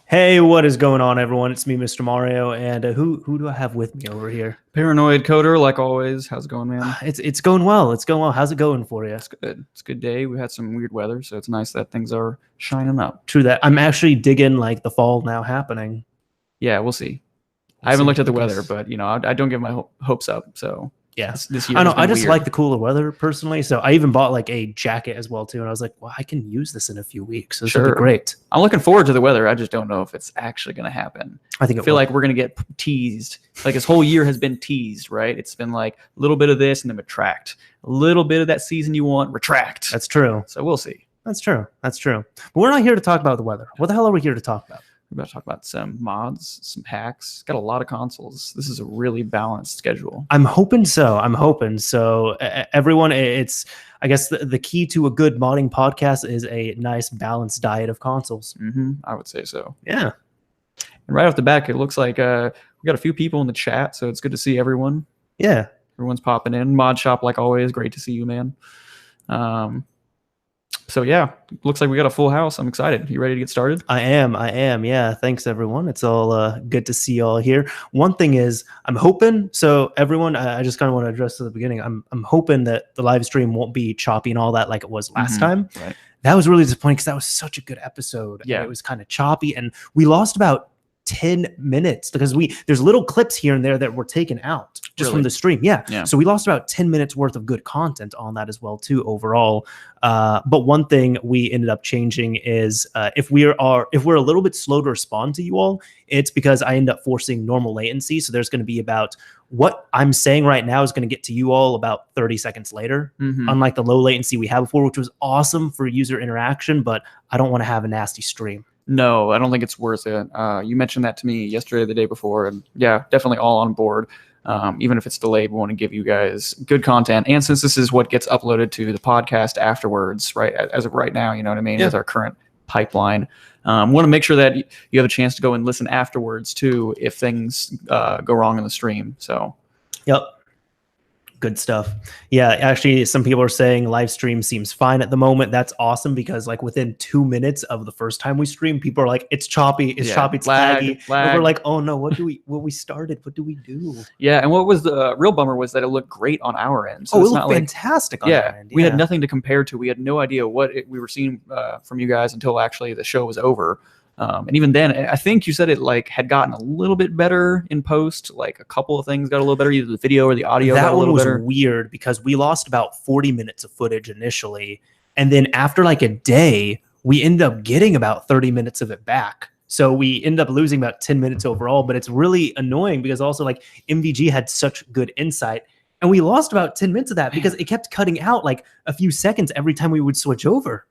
Hey, what is going on, everyone? It's me, Mr. Mario, and who do I have with me over here? Paranoid Coder, like always. How's it going, man? It's going well. It's going well. How's it going for you? It's good. It's a good day. We had some weird weather, so it's nice that things are shining up. True that. I'm actually digging like the fall now happening. Yeah, we'll see. I haven't looked at the weather, but I don't give my hopes up. So yeah, this year I know. I just weird. like the cooler weather personally. So I even bought like a jacket as well too, and I was like, well, I can use this in a few weeks. So this would be great. I'm looking forward to the weather. I just don't know if it's actually going to happen. I feel like we're going to get teased. Like this whole year has been teased, right? It's been like a little bit of this and then retract. A little bit of that season you want, retract. That's true. So we'll see. That's true. That's true. But we're not here to talk about the weather. What the hell are we here to talk about? We're about to talk about some mods, some hacks. Got a lot of consoles. This is a really balanced schedule. I'm hoping so. I'm hoping so. Everyone, it's, I guess the key to a good modding podcast is a nice balanced diet of consoles. I would say so. Yeah. And right off the back, it looks like we got a few people in the chat, so it's good to see everyone. Yeah. Everyone's popping in. ModShop, like always, great to see you, man. So yeah, looks like we got a full house. I'm excited. You ready to get started? I am. Yeah. Thanks, everyone. It's all good to see you all here. One thing is, I'm hoping. So everyone, I just kind of want to address at the beginning. I'm hoping that the live stream won't be choppy and all that like it was last time. Right. That was really disappointing because that was such a good episode. Yeah. And it was kind of choppy, and we lost about 10 minutes because there's little clips here and there that were taken out just from the stream. Yeah. So we lost about 10 minutes worth of good content on that as well too overall. But one thing we ended up changing is if we're a little bit slow to respond to you all, it's because I end up forcing normal latency. So there's going to be about what I'm saying right now is going to get to you all about 30 seconds later, unlike the low latency we had before, which was awesome for user interaction, but I don't want to have a nasty stream. No, I don't think it's worth it. You mentioned that to me yesterday or the day before, and yeah, definitely all on board. Even if it's delayed, we want to give you guys good content. And since this is what gets uploaded to the podcast afterwards, right, as of right now, you know what I mean, with our current pipeline, want to make sure that you have a chance to go and listen afterwards too if things go wrong in the stream. So, yep. Good stuff. Yeah, actually, some people are saying live stream seems fine at the moment. That's awesome because like within 2 minutes of the first time we stream, people are like, "It's choppy, it's choppy, it's laggy." And we're like, "Oh no, what we started? What do we do?" Yeah, and what was the real bummer was that it looked great on our end. So it looked fantastic on our end. We had nothing to compare to. We had no idea what we were seeing from you guys until actually the show was over. And even then, I think you said it like had gotten a little bit better in post. Like a couple of things got a little better, either the video or the audio. That one was better. Weird because we lost about 40 minutes of footage initially, and then after like a day, we ended up getting about 30 minutes of it back. So we end up losing about 10 minutes overall. But it's really annoying because also like MVG had such good insight, and we lost about 10 minutes of that because it kept cutting out like a few seconds every time we would switch over.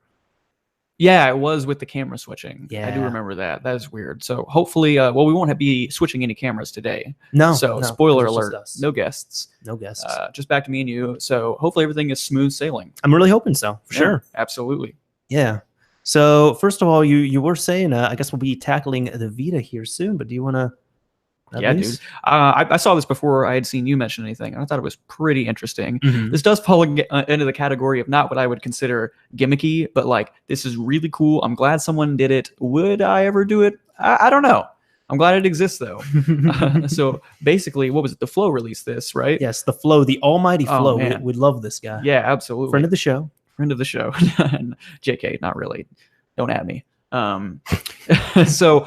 Yeah, it was with the camera switching. Yeah. I do remember that. That is weird. So hopefully, we won't be switching any cameras today. No. So spoiler alert, no guests. No guests. Just back to me and you. So hopefully everything is smooth sailing. I'm really hoping so, for sure. Absolutely. Yeah. So first of all, you were saying, I guess we'll be tackling the Vita here soon, but do you want to... Yeah, dude. I saw this before I had seen you mention anything, and I thought it was pretty interesting. This does fall into the category of not what I would consider gimmicky, but like, this is really cool. I'm glad someone did it. Would I ever do it? I don't know. I'm glad it exists, though. So basically, what was it? The Flow released this, right? Yes, the Flow, the almighty Flow. We'd love this guy. Yeah, absolutely. Friend of the show. Friend of the show. JK, not really. Don't add me. So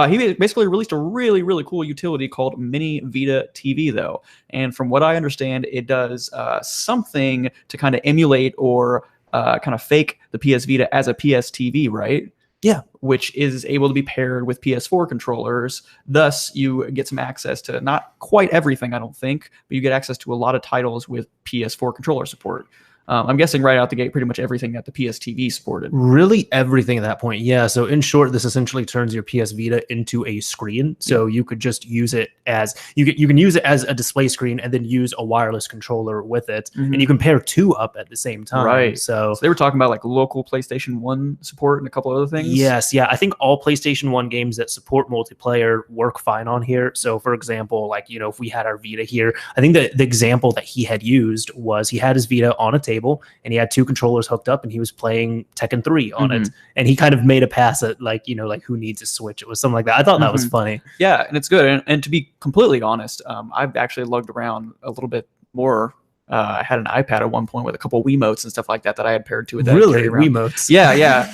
he basically released a really, really cool utility called MiniVitaTV, though. And from what I understand, it does something to kind of emulate or kind of fake the PS Vita as a PS TV, right? Yeah. Which is able to be paired with PS4 controllers. Thus, you get some access to not quite everything, I don't think, but you get access to a lot of titles with PS4 controller support. I'm guessing right out the gate, pretty much everything that the PS TV supported. Really everything at that point, yeah. So in short, this essentially turns your PS Vita into a screen. So you could just use it as, you can use it as a display screen and then use a wireless controller with it. And you can pair two up at the same time. Right. So they were talking about like local PlayStation 1 support and a couple other things. Yes, yeah. I think all PlayStation 1 games that support multiplayer work fine on here. So for example, like, you know, if we had our Vita here, I think the example that he had used was he had his Vita on a table table, and he had 2 controllers hooked up, and he was playing Tekken 3 on it. And he kind of made a pass at like, you know, like who needs a Switch? It was something like that. I thought that was funny. Yeah, and it's good. And to be completely honest, I've actually lugged around a little bit more. I had an iPad at one point with a couple of Wiimotes and stuff like that I had paired to it. Really? Wiimotes? Yeah.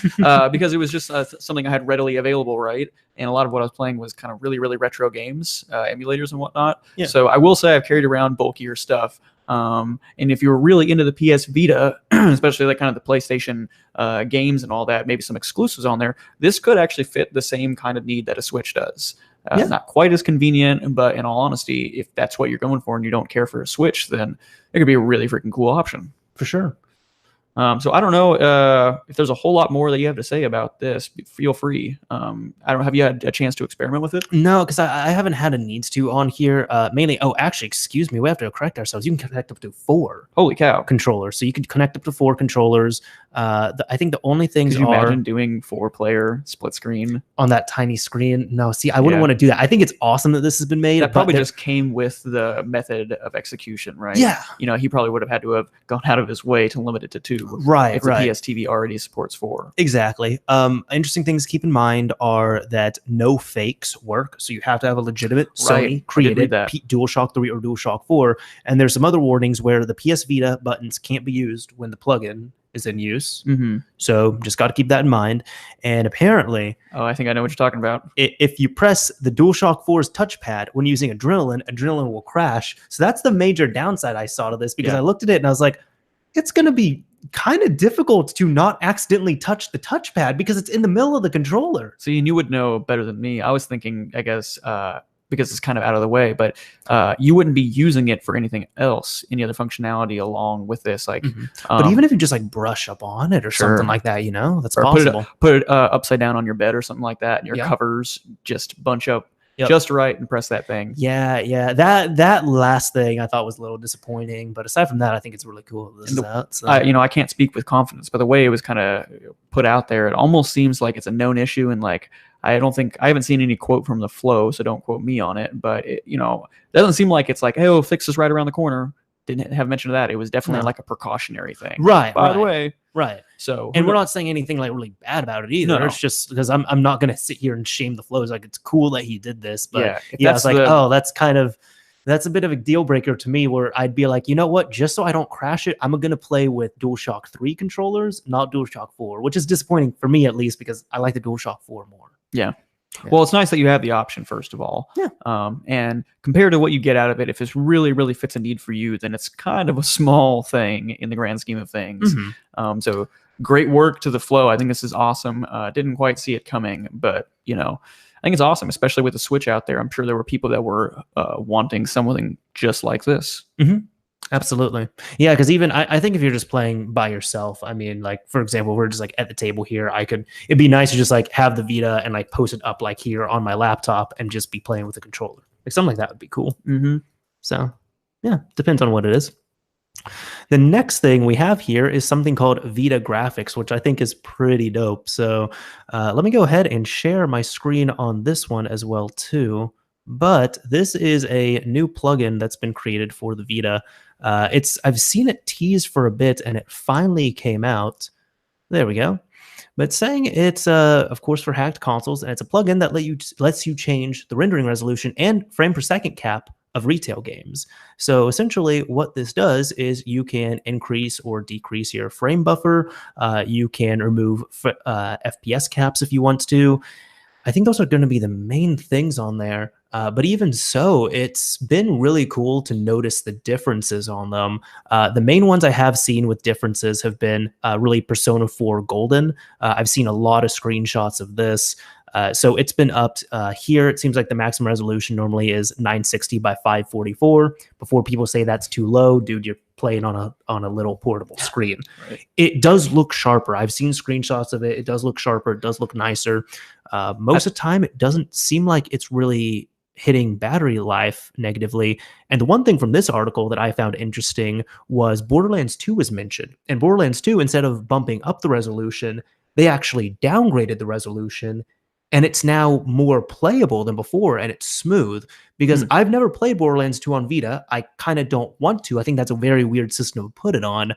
Because it was just something I had readily available, right? And a lot of what I was playing was kind of really, really retro games, emulators and whatnot. Yeah. So I will say I've carried around bulkier stuff. And if you were really into the PS Vita, especially like kind of the PlayStation games and all that, maybe some exclusives on there, this could actually fit the same kind of need that a Switch does. Not quite as convenient, but in all honesty, if that's what you're going for and you don't care for a Switch, then it could be a really freaking cool option. For sure. So I don't know if there's a whole lot more that you have to say about this. Feel free. Have you had a chance to experiment with it? No, because I haven't had a needs to on here. Mainly, actually, excuse me, we have to correct ourselves. You can connect up to 4. Holy cow! Controllers. So you can connect up to 4 controllers. I think the only things Could you imagine doing 4-player split screen on that tiny screen? No, see, I wouldn't want to do that. I think it's awesome that this has been made. That probably just came with the method of execution, right? Yeah. You know, he probably would have had to have gone out of his way to limit it to 2. Right, if the PS TV already supports 4. Exactly. Interesting things to keep in mind are that no fakes work. So you have to have a legitimate Sony created DualShock 3 or DualShock 4. And there's some other warnings where the PS Vita buttons can't be used when the plugin is in use. So just got to keep that in mind. And apparently, I think I know what you're talking about. If you press the DualShock 4's touchpad when using Adrenaline will crash. So that's the major downside I saw to this, because I looked at it and I was like, it's going to be kind of difficult to not accidentally touch the touchpad because it's in the middle of the controller. See, and you would know better than me. I was thinking, I guess, because it's kind of out of the way, but you wouldn't be using it for anything else, any other functionality along with this. Like, but even if you just like brush up on it or something like that, you know, that's possible. Put it upside down on your bed or something like that, and your covers just bunch up just right and press that thing. Yeah. That last thing I thought was a little disappointing, but aside from that, I think it's really cool that this is out. So. I can't speak with confidence, but the way it was kind of put out there, it almost seems like it's a known issue, and like I haven't seen any quote from the flow, so don't quote me on it. But it doesn't seem like it's like, hey, fix this right around the corner. Didn't have mention of that. It was definitely like a precautionary thing. Right. By the way. Right. So, and we're not saying anything like really bad about it either. No. It's just because I'm not going to sit here and shame the flows. Like, it's cool that he did this, but it's like, that's a bit of a deal breaker to me, where I'd be like, you know what, just so I don't crash it, I'm going to play with DualShock 3 controllers, not DualShock 4, which is disappointing for me, at least, because I like the DualShock 4 more. Yeah. Well, it's nice that you have the option, first of all. Yeah. And compared to what you get out of it, if this really, really fits a need for you, then it's kind of a small thing in the grand scheme of things. So great work to the flow. I think this is awesome. Didn't quite see it coming, but I think it's awesome, especially with the Switch out there. I'm sure there were people that were wanting something just like this. Absolutely. Yeah, because even I think if you're just playing by yourself, I mean, like, for example, we're just like at the table here, it'd be nice to just like have the Vita and like post it up like here on my laptop and just be playing with the controller. Like something like that would be cool. So yeah, depends on what it is. The next thing we have here is something called VitaGrafix, which I think is pretty dope. So let me go ahead and share my screen on this one as well too. But this is a new plugin that's been created for the Vita. I've seen it teased for a bit, and it finally came out. There we go. But it's saying it's of course for hacked consoles, and it's a plugin that lets you change the rendering resolution and frame per second cap of retail games. So essentially what this does is you can increase or decrease your frame buffer. You can remove FPS caps if you want to. I think those are going to be the main things on there. But even so, it's been really cool to notice the differences on them. The main ones I have seen with differences have been really Persona 4 Golden. I've seen a lot of screenshots of this. So it's been upped here. It seems like the maximum resolution normally is 960 by 544. Before people say that's too low, dude, you're playing on a little portable screen. Right. It does look sharper. I've seen screenshots of it. It does look sharper. It does look nicer. Most of the time, it doesn't seem like it's really hitting battery life negatively. And the one thing from this article that I found interesting was Borderlands 2 was mentioned. And Borderlands 2, instead of bumping up the resolution, they actually downgraded the resolution, and it's now more playable than before, and it's smooth. Because I've never played Borderlands 2 on Vita. I kind of don't want to. I think that's a very weird system to put it on.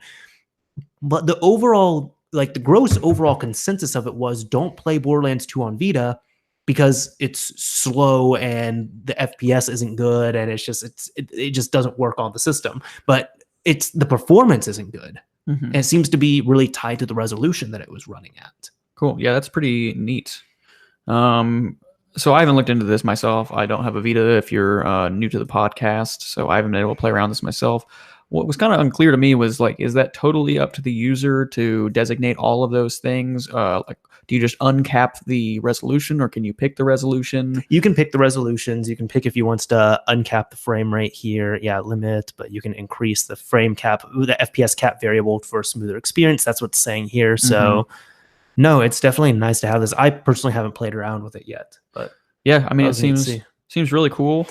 But the overall, like the gross overall consensus of it was, don't play Borderlands 2 on Vita because it's slow and the FPS isn't good, and it just doesn't work on the system. But it's the performance isn't good. And it seems to be really tied to the resolution that it was running at. Cool. Yeah, that's pretty neat. So I haven't looked into this myself. I don't have a Vita if you're new to the podcast, so I haven't been able to play around this myself. What was kind of unclear to me was like, is that totally up to the user to designate all of those things? Like, do you just uncap the resolution, or can you pick the resolution? You can pick the resolutions. You can pick if you want to uncap the frame rate here. Yeah, limit, but you can increase the frame cap, the FPS cap variable for a smoother experience. That's what's saying here. So no, it's definitely nice to have this. I personally haven't played around with it yet, but yeah, I mean, it seems really cool.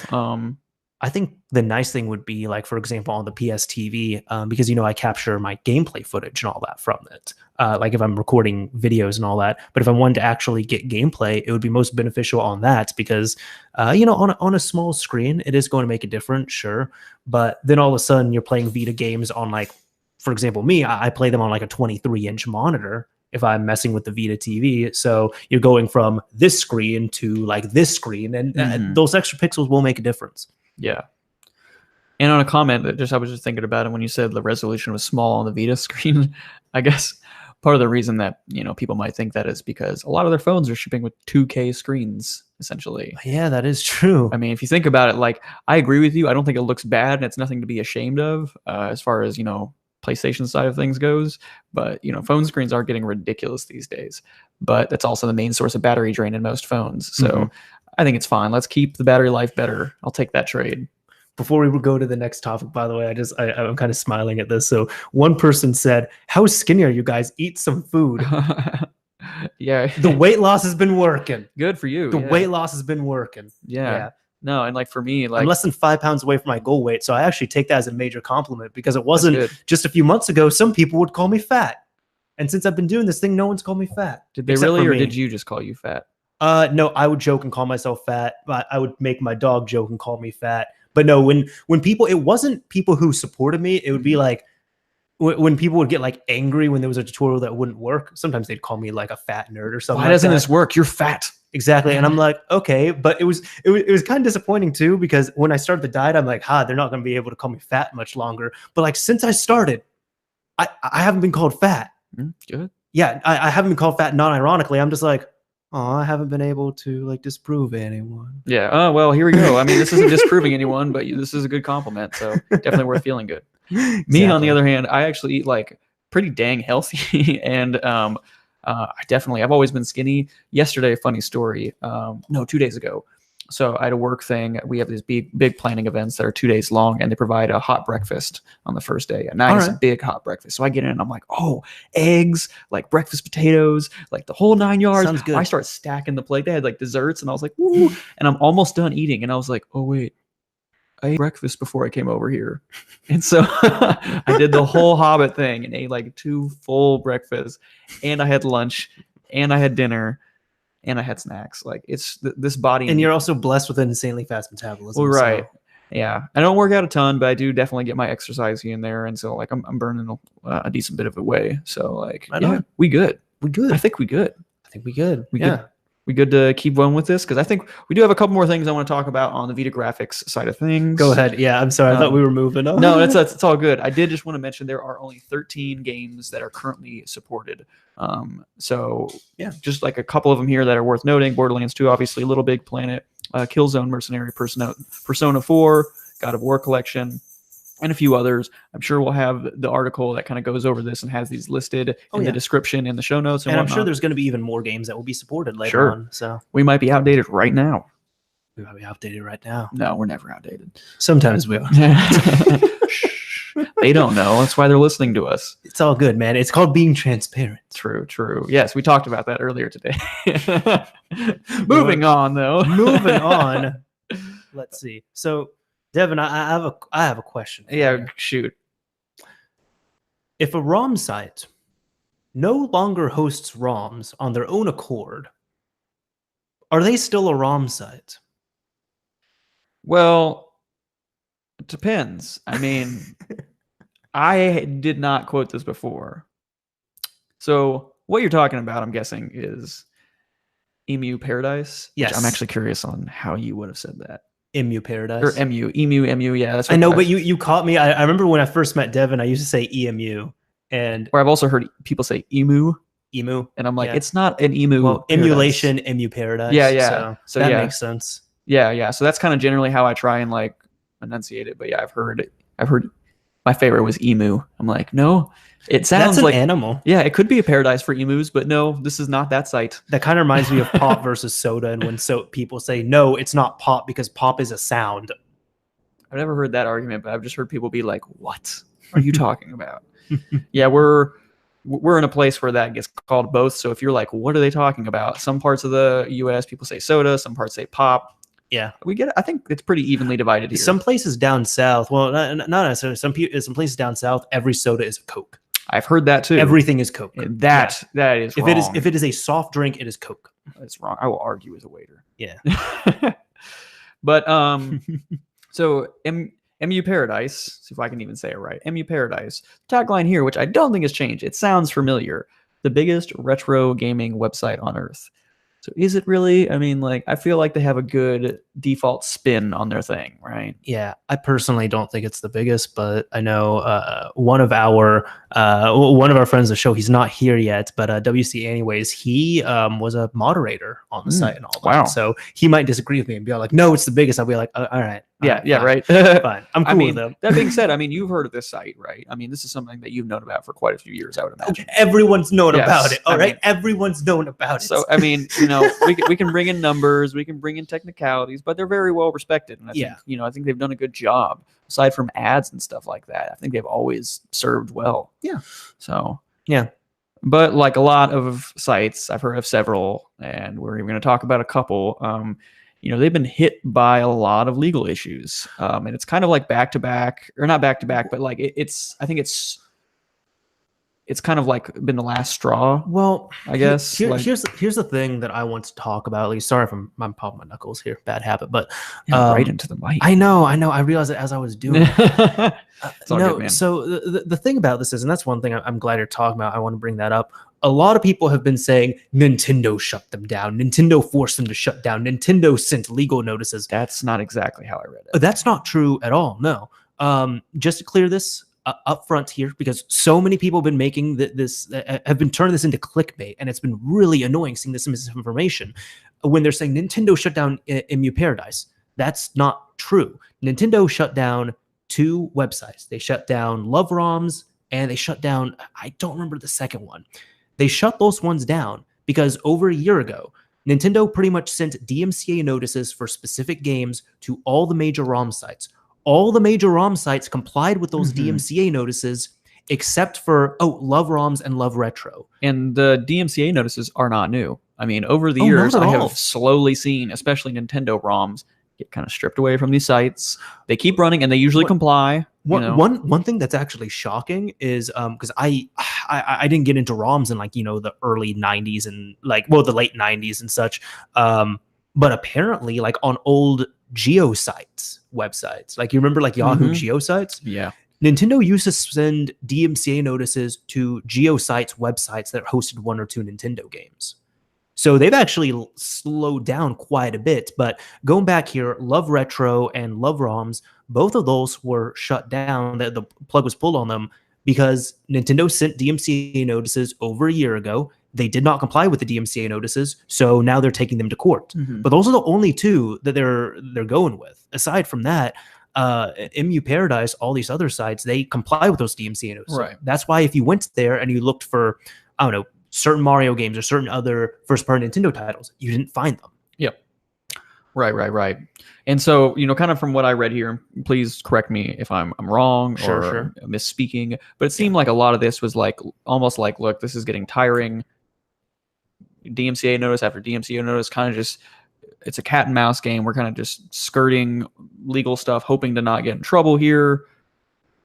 I think the nice thing would be, like, for example, on the PS TV, because, I capture my gameplay footage and all that from it. Like if I'm recording videos and all that. But if I wanted to actually get gameplay, it would be most beneficial on that because, on a small screen, it is going to make a difference, sure. But then all of a sudden you're playing Vita games on, like, for example, me, I play them on like a 23-inch monitor if I'm messing with the Vita TV. So you're going from this screen to like this screen, and those extra pixels will make a difference. Yeah. And on a comment that I was just thinking about it when you said the resolution was small on the Vita screen, I guess part of the reason that, people might think that is because a lot of their phones are shipping with 2K screens, essentially. Yeah, that is true. I mean, if you think about it, like, I agree with you. I don't think it looks bad, and it's nothing to be ashamed of as far as, PlayStation side of things goes. But, phone screens are getting ridiculous these days. But that's also the main source of battery drain in most phones. So I think it's fine. Let's keep the battery life better. I'll take that trade. Before we go to the next topic, by the way, I'm kind of smiling at this. So one person said, "How skinny are you guys? Eat some food." Yeah. The weight loss has been working. Good for you. The weight loss has been working. Yeah. No, and like for me, like, I'm less than 5 pounds away from my goal weight. So I actually take that as a major compliment because it wasn't just a few months ago. Some people would call me fat. And since I've been doing this thing, no one's called me fat. Did they really, or did you just call you fat? No, I would joke and call myself fat, but I would make my dog joke and call me fat. But no, when people, it wasn't people who supported me. It would be like when people would get like angry when there was a tutorial that wouldn't work. Sometimes they'd call me like a fat nerd or something. Why doesn't this work? You're fat. Exactly. And I'm like, okay, but it was kind of disappointing too, because when I started the diet, I'm like, they're not going to be able to call me fat much longer. But like, since I started, I haven't been called fat. Good. Yeah, I haven't been called fat. Not ironically, I'm just like, oh, I haven't been able to like disprove anyone. Yeah. Oh, well, here we go. I mean, this isn't disproving anyone, but this is a good compliment. So definitely worth feeling good. Exactly. Me, on the other hand, I actually eat like pretty dang healthy. And I've always been skinny. Yesterday, funny story. No, 2 days ago. So I had a work thing. We have these big planning events that are 2 days long, and they provide a hot breakfast on the first day. And it's a big hot breakfast. So I get in and I'm like, oh, eggs, like breakfast potatoes, like the whole 9 yards. Sounds good. I start stacking the plate. They had like desserts, and I was like, woo. And I'm almost done eating. And I was like, oh, wait, I ate breakfast before I came over here. And so I did the whole Hobbit thing and ate like 2 full breakfasts. And I had lunch, and I had dinner, and I had snacks. Like, it's this body. And you're also blessed with an insanely fast metabolism. Well, right. So. Yeah. I don't work out a ton, but I do definitely get my exercise here and there. And so like I'm burning a decent bit of it away. So like, we good. We good. I think we good. We good. We good to keep going with this? Because I think we do have a couple more things I want to talk about on the VitaGrafix side of things. Go ahead. Yeah, I'm sorry. I thought we were moving on. No, it's all good. I did just want to mention there are only 13 games that are currently supported. So yeah, just like a couple of them here that are worth noting. Borderlands 2, obviously, Little Big Planet, Killzone Mercenary, Persona 4, God of War Collection, and a few others. I'm sure we'll have the article that kind of goes over this and has these listed in the description in the show notes. And I'm sure there's going to be even more games that will be supported later on. So we might be outdated right now. We might be outdated right now. No, we're never outdated. Sometimes we are. They don't know. That's why they're listening to us. It's all good, man. It's called being transparent. True. Yes, we talked about that earlier today. Moving on, though. Moving on. Let's see. So, Devin, I have a question. Yeah, shoot. If a ROM site no longer hosts ROMs on their own accord, are they still a ROM site? Well, it depends. I mean, I did not quote this before, So what you're talking about, I'm guessing, is EmuParadise. Yes. Which I'm actually curious on how you would have said that. EmuParadise. Or Emu. Yeah, that's what I know, but you caught me. I remember when I first met Devin, I used to say EMU, and or I've also heard people say emu, and I'm like, it's not an emu. Well, emulation, EmuParadise. Yeah. So that makes sense. Yeah. So that's kind of generally how I try and like enunciate it. But yeah, I've heard my favorite was emu. I'm like, no, it sounds That's like an animal. Yeah, it could be a paradise for emus, but no, this is not that site. That kind of reminds me of pop versus soda, and when people say no, it's not pop because pop is a sound. I've never heard that argument, but I've just heard people be like, "What are you talking about?" Yeah, we're in a place where that gets called both. So if you're like, "What are they talking about?" Some parts of the U.S. people say soda, some parts say pop. Yeah, we get it. I think it's pretty evenly divided here. Some places down south, well, not necessarily. Some places down south, every soda is a Coke. I've heard that too. Everything is Coke. That is wrong. If it is a soft drink, it is Coke. That's wrong. I will argue as a waiter. Yeah. But so EmuParadise, see if I can even say it right. EmuParadise. Tagline here, which I don't think has changed. It sounds familiar. The biggest retro gaming website on Earth. So is it really? I mean, like, I feel like they have a good default spin on their thing, right? Yeah, I personally don't think it's the biggest, but I know one of our friends of the show, he's not here yet, but WC anyways, he was a moderator on the site and all that. Wow. So he might disagree with me and be like, no, it's the biggest. I'll be like, all right. Yeah, right. Fine. I'm cool with them. That being said, I mean, you've heard of this site, right? I mean, this is something that you've known about for quite a few years, I would imagine. Everyone's known about it. All right. Everyone's known about it. So, I mean, we can bring in numbers, we can bring in technicalities, but they're very well respected. And I think, I think they've done a good job aside from ads and stuff like that. I think they've always served well. Yeah. So, yeah. But like a lot of sites, I've heard of several, and we're even going to talk about a couple. They've been hit by a lot of legal issues, and it's kind of like back to back, or not back to back, but like I think it's kind of like been the last straw. Well, I guess here's the thing that I want to talk about. At least, sorry if I'm popping my knuckles here, bad habit, but right into the mic. I know. I realized it as I was doing it. It's all good, man. So the thing about this is, and that's one thing I'm glad you're talking about. I want to bring that up. A lot of people have been saying Nintendo shut them down. Nintendo forced them to shut down. Nintendo sent legal notices. That's not exactly how I read it. That's not true at all. No. Just to clear this up front here, because so many people have been making have been turning this into clickbait, and it's been really annoying seeing this misinformation when they're saying Nintendo shut down EmuParadise. That's not true. Nintendo shut down 2 websites. They shut down Love ROMs, and they shut down, I don't remember the second one. They shut those ones down because over a year ago, Nintendo pretty much sent DMCA notices for specific games to all the major ROM sites. All the major ROM sites complied with those DMCA notices, except for Love ROMs and Love Retro. And the DMCA notices are not new. I mean, over the years, I have slowly seen, especially Nintendo ROMs, get kind of stripped away from these sites. They keep running, and they usually comply. One thing that's actually shocking is because I didn't get into ROMs in the early 90s and the late 90s and such. But apparently, on old GeoSites websites, you remember Yahoo GeoSites? Yeah. Nintendo used to send DMCA notices to GeoSites websites that hosted 1 or 2 Nintendo games. So they've actually slowed down quite a bit. But going back here, Love Retro and Love ROMs, both of those were shut down. The plug was pulled on them because Nintendo sent DMCA notices over a year ago. They did not comply with the DMCA notices, so now they're taking them to court. But those are the only 2 that they're going with. Aside from that, EmuParadise, all these other sites, they comply with those DMCA notices. Right. That's why if you went there and you looked for, I don't know, certain Mario games or certain other first-party Nintendo titles, you didn't find them. Yep. Right. And so, kind of from what I read here, please correct me if I'm wrong or misspeaking, but it seemed like a lot of this was almost like, look, this is getting tiring. DMCA notice after DMCA notice, kind of just, it's a cat and mouse game. We're kind of just skirting legal stuff, hoping to not get in trouble here.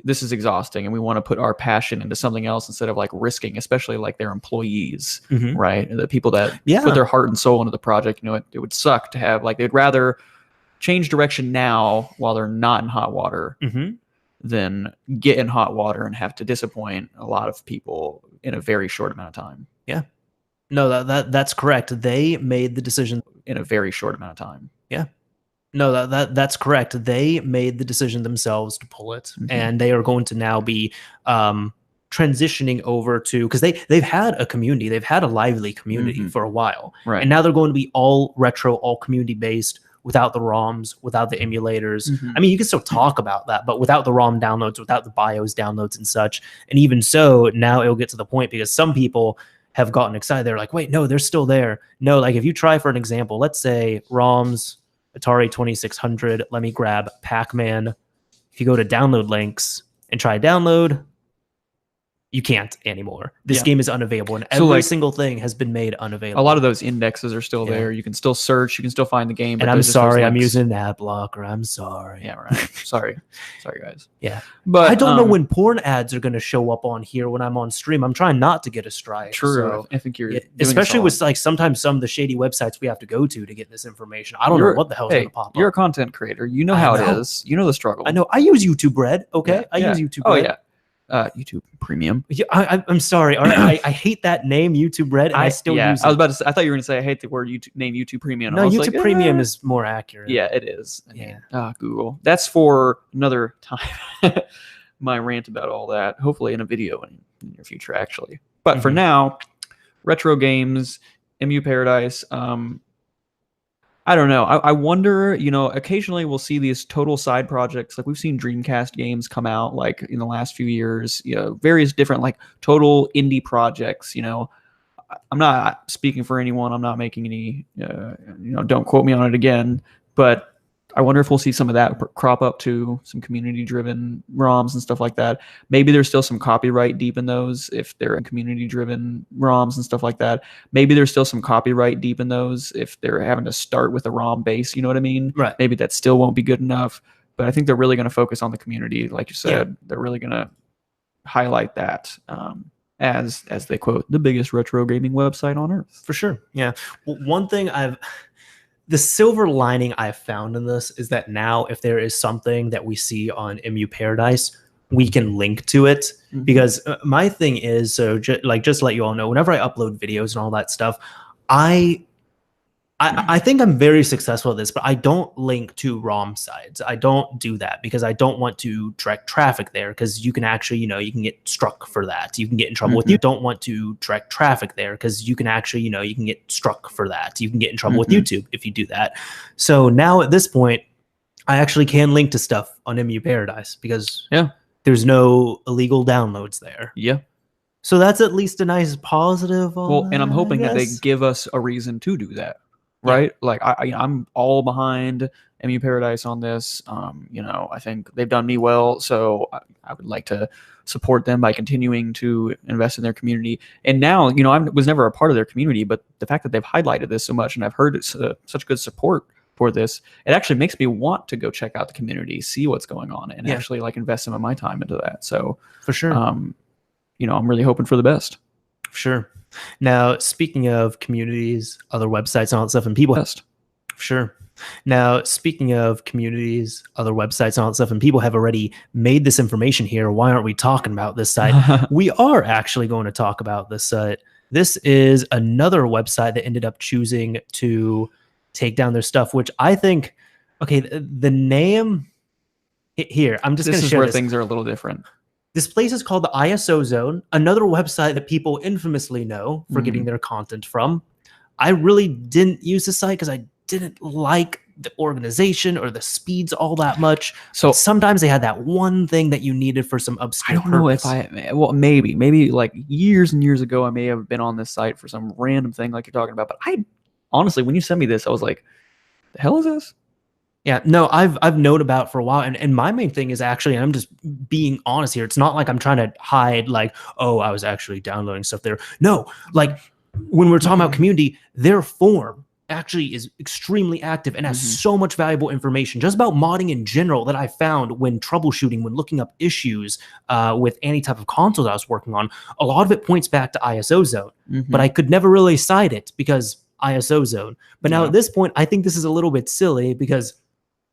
This is exhausting, and we want to put our passion into something else instead of risking, especially their employees, right? The people that put their heart and soul into the project. It would suck to have they'd rather change direction now while they're not in hot water than get in hot water and have to disappoint a lot of people in a very short amount of time. Yeah. No, that's correct. They made the decision In a very short amount of time. Yeah. No, that's correct. They made the decision themselves to pull it, and they are going to now be transitioning over to, because they've had a community, they've had a lively community for a while, Right. and now they're going to be all retro, all community based, without the ROMs, without the emulators. I mean, you can still talk about that, but without the ROM downloads, without the BIOS downloads and such. And even so, now it'll get to the point, because some people have gotten excited. They're like, wait, no, they're still there. No, like if you try, for an example, let's say ROMs, Atari 2600, let me grab Pac-Man. If you go to download links and try download, you can't anymore. This game is unavailable, and every single thing has been made unavailable. A lot of those indexes are still there. You can still search. You can still find the game. And I'm sorry, I'm using an ad blocker. I'm sorry. Yeah, right. Sorry, guys. Yeah, but I don't know when porn ads are going to show up on here when I'm on stream. I'm trying not to get a strike. True. So, I think you're especially with like sometimes some of the shady websites we have to go to get this information. I don't know what the hell's going to pop up. You're a content creator. You know how it is. You know the struggle. I know. I use YouTube Red. Okay, I use YouTube Red. Oh yeah. YouTube Premium. Yeah, I'm sorry. I hate that name, YouTube Red, and I still use it. I was about to say, I thought you were going to say I hate the word YouTube Premium. No, YouTube Premium is more accurate. Yeah, it is. Google. That's for another time. My rant about all that. Hopefully in a video in the near future, actually. But for now, retro games, EmuParadise. I don't know. I wonder, occasionally we'll see these total side projects. Like we've seen Dreamcast games come out like in the last few years, various different like total indie projects, I'm not speaking for anyone. I'm not making any, don't quote me on it again, but I wonder if we'll see some of that crop up to some community-driven ROMs and stuff like that. Maybe there's still some copyright deep in those if they're community-driven ROMs and stuff like that. Maybe there's still some copyright deep in those if they're having to start with a ROM base. You know what I mean? Right. Maybe that still won't be good enough. But I think they're really going to focus on the community, like you said. They're really going to highlight that as they quote the biggest retro gaming website on earth. For sure. Yeah. Well, one thing the silver lining I've found in this is that now if there is something that we see on EmuParadise, we can link to it. Because my thing is, so just to let you all know, whenever I upload videos and all that stuff, I think I'm very successful at this, but I don't link to ROM sites. I don't do that because I don't want to direct traffic there, because you can actually, you can get struck for that. You can get in trouble with you. Don't want to direct traffic there because you can actually, you can get struck for that. You can get in trouble with YouTube if you do that. So now at this point, I actually can link to stuff on EmuParadise because there's no illegal downloads there. Yeah. So that's at least a nice positive. Well, and I'm hoping that they give us a reason to do that. Right, like I'm all behind EmuParadise on this. I think they've done me well, so I would like to support them by continuing to invest in their community. And now, I was never a part of their community, but the fact that they've highlighted this so much, and I've heard such good support for this, it actually makes me want to go check out the community, see what's going on, and actually like invest some of my time into that. So for sure, I'm really hoping for the best. For sure. Now, speaking of communities, other websites and all that stuff, and people, sure. Now, speaking of communities, other websites and all that stuff, and people have already made this information here. Why aren't we talking about this site? We are actually going to talk about this site. This is another website that ended up choosing to take down their stuff, which I think, okay, the name here, I'm just going to share where things are a little different. This place is called the TheISOZone, another website that people infamously know for getting their content from. I really didn't use the site because I didn't like the organization or the speeds all that much. So sometimes they had that one thing that you needed for some obscure purpose. Maybe like years and years ago, I may have been on this site for some random thing like you're talking about. But I honestly, when you sent me this, I was like, the hell is this? Yeah, no, I've known about it for a while, and my main thing is actually, and I'm just being honest here, it's not like I'm trying to hide like, oh, I was actually downloading stuff there. No, like when we're talking about community, their forum actually is extremely active and has so much valuable information just about modding in general that I found when troubleshooting, when looking up issues with any type of console that I was working on. A lot of it points back to TheISOZone, but I could never really cite it because TheISOZone. But now at this point, I think this is a little bit silly because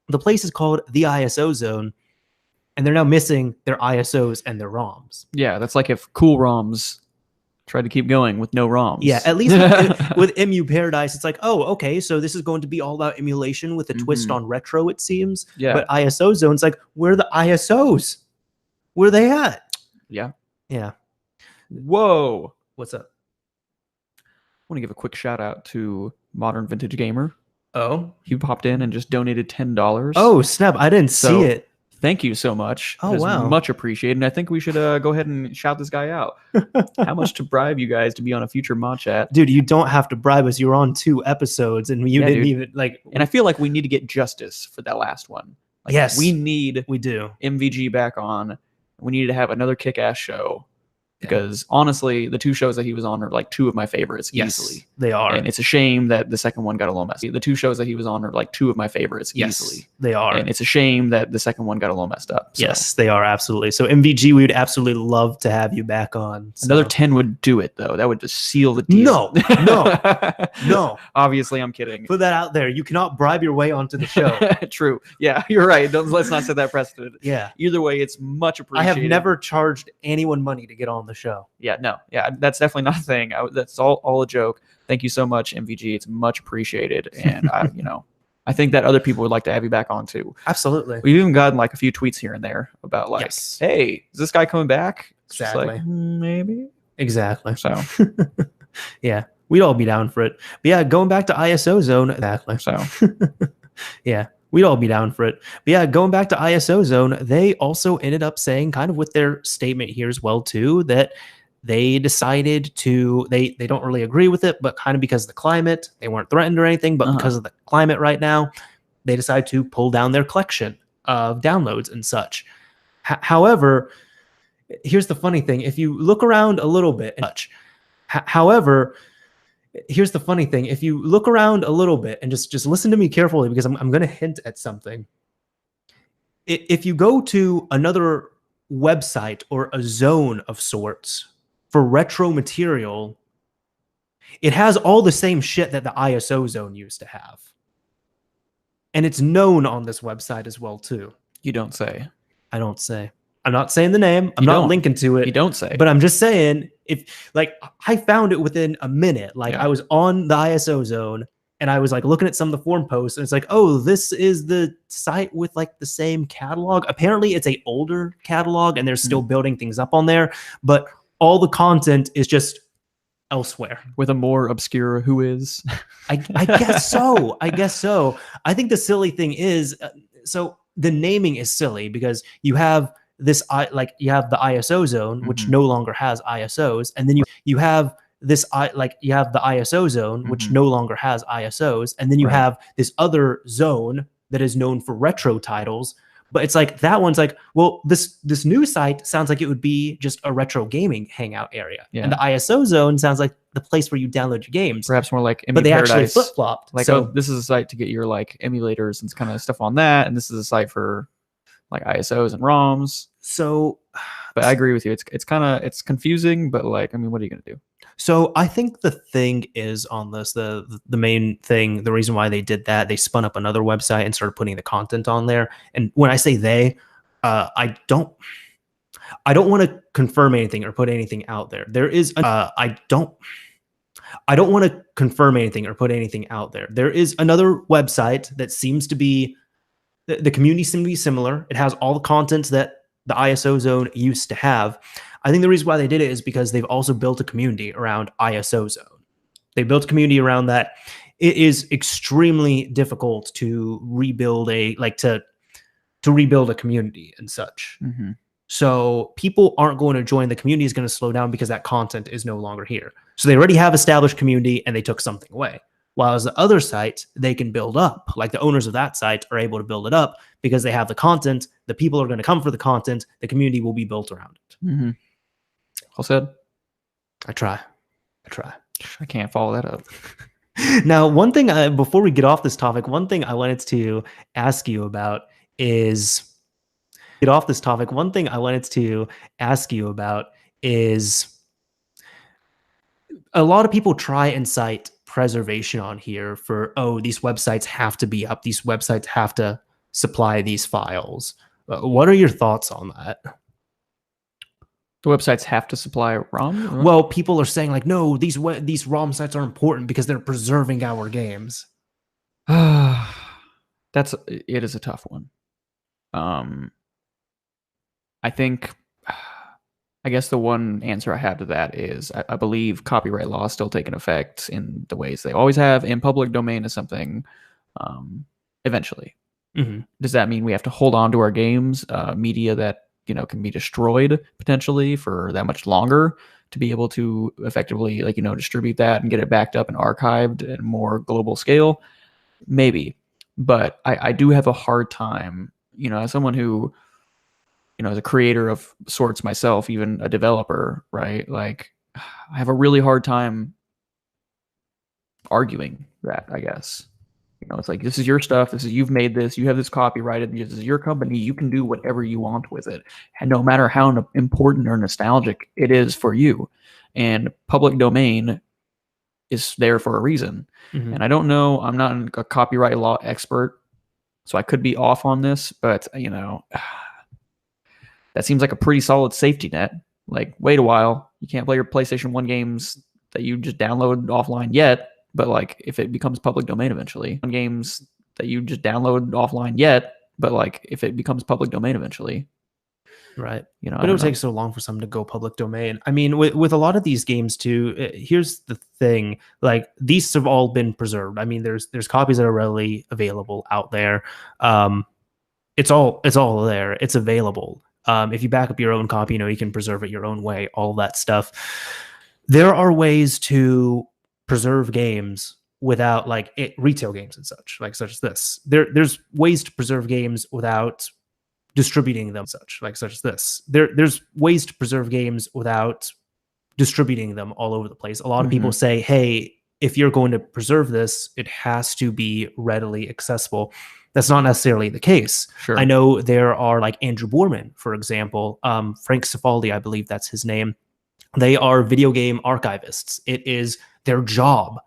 the place is called TheISOZone, and they're now missing their ISOs and their ROMs. Yeah, that's like if Cool ROMs Tried to keep going with no ROMs. Yeah, at least with EmuParadise, it's like, oh, okay, so this is going to be all about emulation with a twist on retro, it seems. Yeah. But ISOZone's like, where are the ISOs? Where are they at? Yeah. Yeah. Whoa. What's up? I want to give a quick shout out to Modern Vintage Gamer. Oh, he popped in and just donated $10. Oh, snap. I didn't see it. Thank you so much. Oh, wow. Much appreciated. And I think we should go ahead and shout this guy out. How much to bribe you guys to be on a future ModChat? Dude, you don't have to bribe us. You were on 2 episodes and you didn't even like. And I feel like we need to get justice for that last one. Like, yes, we do MVG back on. We need to have another kick-ass show. Because honestly, the 2 shows that he was on are like 2 of my favorites easily. They are. And it's a shame that the second one got a little messy. The 2 shows that he was on are like 2 of my favorites easily. They are. And it's a shame that the second one got a little messed up. So. Yes, they are, absolutely. So MVG, we would absolutely love to have you back on. So. Another 10 would do it, though. That would just seal the deal. No. Obviously, I'm kidding. Put that out there. You cannot bribe your way onto the show. True. Yeah, you're right. Let's not set that precedent. Yeah. Either way, it's much appreciated. I have never charged anyone money to get on the show. Yeah, no. Yeah, that's definitely not a thing. That's all a joke. Thank you so much, MVG. It's much appreciated. And I think that other people would like to have you back on too. Absolutely. We've even gotten like a few tweets here and there about like, hey, is this guy coming back? It's exactly. Like, maybe. Exactly. So yeah, we'd all be down for it. But yeah, going back to ISOZone. Exactly. So yeah. We'd all be down for it. But yeah, going back to ISOZone, they also ended up saying kind of with their statement here as well too, that they decided to, they don't really agree with it, but kind of because of the climate, they weren't threatened or anything, but because of the climate right now, they decided to pull down their collection of downloads and such. However, here's the funny thing. If you look around a little bit, here's the funny thing. If you look around a little bit and just listen to me carefully, because I'm going to hint at something. If you go to another website or a zone of sorts for retro material, it has all the same shit that the ISOZone used to have. And it's known on this website as well, too. You don't say. I don't say. I'm not saying the name. I'm not linking to it. You don't say. But I'm just saying, if like I found it within a minute. Like I was on the ISOZone and I was like looking at some of the forum posts and it's like, oh, this is the site with like the same catalog. Apparently it's a older catalog and they're still building things up on there, but all the content is just elsewhere with a more obscure who is. I guess so. I guess so. I think the silly thing is, so the naming is silly because you have this, like you have the ISOZone, which no longer has ISOs, and then you have this, like you have the ISOZone, which no longer has ISOs, and then you have this other zone that is known for retro titles. But it's like that one's like, well, this new site sounds like it would be just a retro gaming hangout area, and the ISOZone sounds like the place where you download your games. Perhaps more like, but they actually flip flopped. Like, so this is a site to get your like emulators and kind of stuff on that, and this is a site for like ISOs and ROMs. So, but I agree with you. It's confusing, but like, I mean, what are you gonna do? So I think the thing is on this, the main thing, the reason why they did that, they spun up another website and started putting the content on there. And when I say they, I don't want to confirm anything or put anything out there. There is I don't want to confirm anything or put anything out there. There is another website that seems to be, the community seems to be similar. It has all the content that the ISOZone used to have. I think the reason why they did it is because they've also built a community around ISOZone. They built a community around that. It is extremely difficult to rebuild to rebuild a community and such. So people aren't going to join. The community is going to slow down because that content is no longer here. So they already have established community and they took something away. While as the other site, they can build up. Like the owners of that site are able to build it up because they have the content. The people are going to come for the content. The community will be built around it. Well said. I try. I can't follow that up. Now, one thing, before we get off this topic, one thing I wanted to ask you about is a lot of people try and cite preservation on here for, oh, these websites have to be up. These websites have to supply these files. What are your thoughts on that? The websites have to supply ROM? Well, people are saying like, no, these ROM sites are important because they're preserving our games. It is a tough one. I think, I guess the one answer I have to that is I believe copyright law is still taking effect in the ways they always have, and public domain is something eventually. Mm-hmm. Does that mean we have to hold on to our games, media that can be destroyed potentially for that much longer to be able to effectively distribute that and get it backed up and archived at a more global scale? Maybe, but I do have a hard time, as someone who as a creator of sorts myself, even a developer, right? Like, I have a really hard time arguing that, I guess. It's like, this is your stuff. You've made this. You have this copyrighted. This is your company. You can do whatever you want with it. And no matter how important or nostalgic it is for you. And public domain is there for a reason. Mm-hmm. And I don't know. I'm not a copyright law expert, so I could be off on this, but, that seems like a pretty solid safety net. Like, wait a while. You can't play your PlayStation 1 games that you just download offline yet. But like, if it becomes public domain eventually, games that you just download offline yet, but like, if it becomes public domain eventually, right? But it would take so long for some to go public domain. I mean, with a lot of these games too. Here's the thing: like, these have all been preserved. I mean, there's copies that are readily available out there. It's all there. It's available. If you back up your own copy, you can preserve it your own way. All that stuff. There are ways to preserve games without retail games and such as this. There's ways to preserve games without distributing them, such as this. There's ways to preserve games without distributing them all over the place. A lot of people say, hey, if you're going to preserve this, it has to be readily accessible. That's not necessarily the case. Sure. I know there are Andrew Borman, for example, Frank Cifaldi, I believe that's his name. They are video game archivists. It is their job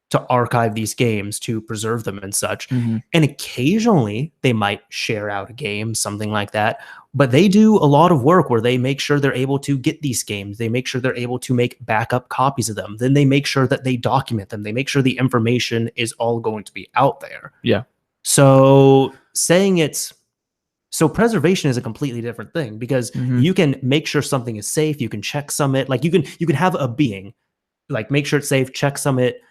to archive these games, to preserve them and such. And occasionally they might share out a game, something like that. But they do a lot of work where they make sure they're able to get these games. They make sure they're able to make backup copies of them. Then they make sure that they document them. They make sure the information is all going to be out there. Yeah. So preservation is a completely different thing, because you can make sure something is safe. You can checksum it. Like, you can have a being, make sure it's safe, checksum it,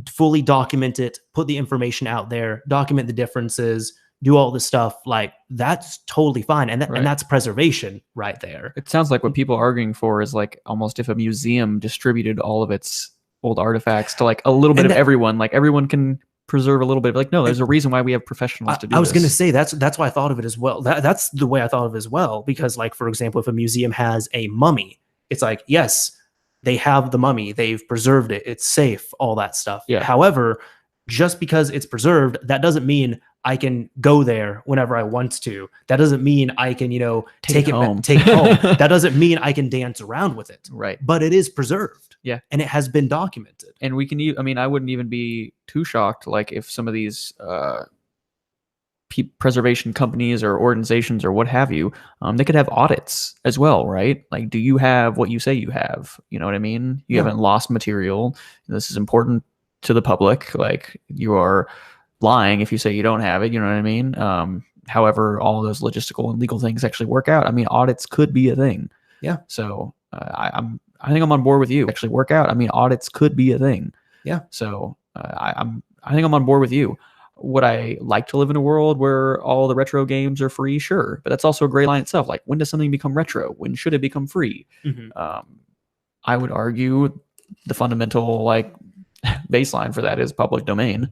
fully document it, put the information out there, document the differences, do all this stuff. Like, that's totally fine. And and that's preservation right there. It sounds like what people are arguing for is almost if a museum distributed all of its old artifacts to a little bit of everyone, everyone can preserve a little bit. No, there's a reason why we have professionals to do this. I was going to say that's why I thought of it as well. That's the way I thought of it as well, because for example, if a museum has a mummy, it's yes, they have the mummy, they've preserved it, it's safe, all that stuff. Yeah. However, just because it's preserved, that doesn't mean I can go there whenever I want to. That doesn't mean I can, take it home. That doesn't mean I can dance around with it. Right. But it is preserved. Yeah. And it has been documented. And we can, I wouldn't even be too shocked, if some of these preservation companies or organizations or what have you, they could have audits as well, right? Do you have what you say you have? You know what I mean? You haven't lost material. This is important to the public. You are lying if you say you don't have it. You know what I mean? However, all those logistical and legal things actually work out. I mean, audits could be a thing. Yeah. So I think I'm on board with you. Actually work out. I mean, audits could be a thing. Yeah. So I think I'm on board with you. Would I like to live in a world where all the retro games are free? Sure. But that's also a great line itself. When does something become retro? When should it become free? I would argue the fundamental baseline for that is public domain.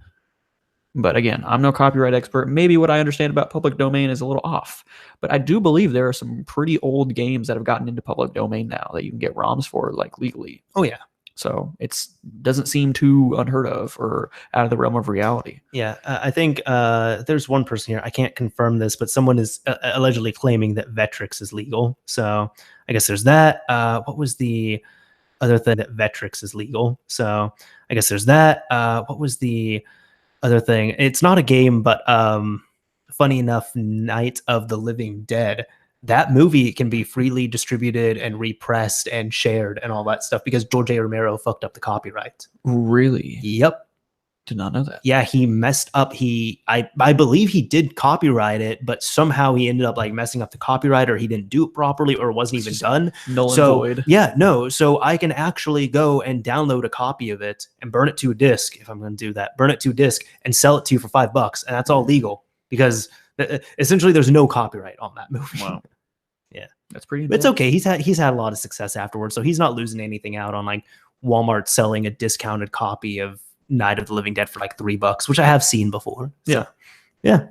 But again, I'm no copyright expert. Maybe what I understand about public domain is a little off. But I do believe there are some pretty old games that have gotten into public domain now that you can get ROMs for legally. Oh, yeah. So it doesn't seem too unheard of or out of the realm of reality. Yeah, I think there's one person here. I can't confirm this, but someone is allegedly claiming that VitaGrafix is legal. So I guess there's that. What was the other thing? That VitaGrafix is legal. So I guess there's that. What was the other thing? It's not a game, but funny enough, Night of the Living Dead. that movie can be freely distributed and repressed and shared and all that stuff because George A. Romero fucked up the copyright. Really? Yep. Did not know that. Yeah, he messed up. I believe he did copyright it, but somehow he ended up like messing up the copyright, or he didn't do it properly, or it wasn't even done. Null and so void. Yeah, no. So I can actually go and download a copy of it and burn it to a disc if I'm going to do that. Burn it to a disc and sell it to you for $5, and that's all legal because essentially there's no copyright on that movie. Wow. Yeah, that's pretty. It's okay. He's had a lot of success afterwards, so he's not losing anything out on like Walmart selling a discounted copy of Night of the Living Dead for like $3, which I have seen before. So, yeah.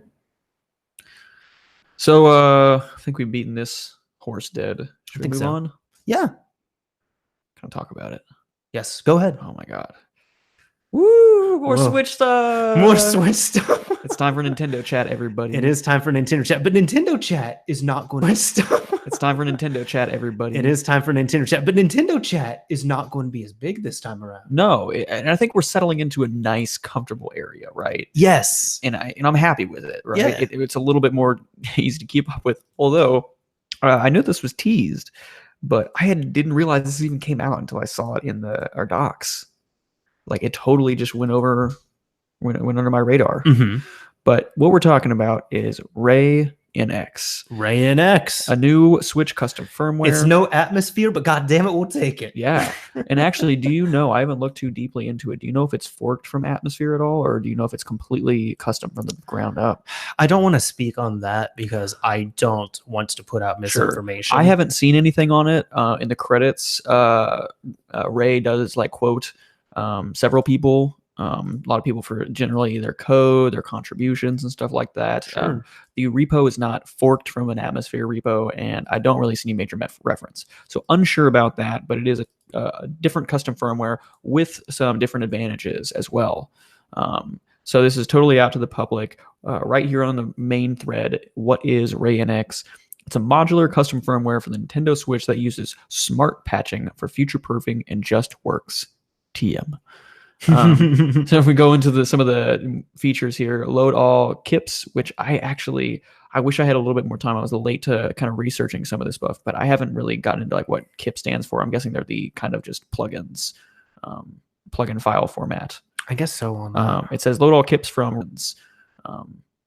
So I think we've beaten this horse dead. Should we move on? Yeah. Can I talk about it? Yes. Go ahead. Oh my god. Woo! More Switch stuff. More Switch stuff. It's time for Nintendo Chat, everybody. It is time for Nintendo Chat, but Nintendo Chat is not going to stop. It's time for Nintendo Chat, everybody. It is time for Nintendo Chat, but Nintendo Chat is not going to be as big this time around. No, and I think we're settling into a nice, comfortable area, right? Yes. And I'm happy with it, right? Yeah. It's a little bit more easy to keep up with. Although I knew this was teased, but I didn't realize this even came out until I saw it in our docs. Like it totally just went under my radar. Mm-hmm. But what we're talking about is ReiNX. ReiNX. A new Switch custom firmware. It's no atmosphere, but goddamn it, we'll take it. Yeah. And actually, do you know, I haven't looked too deeply into it. Do you know if it's forked from Atmosphere at all? Or do you know if it's completely custom from the ground up? I don't want to speak on that because I don't want to put out misinformation. Sure. I haven't seen anything on it. In the credits, Rei does like quote several people. A lot of people for generally their code, their contributions and stuff like that. Sure. The repo is not forked from an Atmosphere repo, and I don't really see any major reference. So unsure about that, but it is a different custom firmware with some different advantages as well. So this is totally out to the public. Right here on the main thread, what is ReiNX? It's a modular custom firmware for the Nintendo Switch that uses smart patching for future-proofing and just works. TM. So if we go into some of the features here, load all KIPs, which I wish I had a little bit more time. I was late to kind of researching some of this stuff, but I haven't really gotten into like what KIP stands for. I'm guessing they're the kind of just plugins, plugin file format. I guess so. On that. It says load all KIPs from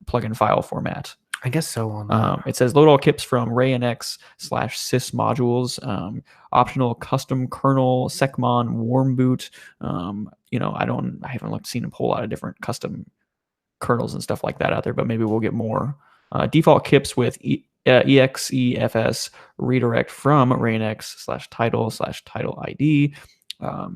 plugin file format. I guess so. On that. It says load all KIPs from ReiNX/sys modules. Optional custom kernel, secmon, warm boot. I haven't seen a whole lot of different custom kernels and stuff like that out there, but maybe we'll get more. Default KIPs with exefs redirect from ReiNX/title ID.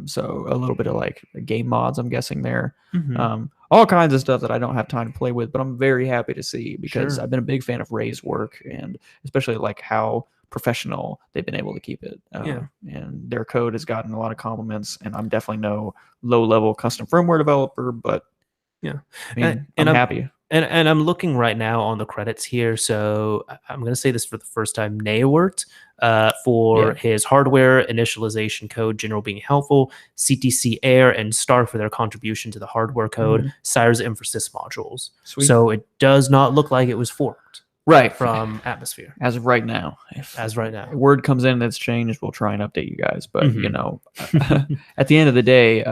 So a little bit of like game mods, I'm guessing there. Mm-hmm. All kinds of stuff that I don't have time to play with, but I'm very happy to see because Sure. I've been a big fan of Rei's work and especially like how professional they've been able to keep it. And their code has gotten a lot of compliments, and I'm definitely no low-level custom firmware developer, but yeah, I mean, I'm happy. And I'm looking right now on the credits here. So I'm going to say this for the first time. Nayawert for his hardware initialization code, general being helpful, CTC Air and Star for their contribution to the hardware code, Cyrus and for sys modules. Sweet. So it does not look like it was forked from Atmosphere. As of right now. If word comes in that's changed, we'll try and update you guys. But, at the end of the day,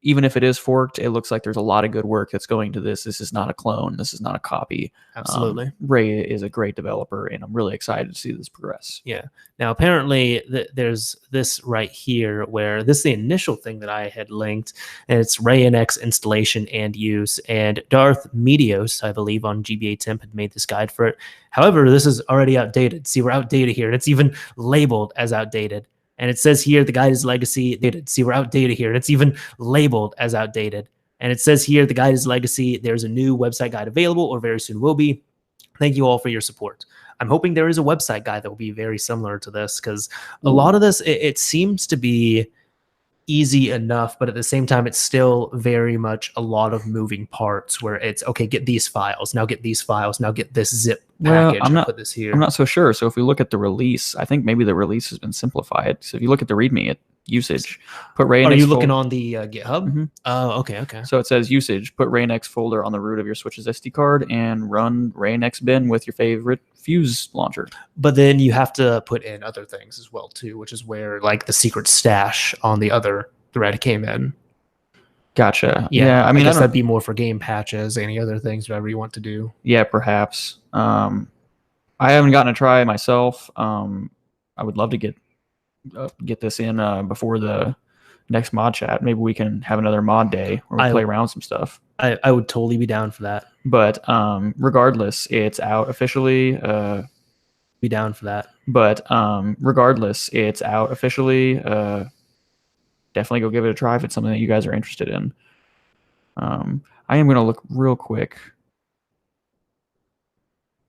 even if it is forked, it looks like there's a lot of good work that's going to this. This is not a clone. This is not a copy. Absolutely. Rei is a great developer, and I'm really excited to see this progress. Yeah. Now, apparently, there's this right here where this is the initial thing that I had linked, and it's ReiNX installation and use. And Darth Medios, I believe, on GBA Temp had made this guide for it. However, this is already outdated. See, we're outdated here. And it's even labeled as outdated. And it says here, the guide is legacy. See, we're outdated here. And it's even labeled as outdated. And it says here, the guide is legacy. There's a new website guide available, or very soon will be. Thank you all for your support. I'm hoping there is a website guide that will be very similar to this, because a lot of this, it seems to be easy enough, but at the same time, it's still very much a lot of moving parts where it's, okay, get these files, now get these files, now get this zip package, put this here. I'm not so sure. So if we look at the release, I think maybe the release has been simplified. So if you look at the README, usage. Put ReiNX. Are you looking on the GitHub? Mm-hmm. Oh, okay. So it says usage. Put ReiNX folder on the root of your Switch's SD card and run ReiNX bin with your favorite Fuse launcher. But then you have to put in other things as well too, which is where like the secret stash on the other thread came in. Gotcha. Yeah, I mean, I guess that'd be more for game patches, any other things, whatever you want to do. Yeah, perhaps. I haven't gotten to try it myself. I would love to get this in before the next mod chat. Maybe we can have another mod day where we play around with some stuff. I would totally be down for that. But regardless, it's out officially. Be down for that. But regardless, it's out officially. Definitely go give it a try if it's something that you guys are interested in. I am going to look real quick.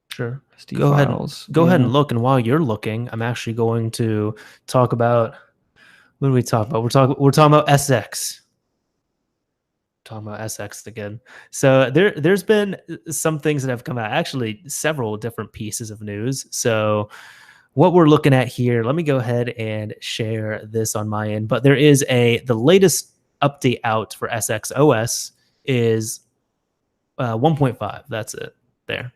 Sure. SD go files. Go ahead and look. And while you're looking, I'm actually going to talk about, what do we talk about? We're talking about SX. Talking about SX again. So there's been some things that have come out, actually several different pieces of news. So what we're looking at here, let me go ahead and share this on my end. But there is the latest update out for SX OS is 1.5. That's it there.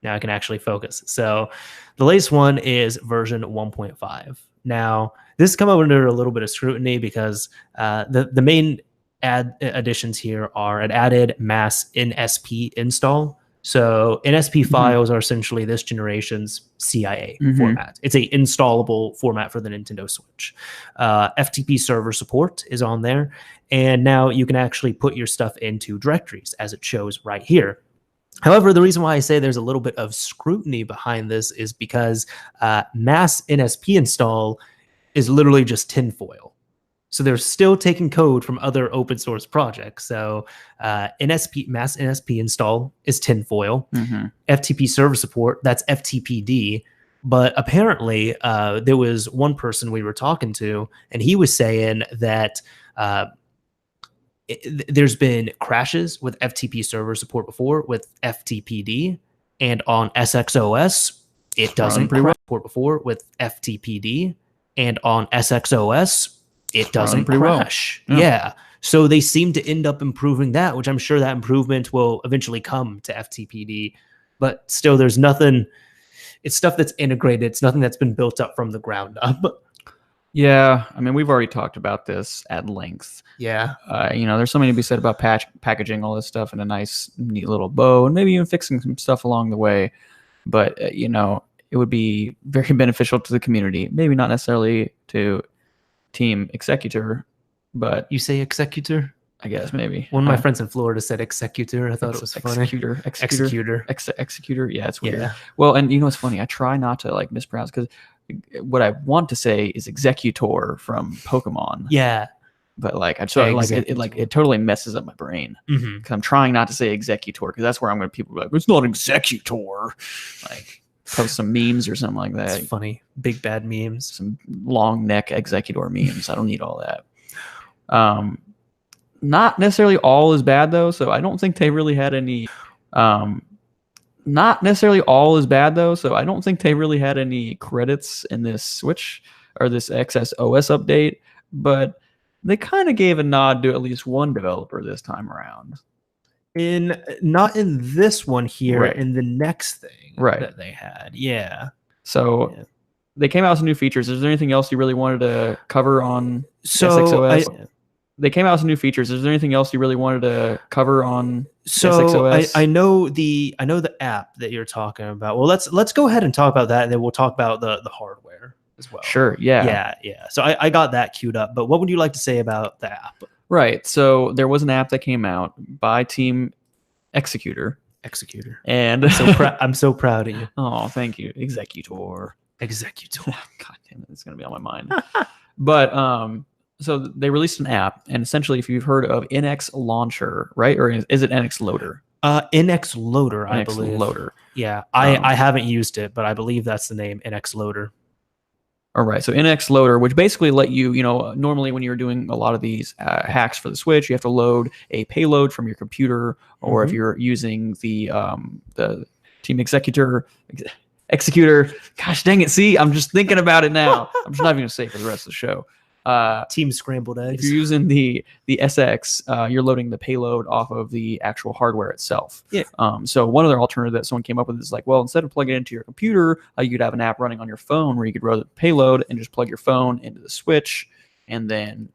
Now I can actually focus. So the latest one is version 1.5. Now this has come under a little bit of scrutiny because the main additions here are an added mass NSP install. So NSP files are essentially this generation's CIA format. It's a installable format for the Nintendo Switch. FTP server support is on there. And now you can actually put your stuff into directories as it shows right here. However, the reason why I say there's a little bit of scrutiny behind this is because mass NSP install is literally just tinfoil. So they're still taking code from other open source projects. So mass NSP install is tinfoil. FTP server support, that's FTPD. But apparently there was one person we were talking to, and he was saying that there's been crashes with FTP server support before with FTPD, and on SXOS it doesn't crash. Support before with FTPD, and on SXOS it doesn't crash. Yeah. So they seem to end up improving that, which I'm sure that improvement will eventually come to FTPD. But still, there's nothing. It's stuff that's integrated. It's nothing that's been built up from the ground up. Yeah, I mean, we've already talked about this at length. Yeah. There's something to be said about packaging all this stuff in a nice, neat little bow, and maybe even fixing some stuff along the way. But, it would be very beneficial to the community. Maybe not necessarily to Team Executor, but... You say Executor? I guess, maybe. One of my friends in Florida said Executor. I thought it was funny. Executor. Yeah, it's weird. Yeah. Well, and you know what's funny? I try not to, mispronounce, because what I want to say is Executor from Pokemon. Yeah. But it totally messes up my brain because I'm trying not to say Executor, because that's where I'm going to people be like, it's not Executor. Like, post some memes or something like that. It's funny. Big bad memes. Some long neck Executor memes. I don't need all that. Not necessarily all is bad though, so I don't think they really had any. Not necessarily all is bad though, so I don't think they really had any credits in this Switch or this XS OS update, but they kind of gave a nod to at least one developer this time around. Not in this one here, right. In the next thing that they had. Yeah. So they came out with some new features. Is there anything else you really wanted to cover on SXOS? They came out with some new features. Is there anything else you really wanted to cover on SXOS? I know the app that you're talking about. Well, let's go ahead and talk about that, and then we'll talk about the hardware as well. Sure. Yeah. So I got that queued up. But what would you like to say about the app? Right. So there was an app that came out by Team Executor. And I'm so proud of you. Oh, thank you. Executor. God damn it, it's gonna be on my mind. But so they released an app, and essentially, if you've heard of NX Launcher, right? Or is it NX Loader? NX Loader, I believe. NX Loader. Yeah, I haven't used it, but I believe that's the name, NX Loader. All right, so NX Loader, which basically let you, normally when you're doing a lot of these hacks for the Switch, you have to load a payload from your computer, or if you're using the Team Executor. Gosh dang it! See, I'm just thinking about it now. I'm just not even gonna say it for the rest of the show. Team scrambled eggs. If you're using the SX, you're loading the payload off of the actual hardware itself. Yeah. So one other alternative that someone came up with is like, well, instead of plugging it into your computer, you could have an app running on your phone where you could run the payload and just plug your phone into the switch, and then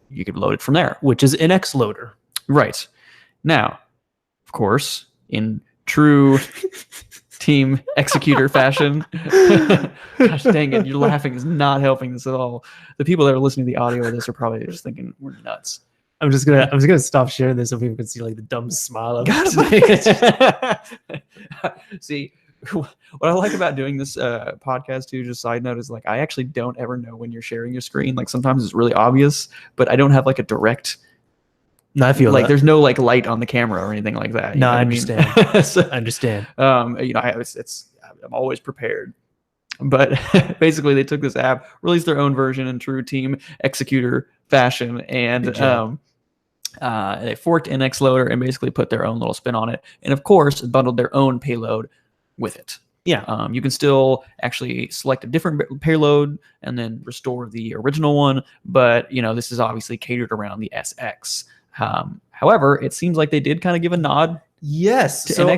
you could load it from there. Which is NX Loader. Right. Now, of course, in true team executor fashion. Gosh dang it, your laughing is not helping this at all. The people that are listening to the audio of this are probably just thinking we're nuts. I'm just gonna stop sharing this so people can see like the dumb smile. See, what I like about doing this podcast too, just side note, is like I actually don't ever know when you're sharing your screen. Like sometimes it's really obvious, but I don't have like a direct. No, I feel like that. There's no like light on the camera or anything like that. No, I understand. So, I understand. I'm always prepared. But basically, they took this app, released their own version in true team executor fashion, and they forked NX Loader and basically put their own little spin on it, and of course, bundled their own payload with it. Yeah. You can still actually select a different payload and then restore the original one, but this is obviously catered around the SX. However, it seems like they did kind of give a nod. Yes. So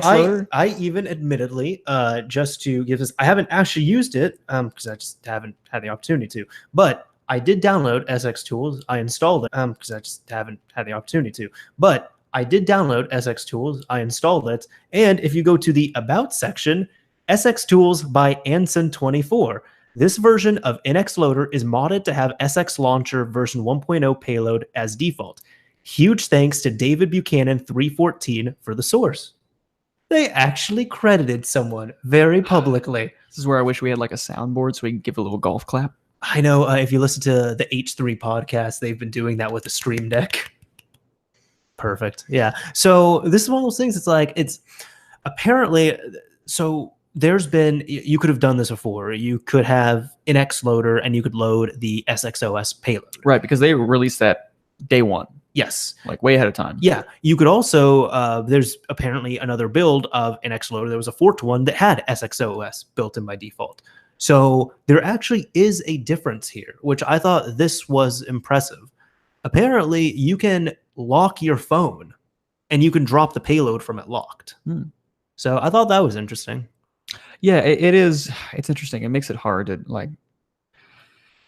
I even admittedly, just to give this, I haven't actually used it because I just haven't had the opportunity to. But I did download SXTools. I installed it because I just haven't had the opportunity to. But I did download SXTools. I installed it. And if you go to the About section, SXTools by Anson24. This version of NX Loader is modded to have SX Launcher version 1.0 payload as default. Huge thanks to David Buchanan 314 for the source. They actually credited someone very publicly. This is where I wish we had like a soundboard so we can give a little golf clap. I know if you listen to the H3 podcast, they've been doing that with the Stream Deck. Perfect. Yeah. So this is one of those things. It's apparently, so there's been, you could have done this before. You could have NX Loader and you could load the SXOS payload. Right. Because they released that day one. Yes. Like way ahead of time. Yeah. You could also, there's apparently another build of NX Loader. There was a forked one that had SXOS built in by default. So there actually is a difference here, which I thought this was impressive. Apparently, you can lock your phone and you can drop the payload from it locked. So I thought that was interesting. Yeah, it is. It's interesting. It makes it hard to like,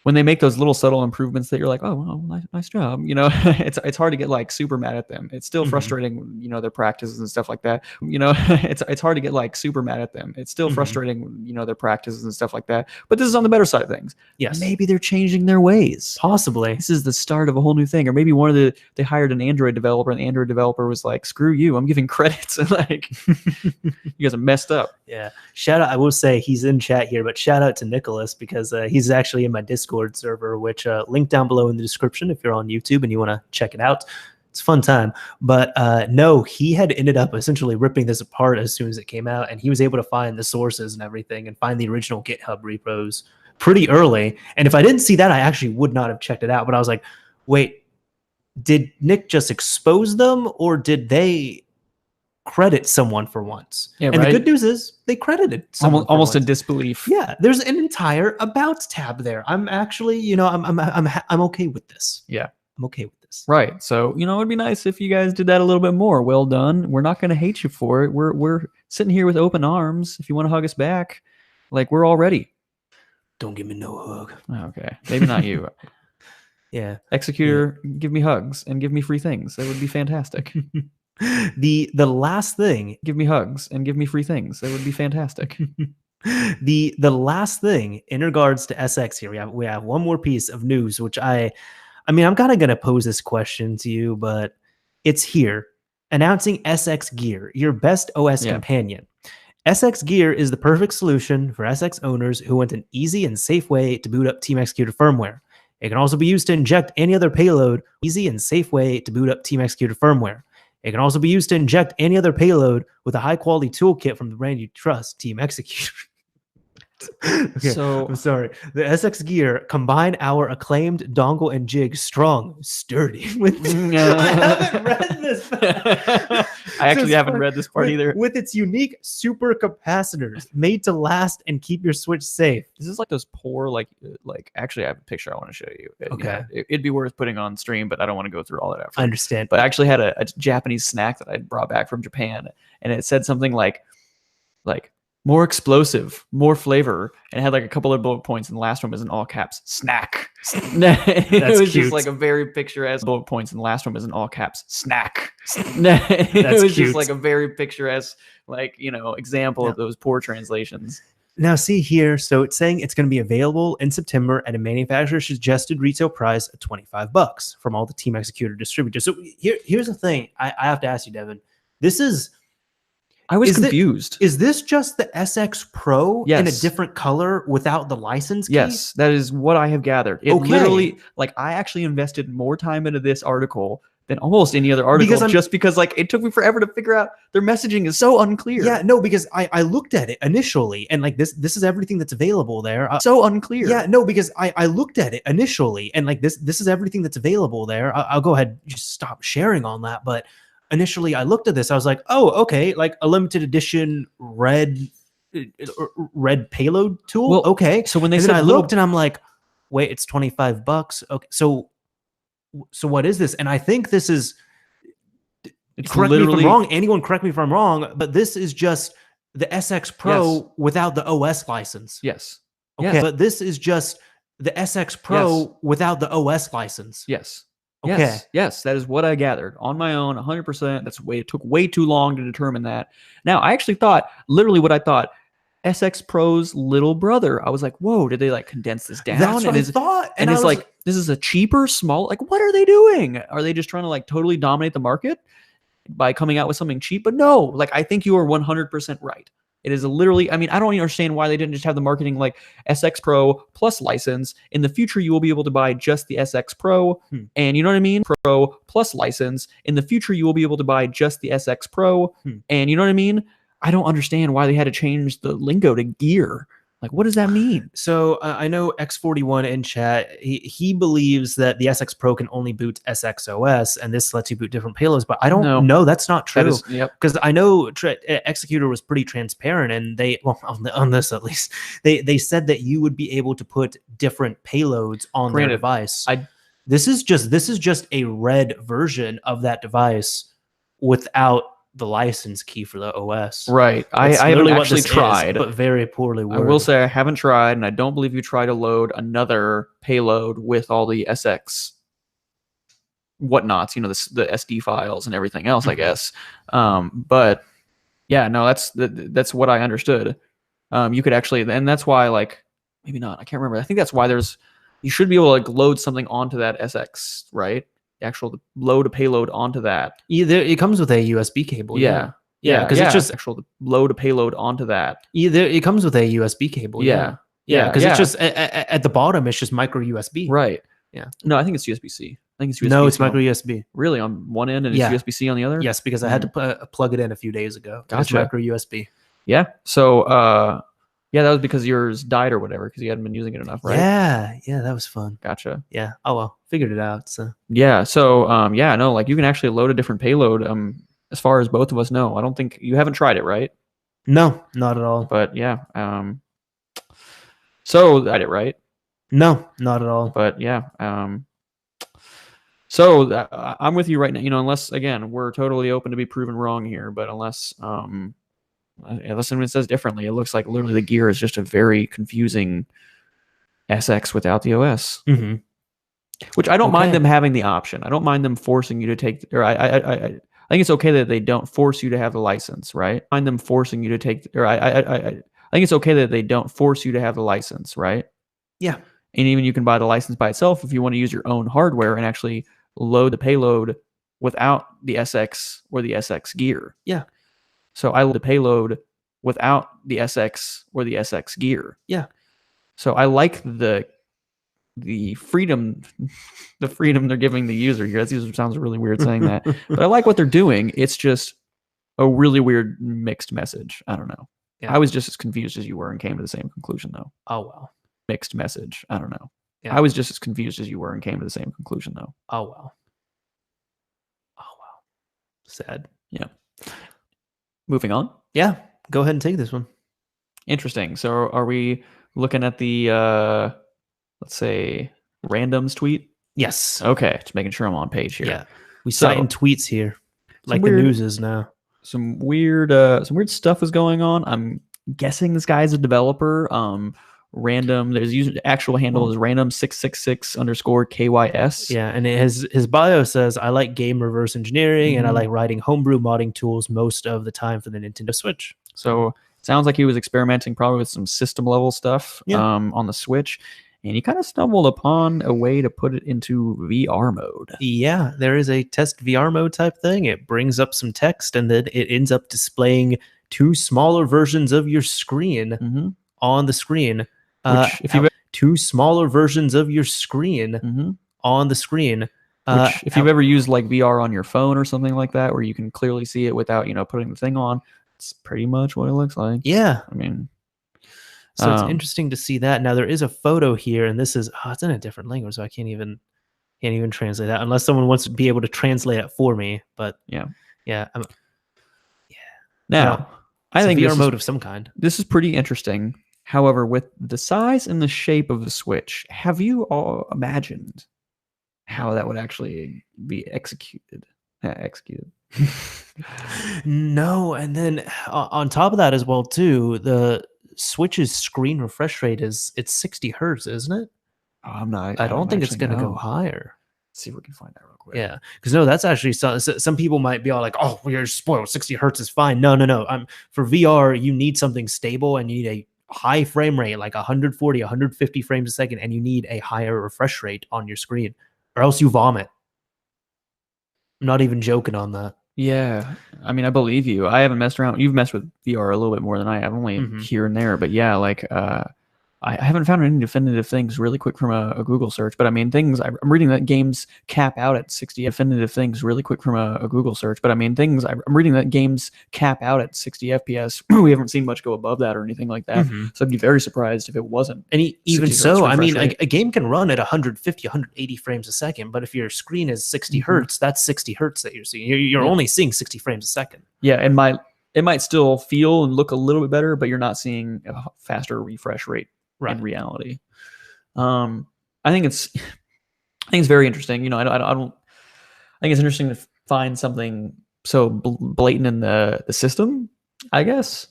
when they make those little subtle improvements that you're like, oh, well, nice job. It's hard to get like super mad at them. It's still frustrating, their practices and stuff like that. It's hard to get like super mad at them. It's still frustrating, their practices and stuff like that. But this is on the better side of things. Yes. Maybe they're changing their ways. Possibly. This is the start of a whole new thing. Or maybe they hired an Android developer and the Android developer was like, screw you, I'm giving credits. And like, you guys are messed up. Yeah. Shout out. I will say he's in chat here, but shout out to Nicholas because he's actually in my Discord server, which link down below in the description if you're on YouTube and you want to check it out. It's a fun time. But no, he had ended up essentially ripping this apart as soon as it came out, and he was able to find the sources and everything and find the original GitHub repos pretty early. And if I didn't see that, I actually would not have checked it out. But I was like, wait, did Nick just expose them or did they credit someone for once? Yeah, and the good news is they credited someone almost in disbelief. Yeah, there's an entire About tab there. I'm actually, I'm okay with this. Yeah, I'm okay with this. Right. So it'd be nice if you guys did that a little bit more. Well done. We're not going to hate you for it. We're sitting here with open arms. If you want to hug us back, like we're all ready. Don't give me no hug. Okay, maybe not you. Yeah, Executor, give me hugs and give me free things. That would be fantastic. The last thing, give me hugs and give me free things. That would be fantastic. The last thing in regards to SX here, we have one more piece of news, which I'm kind of going to pose this question to you, but it's here. Announcing SX Gear, your best OS companion. SX Gear is the perfect solution for SX owners who want an easy and safe way to boot up Team Executor firmware. It can also be used to inject any other payload. Easy and safe way to boot up Team Executor firmware. It can also be used to inject any other payload with a high-quality toolkit from the brand you trust, Team Executor. Okay, So I'm sorry. The SX gear combine our acclaimed dongle and jig strong, sturdy. I haven't read this. I actually haven't read this part either. With its unique super capacitors made to last and keep your Switch safe. This is like those poor, like actually I have a picture I want to show you. Okay. You know, it'd be worth putting on stream, but I don't want to go through all that effort. I understand. But I actually had a Japanese snack that I brought back from Japan, and it said something like more explosive, more flavor, and it had like a couple of bullet points, and the last one was in all caps, snack. It was cute. just like a very picturesque bullet points, and the last one was in all caps, snack. It was just like a very picturesque, like, you know, example of those poor translations. Now see here, so it's saying it's going to be available in September at a manufacturer's suggested retail price of $25 from all the Team Executor distributors. So here's the thing I have to ask you, Devin. I was confused. Is this just the SX Pro in a different color without the license key? Yes, that is what I have gathered. It literally, like, I actually invested more time into this article than almost any other article because like it took me forever to figure out their messaging is so unclear. Yeah, no, because I looked at it initially and like this is everything that's available there. So unclear. Yeah, no, because I looked at it initially and like this is everything that's available there. I'll go ahead and just stop sharing on that, but initially I looked at this, I was like, oh, okay, like a limited edition red payload tool. Well, okay. So when they and said then I looked and I'm like, wait, it's $25. Okay. So what is this? And I think this is, correct me if I'm wrong, anyone correct me if I'm wrong, but this is just the SX Pro without the OS license. Yes. Okay. Yes. But this is just the SX Pro without the OS license. Yes. Okay. Yes, that is what I gathered on my own, 100%. It took way too long to determine that. Now, I actually thought, literally what I thought, SX Pro's little brother. I was like, whoa, did they like condense this down? That's what I thought. And it's like, this is a cheaper, small, like, what are they doing? Are they just trying to like totally dominate the market by coming out with something cheap? But no, like, I think you are 100% right. It is literally, I mean, I don't even understand why they didn't just have the marketing like SX Pro plus license. In the future, you will be able to buy just the SX Pro. And you know what I mean? Pro plus license. In the future, you will be able to buy just the SX Pro. And you know what I mean? I don't understand why they had to change the lingo to gear. Like, what does that mean? So I know X41 in chat, he believes that the SX Pro can only boot SXOS, and this lets you boot different payloads, but I don't know. That's not true. Because I know Executor was pretty transparent, and they, well, on this at least, they said that you would be able to put different payloads on their device. This is just a red version of that device without the license key for the OS. Right. I haven't actually tried, but very poorly worded. I will say I haven't tried, and I don't believe you try to load another payload with all the SX whatnots, you know, the SD files and everything else, I guess. But yeah, no, that's what I understood. You could actually, and that's why, like, maybe not, I can't remember. I think that's why you should be able to like load something onto that SX, right? Actual load a payload onto that. Either it comes with a USB cable. Yeah, because it's just actual load a payload onto that. Either it comes with a USB cable. Yeah, because it's just at the bottom, it's just micro USB. Right. Yeah. No, I think it's USB-C. I think it's USB-C. No, it's micro USB. Really, on one end and it's USB-C on the other. Yes, because I had to plug it in a few days ago. Gotcha. It's micro USB. Yeah. So yeah, that was because yours died or whatever, because you hadn't been using it enough, right? Yeah, that was fun. Gotcha. Yeah. Oh well, figured it out. So yeah. So yeah, no, like you can actually load a different payload. As far as both of us know, I don't think you haven't tried it, right? No, not at all. But yeah. So I did it right. No, not at all. But yeah. So I'm with you right now. You know, unless again we're totally open to be proven wrong here, but unless anyone says differently, it looks like literally the gear is just a very confusing SX without the OS. Which I don't mind them having the option. I don't mind them forcing you to take, or I think it's okay that they don't force you to have the license, right? I mind them forcing you to take, or I think it's okay that they don't force you to have the license, right? Yeah. And even you can buy the license by itself if you want to use your own hardware and actually load the payload without the SX or the SX gear. Yeah. So I load the payload without the SX or the SX gear. Yeah. So I like the freedom they're giving the user here. That sounds really weird saying that, but I like what they're doing. It's just a really weird mixed message. I don't know. I was just as confused as you were and came to the same conclusion, though. Oh, well. Mixed message. I don't know. Yeah. I was just as confused as you were and came to the same conclusion, though. Oh, well. Oh, well. Sad. Yeah. Moving on. Yeah. Go ahead and take this one. Interesting. So are we looking at the, let's say, randoms tweet? Yes. Okay. Just making sure I'm on page here. Yeah. We citing tweets here, like the news is now. Some weird stuff is going on. I'm guessing this guy's a developer. Random. There's actual handle is random666_KYS. Yeah, and his bio says, I like game reverse engineering and I like writing homebrew modding tools most of the time for the Nintendo Switch. So it sounds like he was experimenting probably with some system level stuff on the Switch. And he kind of stumbled upon a way to put it into VR mode. Yeah, there is a test VR mode type thing. It brings up some text and then it ends up displaying two smaller versions of your screen on the screen. Which, if you've two smaller versions of your screen on the screen. Which, if you've ever used like VR on your phone or something like that, where you can clearly see it without, putting the thing on, it's pretty much what it looks like. Yeah. I mean, so it's interesting to see that. Now there is a photo here, and this is it's in a different language, so I can't even translate that unless someone wants to be able to translate it for me. But yeah. Now, I think VR mode of some kind. This is pretty interesting. However, with the size and the shape of the Switch, have you all imagined how that would actually be executed? No, and then on top of that as well too, the Switch's screen refresh rate it's 60 hertz, isn't it? Oh, I don't think it's going to go higher. Let's see if we can find that real quick. Yeah, because no, that's actually some people might be all like, "Oh, you're spoiled. 60 hertz is fine." No. For VR, you need something stable and you need a high frame rate, like 140, 150 frames a second, and you need a higher refresh rate on your screen, or else you vomit. I'm not even joking on that. Yeah, I mean, I believe you. I haven't messed around. You've messed with VR a little bit more than I have, only here and there. But yeah, like I haven't found any definitive things really quick from a Google search. But I mean, I'm reading that games cap out at 60 definitive things really quick from a Google search. But I mean, I'm reading that games cap out at 60 FPS. We haven't seen much go above that or anything like that. So I'd be very surprised if it wasn't. And even so, I mean, a game can run at 150, 180 frames a second. But if your screen is 60 hertz, that's 60 hertz that you're seeing. You're only seeing 60 frames a second. Yeah, and it might still feel and look a little bit better, but you're not seeing a faster refresh rate. In reality, I think it's very interesting. I think it's interesting to find something so blatant in the system. I guess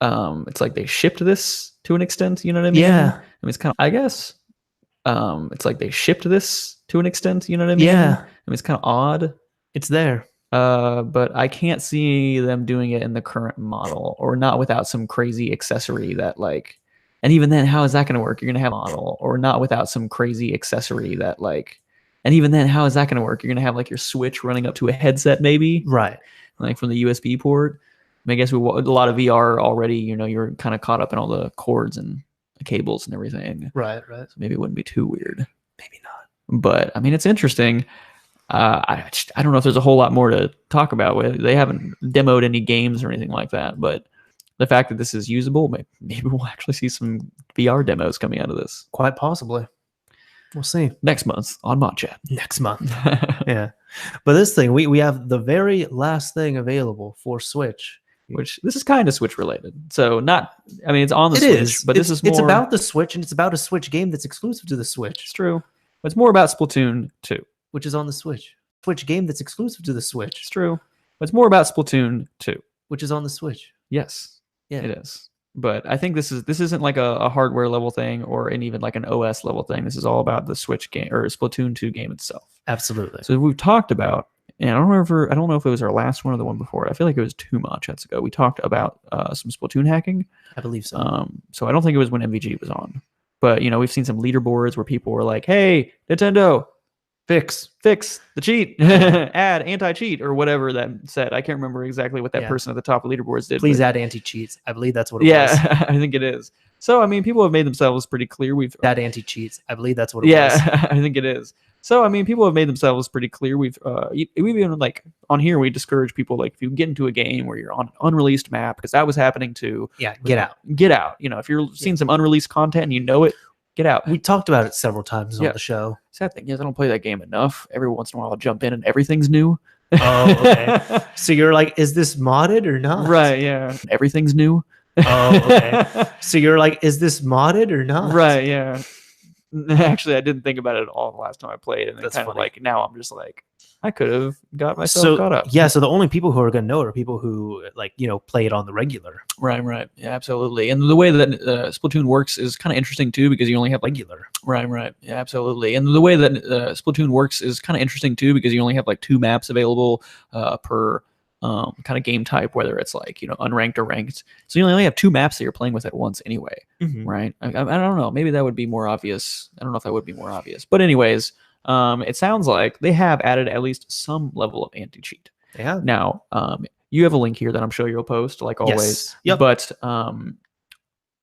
it's like they shipped this to an extent. You know what I mean? Yeah. I mean, it's kind of. I guess it's like they shipped this to an extent. You know what I mean? Yeah. I mean, it's kind of odd. It's there. But I can't see them doing it in the current model, or not without some crazy accessory that like. And even then, how is that going to work? You're going to have a model, or not without some crazy accessory that like, and even then, how is that going to work? You're going to have like your Switch running up to a headset, maybe, right? Like from the USB port. I mean, I guess with a lot of VR already, you're kind of caught up in all the cords and the cables and everything. Right. So maybe it wouldn't be too weird. Maybe not. But I mean, it's interesting. I don't know if there's a whole lot more to talk about. They haven't demoed any games or anything like that, but. The fact that this is usable, maybe we'll actually see some VR demos coming out of this. Quite possibly. We'll see. Next month on ModChat. Next month. Yeah. But this thing, we have the very last thing available for Switch. Which, this is kind of Switch related. So it's on the Switch. But this is more... It's about the Switch, and it's about a Switch game that's exclusive to the Switch. It's true. But it's more about Splatoon 2. Which is on the Switch. Switch game that's exclusive to the Switch. It's true. But it's more about Splatoon 2. Which is on the Switch. Yes. Yeah. It is. But I think this isn't like a hardware level thing or even like an OS level thing. This is all about the Switch game or Splatoon 2 game itself. Absolutely. So we've talked about, and I don't know if it was our last one or the one before. I feel like it was 2 ModChats ago. We talked about some Splatoon hacking. I believe so. So I don't think it was when MVG was on. But we've seen some leaderboards where people were like, "Hey, Nintendo, fix the cheat, add anti-cheat," or whatever that said. I can't remember exactly what that person at the top of leaderboards did. Please add anti-cheats. I believe that's what it was. Yeah, I think it is. So, I mean, people have made themselves pretty clear. We've add anti-cheats. I believe that's what it was. Yeah, I think it is. So I mean, people have made themselves pretty clear. We've even like on here we discourage people, like if you get into a game where you're on an unreleased map, because that was happening too. Yeah, get out. Get out. You know, if you're seeing some unreleased content and you know it, get out. We talked about it several times on the show. Sad thing is, I don't play that game enough. Every once in a while, I'll jump in and everything's new. Oh, okay. So you're like, is this modded or not? Right. Yeah. Everything's new. Oh, okay. So you're like, is this modded or not? Right. Yeah. Actually, I didn't think about it at all the last time I played, and That's kind of funny. like now I'm just like, I could have got myself caught up. Yeah, so the only people who are going to know are people who play it on the regular. Right. Yeah, absolutely. And the way that Splatoon works is kind of interesting too, because you only have regular. Right. Yeah, absolutely. And the way that Splatoon works is kind of interesting too, because you only have like 2 maps available per kind of game type, whether it's like, unranked or ranked. So you only have 2 maps that you're playing with at once anyway, right? I don't know. Maybe that would be more obvious. I don't know if that would be more obvious. But anyways, it sounds like they have added at least some level of anti-cheat. Yeah. Now, you have a link here that I'm sure you'll post, like always. Yep. But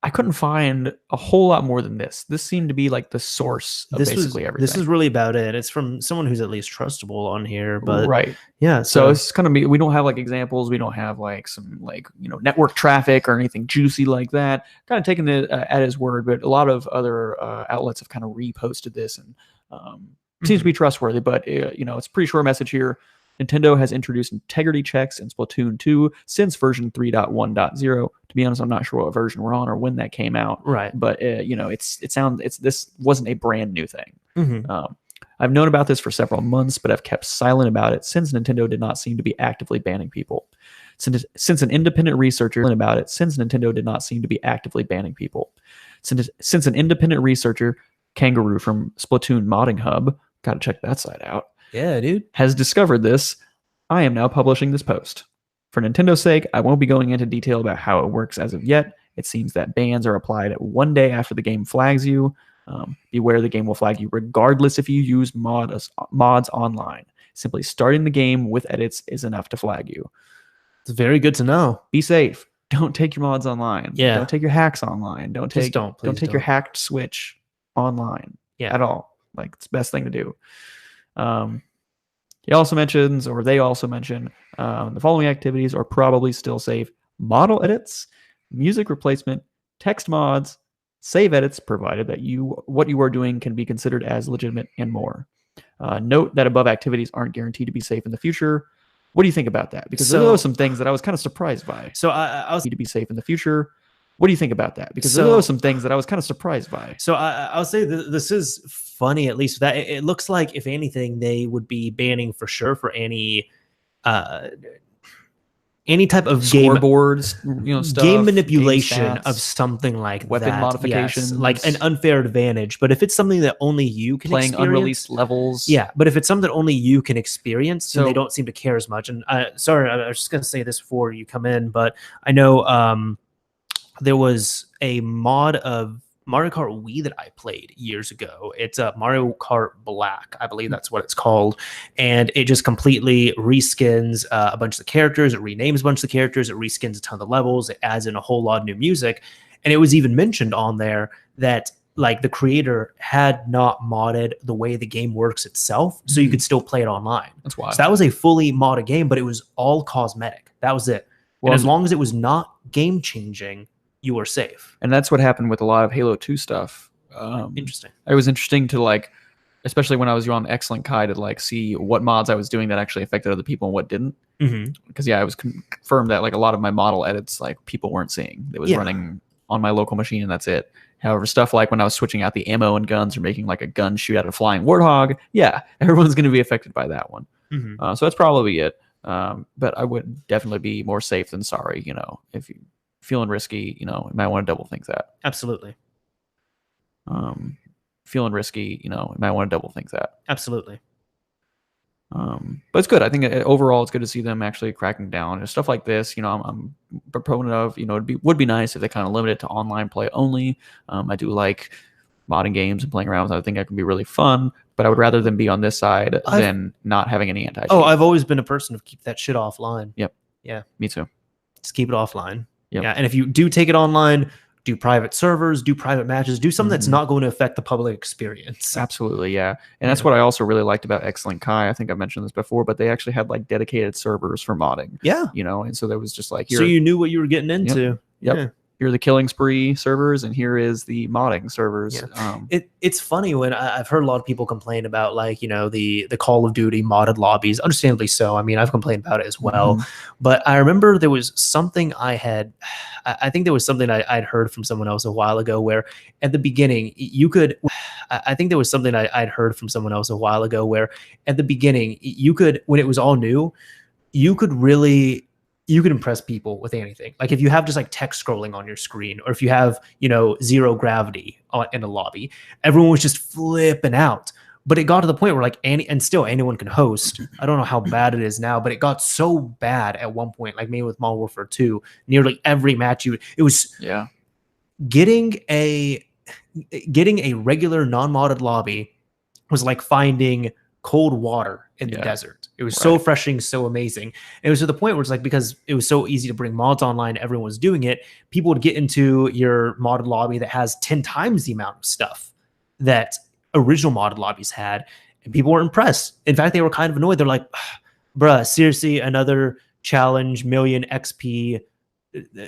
I couldn't find a whole lot more than this. This seemed to be like the source of basically everything. This is really about it. It's from someone who's at least trustable on here, but right. Yeah. So it's kind of we don't have like examples. We don't have like some like network traffic or anything juicy like that. Kind of taking it at his word, but a lot of other outlets have kind of reposted this and seems to be trustworthy. But it's a pretty short message here. Nintendo has introduced integrity checks in Splatoon 2 since version 3.1.0. To be honest, I'm not sure what version we're on or when that came out. Right. But this wasn't a brand new thing. I've known about this for several months, but I've kept silent about it since Nintendo did not seem to be actively banning people. Since an independent researcher Kangaroo from Splatoon Modding Hub, got to check that site out. Yeah, dude. Has discovered this, I am now publishing this post. For Nintendo's sake, I won't be going into detail about how it works as of yet. It seems that bans are applied 1 day after the game flags you. Beware, the game will flag you regardless if you use mods online. Simply starting the game with edits is enough to flag you. It's very good to know. Be safe. Don't take your mods online. Yeah. Don't take your hacks online. Don't take your hacked Switch online. Yeah. At all. Like, it's the best thing to do. They also mention the following activities are probably still safe: model edits, music replacement, text mods, save edits, provided that what you are doing can be considered as legitimate, and more. Note that above activities aren't guaranteed to be safe in the future. What do you think about that? Because there are some things that I was kind of surprised by. So I was to be safe in the future. What do you think about that? Because there are some things that I was kind of surprised by. So I'll say this is funny, at least that it looks like, if anything, they would be banning for sure for any type of scoreboards, stuff, game manipulation of something like weapon modifications, like an unfair advantage. But if it's something that only you can playing experience, unreleased levels, but if it's something that only you can experience, then they don't seem to care as much. And sorry, I was just gonna say this before you come in, but I know there was a mod of Mario Kart Wii that I played years ago. It's Mario Kart Black, I believe that's what it's called, and it just completely reskins a bunch of the characters. It renames a bunch of the characters. It reskins a ton of the levels. It adds in a whole lot of new music, and it was even mentioned on there that like the creator had not modded the way the game works itself, so you could still play it online. That's why. So that was a fully modded game, but it was all cosmetic. That was it. Well, and as long as it was not game changing, you were safe. And that's what happened with a lot of Halo 2 stuff. Interesting. It was interesting to like, especially when I was on Excellent Kai, to like see what mods I was doing that actually affected other people and what didn't. Because I was confirmed that like a lot of my model edits, like people weren't seeing. It was running on my local machine and that's it. However, stuff like when I was switching out the ammo and guns or making like a gun shoot out a flying warthog, everyone's going to be affected by that one. So that's probably it. But I would definitely be more safe than sorry, if you feeling risky, you might want to double think that. Absolutely. Feeling risky, you might want to double think that. Absolutely. But it's good. I think overall it's good to see them actually cracking down and stuff like this. I'm a proponent of, it would be nice if they kind of limit it to online play only. I do like modding games and playing around with. I think that can be really fun, but I would rather them be on this side than not having any anti-cheat. Oh, I've always been a person to keep that shit offline. Yep. Yeah. Me too. Just keep it offline. Yep. Yeah. And if you do take it online, do private servers, do private matches, do something that's not going to affect the public experience. Absolutely, yeah. And that's what I also really liked about Xlink Kai. I think I mentioned this before, but they actually had like dedicated servers for modding. Yeah. You know, and so there was just like, so you knew what you were getting into. Yep. Yeah. Here are the Killing Spree servers, and here is the modding servers. Yeah. It's funny when I've heard a lot of people complain about, like, you know, the Call of Duty modded lobbies. Understandably so. I mean, I've complained about it as well. But I remember there was something I think there was something I'd heard from someone else a while ago where at the beginning you could, I think there was something I'd heard from someone else a while ago where at the beginning you could, when it was all new, you could impress people with anything. Like if you have just like text scrolling on your screen, or if you have, you know, zero gravity in a lobby, everyone was just flipping out. But it got to the point where like and still anyone can host. I don't know how bad it is now, but it got so bad at one point, like maybe with Modern Warfare 2, nearly every match it was getting a regular non-modded lobby was like finding cold water in the desert. It was so refreshing, so amazing. It was to the point where it's like, because it was so easy to bring mods online, everyone was doing it, people would get into your modded lobby that has 10 times the amount of stuff that original modded lobbies had, and people were impressed. In fact, they were kind of annoyed. They're like, bruh, seriously, another challenge, million XP,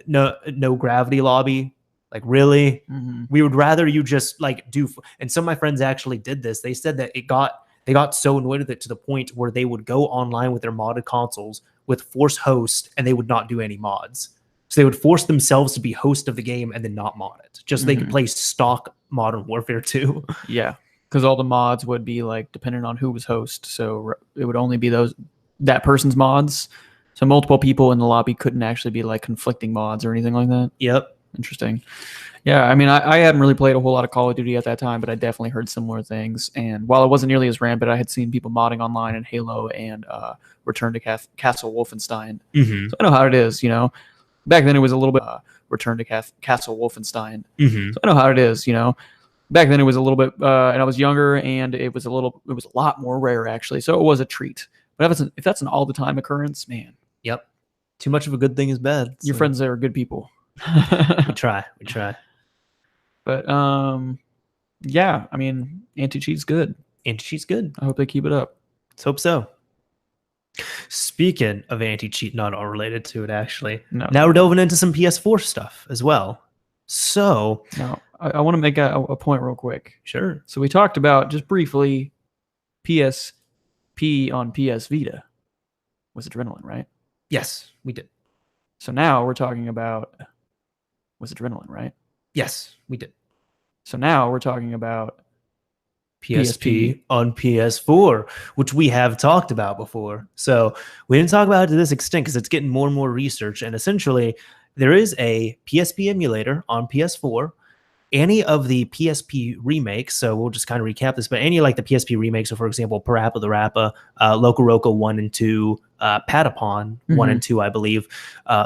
no gravity lobby? Like, really? We would rather you just like do. And some of my friends actually did this. They said that they got so annoyed with it to the point where they would go online with their modded consoles with force host, and they would not do any mods. So they would force themselves to be host of the game and then not mod it, just so they could play stock Modern Warfare 2. Yeah, because all the mods would be like dependent on who was host. So it would only be that person's mods. So multiple people in the lobby couldn't actually be like conflicting mods or anything like that. Yep. Interesting. Yeah, I mean, I hadn't really played a whole lot of Call of Duty at that time, but I definitely heard similar things. And while it wasn't nearly as rampant, I had seen people modding online in Halo and Return to Castle Wolfenstein. So I know how it is, you know. Back then it was a little bit Return to Castle Wolfenstein. So I know how it is, you know. Back then it was a little bit, and I was younger, and it was a lot more rare actually. So it was a treat. But if that's an all the time occurrence, man. Yep. Too much of a good thing is bad. Your friends there are good people. We try. But yeah, I mean, anti-cheat's good. Anti-cheat's good. I hope they keep it up. Let's hope so. Speaking of anti-cheat, not all related to it actually. No. Now we're delving into some PS4 stuff as well. So now I want to make a point real quick. Sure. So we talked about just briefly PSP on PS Vita was Adrenaline, right? Yes, we did. So now we're talking about was Adrenaline, right? Yes, we did. So now we're talking about PSP on PS4, which we have talked about before. So we didn't talk about it to this extent because it's getting more and more research. And essentially, there is a PSP emulator on PS4. Any of the PSP remakes, so we'll just kind of recap this, but any like the PSP remakes, so for example, Parappa the Rappa, Loco Roco 1 and 2, Patapon 1 and 2, I believe,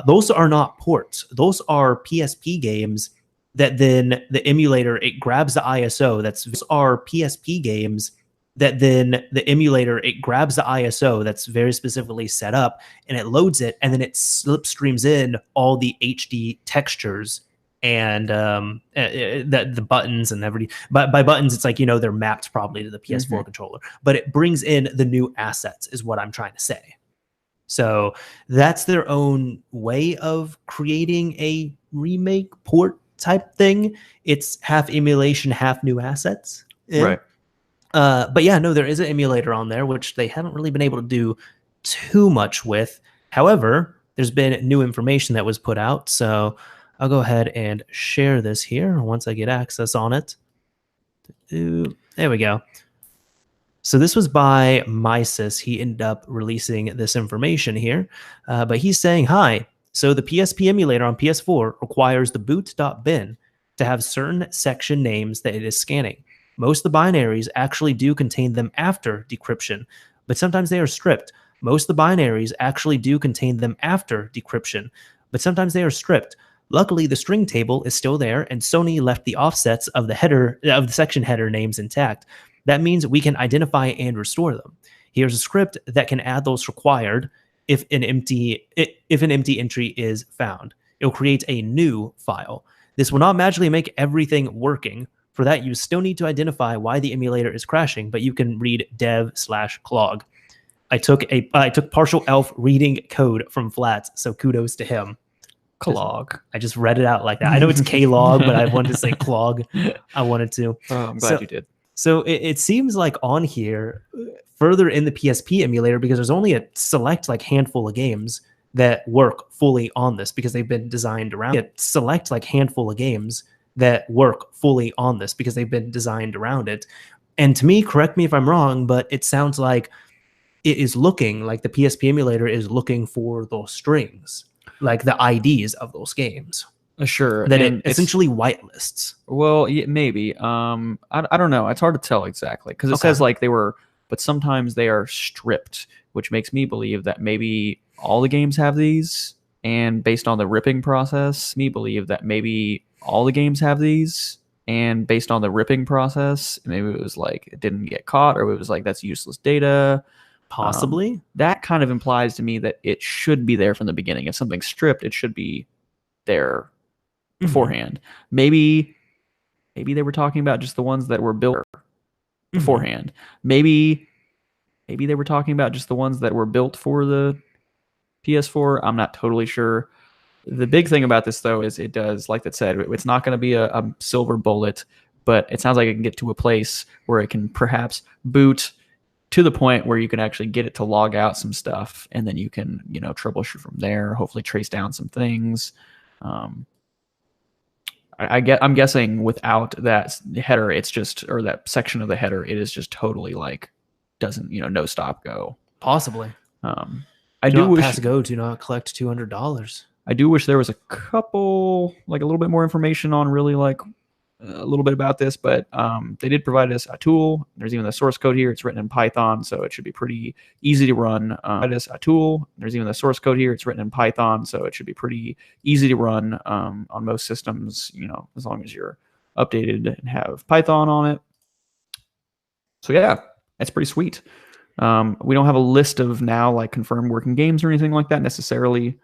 those are not ports. Those are PSP games that then the emulator, it grabs the ISO. Those are PSP games that then the emulator, it grabs the ISO that's very specifically set up, and it loads it, and then it slipstreams in all the HD textures and the buttons and everything. But by buttons, it's like, you know, they're mapped probably to the PS4 controller, but it brings in the new assets is what I'm trying to say. So that's their own way of creating a remake port type thing. It's half emulation, half new assets. Right. But yeah, no, there is an emulator on there, which they haven't really been able to do too much with. However, there's been new information that was put out. So I'll go ahead and share this here once I get access on it. There we go. So this was by Mysis. He ended up releasing this information here. But he's saying, hi. So the PSP emulator on PS4 requires the boot.bin to have certain section names that it is scanning. Most of the binaries actually do contain them after decryption, but sometimes they are stripped. Most of the binaries actually do contain them after decryption, but sometimes they are stripped. Luckily, the string table is still there, and Sony left the offsets of the section header names intact. That means we can identify and restore them. Here's a script that can add those required if an empty entry is found. It'll create a new file. This will not magically make everything working. For that, you still need to identify why the emulator is crashing, but you can read dev/clog. I took partial elf reading code from Flats, so kudos to him. Clog. I just read it out like that. I know it's Klog, but I wanted to say clog. I wanted to. Oh, I'm glad you did. So it seems like on here, further in the PSP emulator, because there's only a select like handful of games that work fully on this because they've been designed around it. Select like handful of games that work fully on this because they've been designed around it. And to me, correct me if I'm wrong, but it sounds like it is looking like the PSP emulator is looking for those strings, like the IDs of those games. Sure. That it essentially whitelists. Well, yeah, maybe. I don't know. It's hard to tell exactly because it says like they were, but sometimes they are stripped, which makes me believe that maybe all the games have these. And based on the ripping process, me believe that maybe all the games have these. And based on the ripping process, maybe it was like it didn't get caught, or it was like that's useless data. Possibly. That kind of implies to me that it should be there from the beginning. If something's stripped, it should be there beforehand. Maybe they were talking about just the ones that were built beforehand. Maybe they were talking about just the ones that were built for the PS4. I'm not totally sure. The big thing about this, though, is it does, like that said, it's not going to be a silver bullet, but it sounds like it can get to a place where it can perhaps boot to the point where you can actually get it to log out some stuff, and then you can, troubleshoot from there, hopefully trace down some things. I'm guessing without that header, it's just, or that section of the header, it is just totally like, doesn't, no stop go. Possibly. I do wish pass go, do not collect $200. I do wish there was a couple, like a little bit more information on really like a little bit about this, but they did provide us a tool. There's even the source code here. It's written in Python, so it should be pretty easy to run. There's even the source code here. It's written in Python, so it should be pretty easy to run on most systems, as long as you're updated and have Python on it. So yeah, that's pretty sweet. We don't have a list of now like confirmed working games or anything like that necessarily.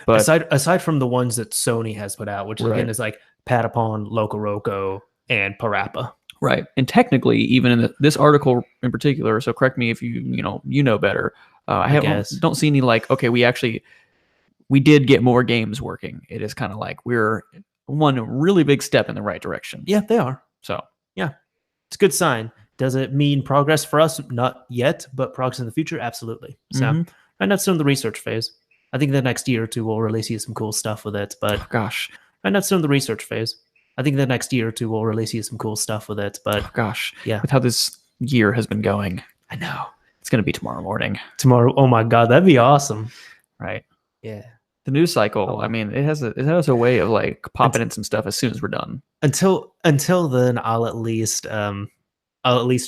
But aside from the ones that Sony has put out, which again is like Patapon, Loco Roco, and Parappa. Right. And technically, even in this article in particular, so correct me if you know better. I don't see any like, okay, we did get more games working. It is kind of like we're one really big step in the right direction. Yeah, they are. So yeah, it's a good sign. Does it mean progress for us? Not yet, but progress in the future, absolutely. So right now it's still in the research phase. I think the next year or two we'll release you some cool stuff with it. But right now it's still in the research phase. I think the next year or two we'll release you some cool stuff with it. But yeah, with how this year has been going, I know it's gonna be tomorrow morning. Oh my god, that'd be awesome, right? Yeah. The news cycle. I mean, it has a way of like popping in some stuff as soon as we're done. Until then, I'll at least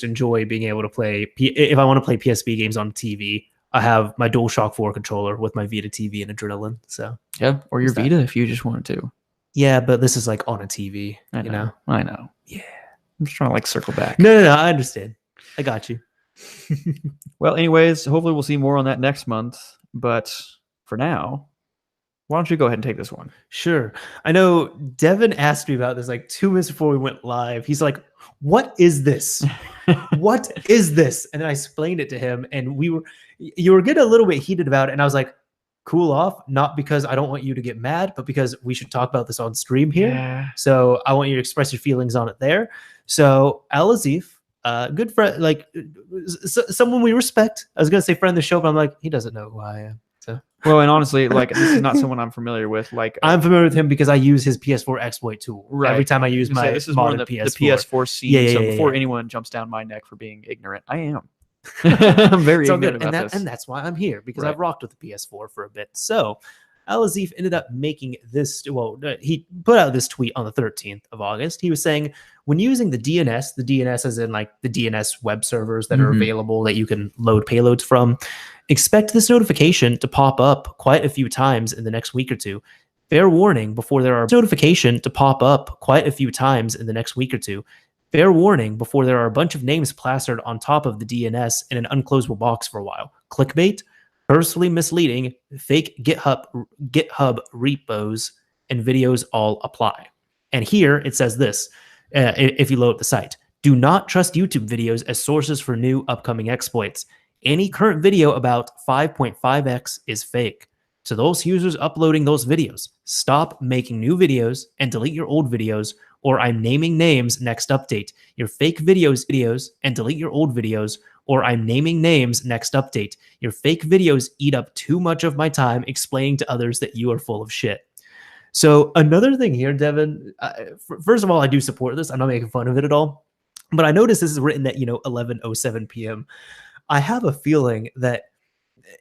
enjoy being able to play. If I want to play PSP games on TV, I have my DualShock 4 controller with my VitaTV and Adrenaline. So yeah, or your Vita if you just wanted to. Yeah, but this is like on a TV. I know. Yeah, I'm just trying to like circle back. No, I understand. I got you. Well, anyways, hopefully we'll see more on that next month. But for now, why don't you go ahead and take this one? Sure. I know Devin asked me about this like 2 minutes before we went live. He's like, "What is this? What is this?" And then I explained it to him, and you were getting a little bit heated about it, and I was like, cool off, not because I don't want you to get mad, but because we should talk about this on stream here. Yeah. So I want you to express your feelings on it there. So Azif, good friend, like someone we respect. I was gonna say friend of the show, but I'm like, he doesn't know who I am. So well, and honestly, like this is not someone I'm familiar with. Like I'm familiar with him because I use his PS4 exploit tool every time I use my this is more the PS4 scene. Yeah, so before anyone jumps down my neck for being ignorant, I am. I'm very ignorant about this. And that's why I'm here, because I've rocked with the PS4 for a bit. So Azif ended up making this. Well, he put out this tweet on the 13th of August. He was saying, when using the DNS as in like the DNS web servers that are available that you can load payloads from, expect this notification to pop up quite a few times in the next week or two. Fair warning before there are Fair warning before there are a bunch of names plastered on top of the DNS in an unclosable box for a while. Clickbait, personally misleading, fake GitHub repos, and videos all apply. And here it says this, if you load up the site, do not trust YouTube videos as sources for new upcoming exploits. Any current video about 5.5x is fake. To those users uploading those videos, stop making new videos and delete your old videos, or I'm naming names next update. Your fake videos and delete your old videos, or I'm naming names next update. Your fake videos eat up too much of my time explaining to others that you are full of shit. So another thing here, Devin, first of all, I do support this. I'm not making fun of it at all. But I noticed this is written at, 11:07 p.m. I have a feeling that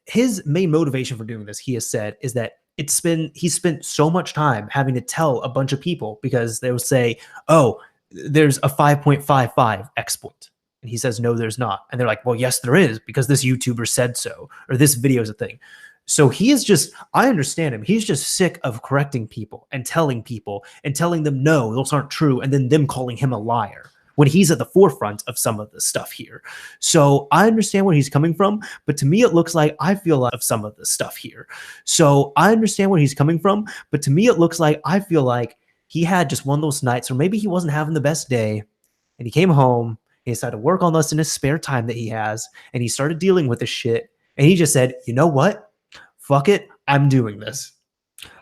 his main motivation for doing this, he has said, is that he spent so much time having to tell a bunch of people because they will say, oh, there's a 5.55 exploit. And he says, no, there's not. And they're like, well, yes, there is, because this YouTuber said so, or this video is a thing. So he is just, I understand him. He's just sick of correcting people and telling them, no, those aren't true. And then them calling him a liar when he's at the forefront of some of the stuff here. So I understand where he's coming from, but to me, it looks like I feel like of some of the stuff here. So I understand where he's coming from, but to me, it looks like I feel like he had just one of those nights where maybe he wasn't having the best day and he came home, he decided to work on this in his spare time that he has, and he started dealing with this shit. And he just said, you know what? Fuck it. I'm doing this.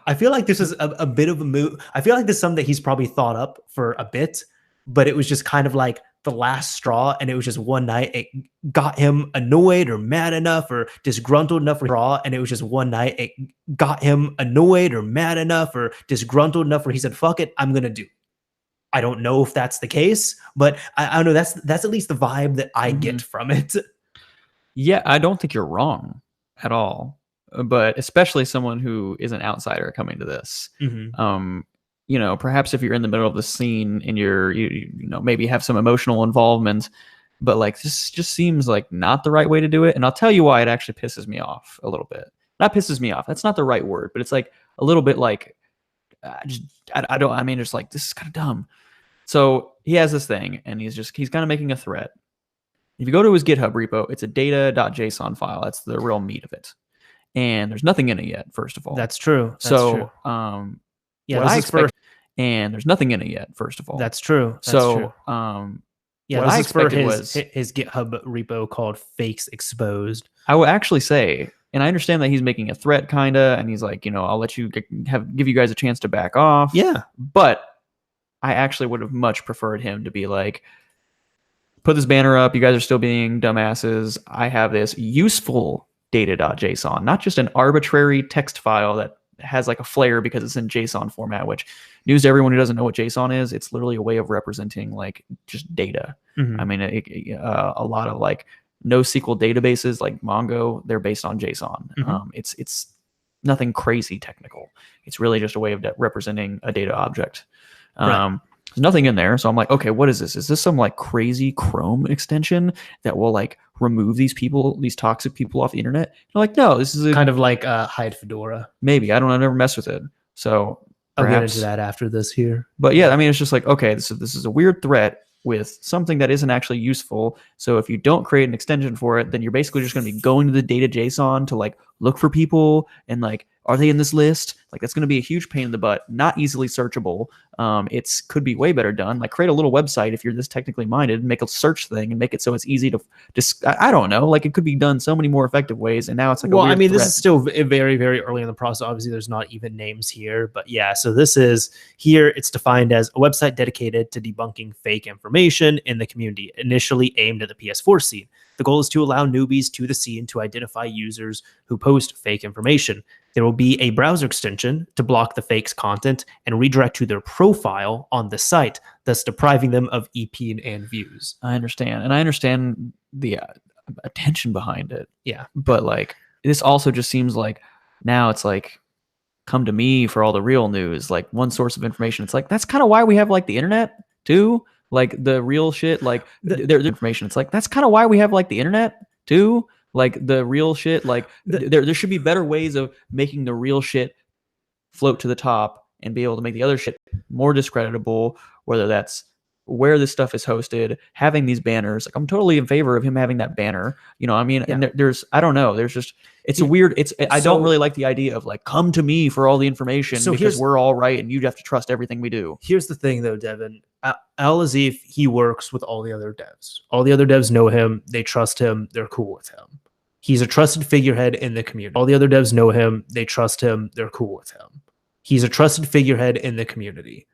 I feel like this is a bit of a move. I feel like this is something that he's probably thought up for a bit, but it was just kind of like the last straw, and it was just one night it got him annoyed or mad enough or disgruntled enough and it was just one night it got him annoyed or mad enough or disgruntled enough where he said, fuck it, I'm gonna do. I don't know if that's the case, but I don't know, that's at least the vibe that I get from it. Yeah, I don't think you're wrong at all, but especially someone who is an outsider coming to this. Perhaps if you're in the middle of the scene and you maybe have some emotional involvement, but like this just seems like not the right way to do it. And I'll tell you why it actually pisses me off a little bit. Not pisses me off. That's not the right word, but it's like a little bit like, just like, this is kind of dumb. So he has this thing and he's kind of making a threat. If you go to his GitHub repo, it's a data.json file. That's the real meat of it. And there's nothing in it yet, first of all. That's true. Yeah, this is first. And there's nothing in it yet, first of all. That's true. What I expected was his GitHub repo called Fakes Exposed. I would actually say, and I understand that he's making a threat, kinda, and he's like, I'll let you give you guys a chance to back off. Yeah, but I actually would have much preferred him to be like, put this banner up. You guys are still being dumbasses. I have this useful data.json, not just an arbitrary text file that has like a flair because it's in JSON format, which news to everyone who doesn't know what JSON is, it's literally a way of representing like just data. I mean, a lot of like NoSQL databases like Mongo, they're based on JSON. It's nothing crazy technical. It's really just a way of representing a data object. Right. There's nothing in there. So I'm like, okay, what is this? Is this some like crazy Chrome extension that will like remove these toxic people off the internet? They're like, no, this is kind of like hide Fedora. Maybe. I don't know. I never mess with it. So I'll get into that after this here. But yeah, I mean, it's just like, okay, this is a weird threat with something that isn't actually useful. So if you don't create an extension for it, then you're basically just going to be going to the data JSON to like look for people and like, are they in this list? Like that's going to be a huge pain in the butt, not easily searchable. It's could be way better done. Like create a little website if you're this technically minded, make a search thing and make it so it's easy to just, I don't know, like it could be done so many more effective ways. And now it's like, well, this is still very, very early in the process. Obviously there's not even names here, but yeah. So this is here. It's defined as a website dedicated to debunking fake information in the community, initially aimed at the PS4 scene. The goal is to allow newbies to the scene to identify users who post fake information. There will be a browser extension to block the fakes content and redirect to their profile on the site, thus depriving them of EP and views. I understand. And I understand the attention behind it. Yeah. But like, this also just seems like now it's like, come to me for all the real news, like one source of information. It's like, that's kind of why we have like the internet too. Like the real shit, like their information. It's like, that's kind of why we have like the internet too. Like the real shit, like there should be better ways of making the real shit float to the top and be able to make the other shit more discreditable, whether that's where this stuff is hosted, having these banners. Like I'm totally in favor of him having that banner. You know, I mean, and there's I don't know, there's just it's a weird. I don't really like the idea of like come to me for all the information because we're all right and you have to trust everything we do. Here's the thing though, Devin. Azif, he works with all the other devs. All the other devs know him. They trust him. They're cool with him. He's a trusted figurehead in the community. All the other devs know him. They trust him. They're cool with him. He's a trusted figurehead in the community.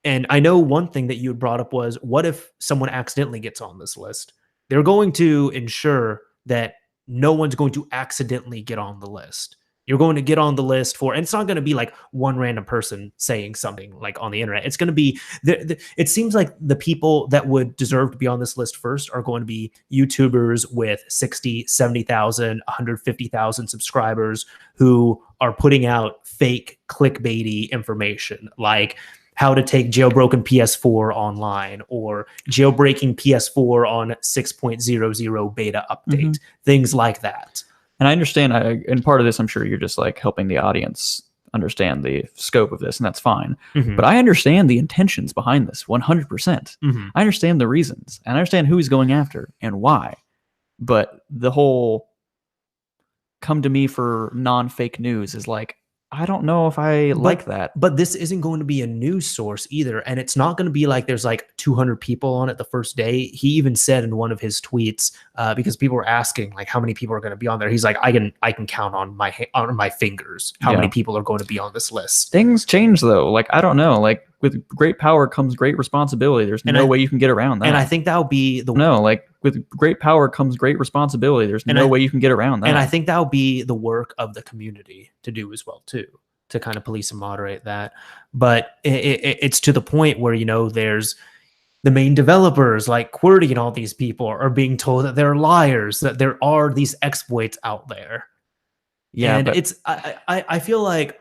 And I know one thing that you had brought up was, what if someone accidentally gets on this list? They're going to ensure that no one's going to accidentally get on the list. You're going to get on the list for, and it's not going to be like one random person saying something like on the internet. It's going to be, it seems like the people that would deserve to be on this list first are going to be YouTubers with 60, 70,000, 150,000 subscribers who are putting out fake clickbaity information like how to take jailbroken PS4 online or jailbreaking PS4 on 6.00 beta update, things like that. And I understand, and part of this, I'm sure you're just like helping the audience understand the scope of this, and that's fine. But I understand the intentions behind this 100%. I understand the reasons, and I understand who he's going after and why. But the whole come to me for non-fake news is like, I don't know if I like that. But this isn't going to be a news source either. And it's not going to be like there's like 200 people on it the first day. He even said in one of his tweets, because people were asking like how many people are going to be on there. He's like, I can count on my fingers how many people are going to be on this list. Things change though. Like, I don't know, like with great power comes great responsibility. There's no way you can get around that. And I think that'll be with great power comes great responsibility. There's no way you can get around that. And I think that'll be the work of the community to do as well too, to kind of police and moderate that. But it's to the point where, you know, there's the main developers like QWERTY and all these people are being told that they're liars, that there are these exploits out there. Yeah, and it's I feel like.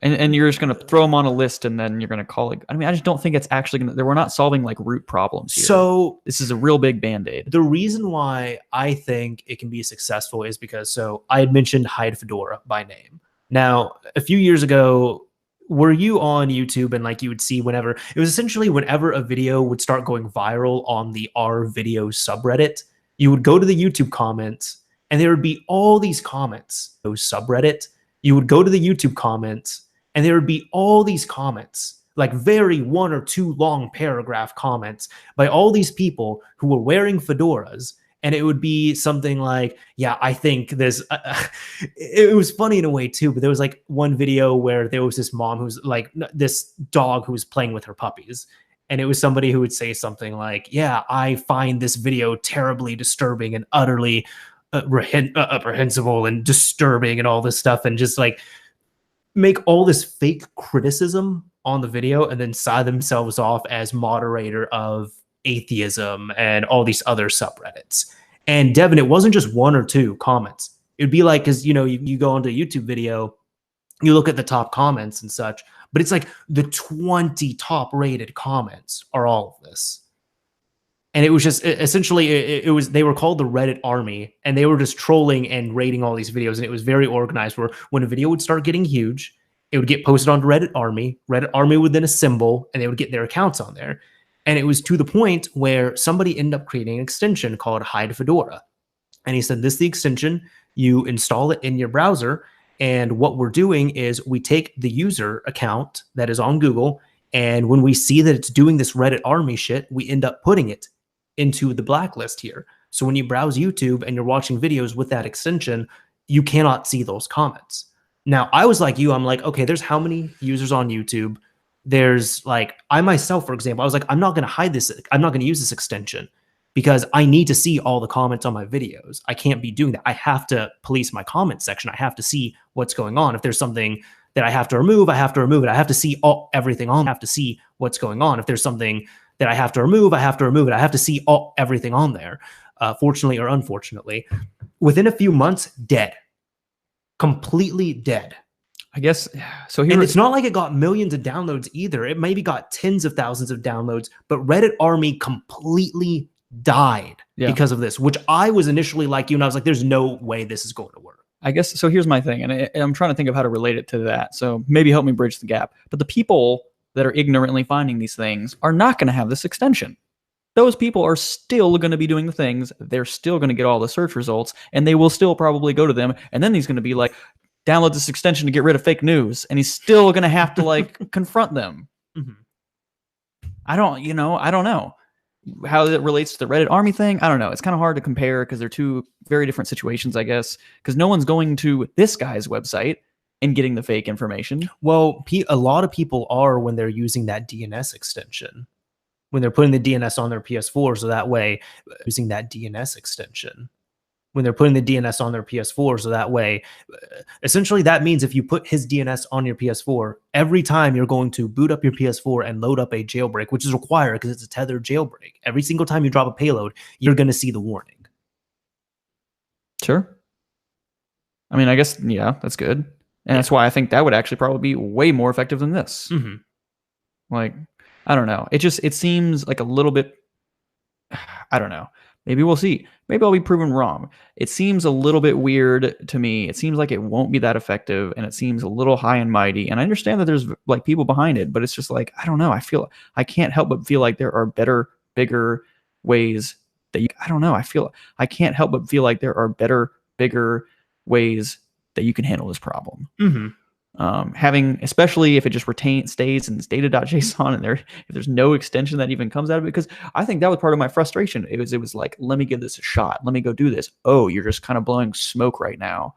And you're just going to throw them on a list and then you're going to call it. I mean, I just don't think it's actually going to, we're not solving like root problems here. So this is a real big Band-Aid. The reason why I think it can be successful is because, so I had mentioned Hide Fedora by name. Now, a few years ago, were you on YouTube and like you would see whenever, it was essentially whenever a video would start going viral on the R video subreddit, you would go to the YouTube comments and there would be all these comments, those subreddit, you would go to the YouTube comments and there would be all these comments, like very 1 or 2 long paragraph comments by all these people who were wearing fedoras. And it would be something like, yeah, I think this, it was funny in a way too, but there was like one video where there was this mom who's like, this dog who was playing with her puppies. And it was somebody who would say something like, yeah, I find this video terribly disturbing and utterly reprehensible and disturbing and all this stuff. And just like, make all this fake criticism on the video and then sign themselves off as moderator of atheism and all these other subreddits. And Devin, it wasn't just 1 or 2 comments. It'd be like, because, you know, you go onto a YouTube video, you look at the top comments and such, but it's like the 20 top rated comments are all of this. And it was just essentially, it was, they were called the Reddit army and they were just trolling and rating all these videos. And it was very organized where when a video would start getting huge, it would get posted onto Reddit army would then assemble and they would get their accounts on there. And it was to the point where somebody ended up creating an extension called Hide Fedora. And he said, this is the extension, you install it in your browser. And what we're doing is we take the user account that is on Google. And when we see that it's doing this Reddit army shit, we end up putting it into the blacklist here. So when you browse YouTube and you're watching videos with that extension, you cannot see those comments. Now, I was like you, I'm like, okay, there's how many users on YouTube? There's like, I myself, for example, I was like, I'm not going to hide this. I'm not going to use this extension because I need to see all the comments on my videos. I can't be doing that. I have to police my comment section. I have to see what's going on. If there's something that I have to remove, I have to remove it. I have to see everything on. I have to see what's going on. If there's something that I have to remove, I have to remove it. I have to see everything on there. Fortunately or unfortunately, within a few months, dead. Completely dead. I guess so. And it's not like it got millions of downloads either. It maybe got tens of thousands of downloads, but Reddit army completely died because of this, which I was initially like you, and I was like, there's no way this is going to work. I guess so. Here's my thing, and I'm trying to think of how to relate it to that. So maybe help me bridge the gap. But the people that are ignorantly finding these things are not going to have this extension. Those people are still going to be doing the things. They're still going to get all the search results, and they will still probably go to them. And then he's going to be like, download this extension to get rid of fake news. And he's still going to have to like confront them. I don't know how it relates to the Reddit army thing. I don't know. It's kind of hard to compare because they're two very different situations, I guess, because no one's going to this guy's website and getting the fake information. Well, a lot of people are when they're using that DNS extension, when they're putting the DNS on their PS4, so that way using that DNS extension, when they're putting the DNS on their PS4, so that way essentially that means if you put his DNS on your PS4, every time you're going to boot up your PS4 and load up a jailbreak, which is required because it's a tethered jailbreak, every single time you drop a payload, you're going to see the warning. Sure. I mean, I guess, yeah, that's good. And that's why I think that would actually probably be way more effective than this. Like, I don't know. It seems like a little bit, I don't know. Maybe we'll see. Maybe I'll be proven wrong. It seems a little bit weird to me. It seems like it won't be that effective, and it seems a little high and mighty. And I understand that there's like people behind it, but it's just like, I don't know. I can't help but feel like there are better, bigger ways that you, I don't know. I can't help but feel like there are better, bigger ways that you can handle this problem. Having, especially if it just stays in this data.json and if there's no extension that even comes out of it, because I think that was part of my frustration. It was like, let me give this a shot. Let me go do this. Oh, you're just kind of blowing smoke right now.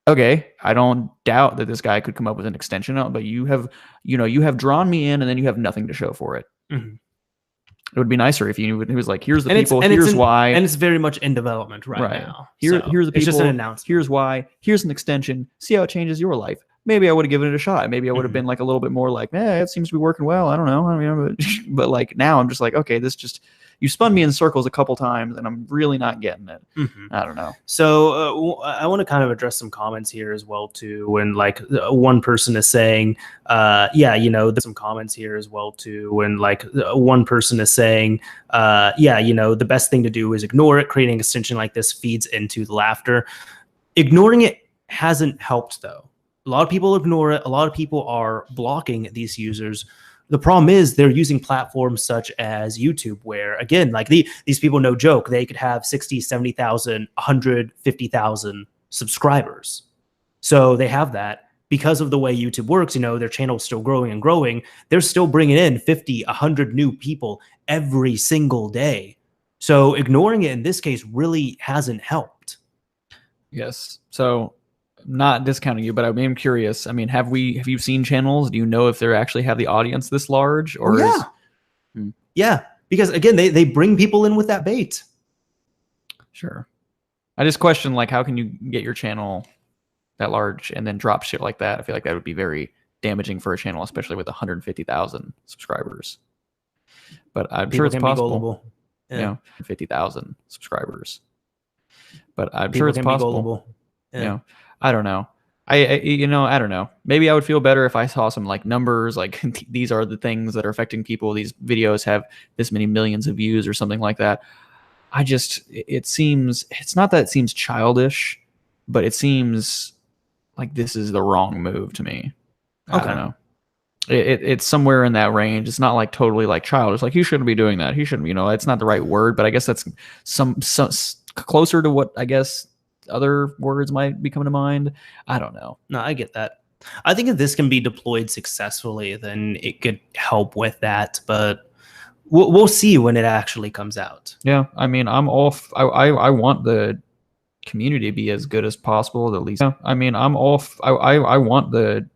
Okay, I don't doubt that this guy could come up with an extension, but you have drawn me in and then you have nothing to show for it. It would be nicer if you knew it was like, here's the people, here's why. And it's very much in development right now. Here's the people, it's just an announcement. Here's why, here's an extension, see how it changes your life. Maybe I would have given it a shot. Maybe I would have been like a little bit more like, it seems to be working well. I don't know. I mean, but like now I'm just like, okay, you spun me in circles a couple times and I'm really not getting it. I don't know. So I want to kind of address some comments here as well too. When like one person is saying, there's some comments here as well too. When like one person is saying, the best thing to do is ignore it. Creating an extension like this feeds into the laughter. Ignoring it hasn't helped though. A lot of people ignore it. A lot of people are blocking these users. The problem is they're using platforms such as YouTube, where, again, like these people, no joke, they could have 60, 70,000, 150,000 subscribers. So they have that. Because of the way YouTube works, their channel's still growing and growing. They're still bringing in 50, 100 new people every single day. So ignoring it in this case really hasn't helped. Yes. So not discounting you, but I am curious. I mean, have you seen channels? Do you know if they actually have the audience this large? Or yeah, because again, they bring people in with that bait. Sure. I just question, like, how can you get your channel that large and then drop shit like that? I feel like that would be very damaging for a channel, especially with 150,000 subscribers. But I'm sure it's possible. 50,000 subscribers. But I'm sure it's possible. I don't know. I don't know. Maybe I would feel better if I saw some like numbers, like these are the things that are affecting people. These videos have this many millions of views or something like that. It's not that it seems childish, but it seems like this is the wrong move to me. I don't know. It's somewhere in that range. It's not like totally like childish. Like, he shouldn't be doing that. He shouldn't, it's not the right word, but I guess that's some closer to what I guess other words might be coming to mind. I don't know. No, I get that. I think if this can be deployed successfully, then it could help with that, but we'll see when it actually comes out. Yeah, I mean, I'm all I want the community to be as good as possible, at least. Yeah, I mean, I want the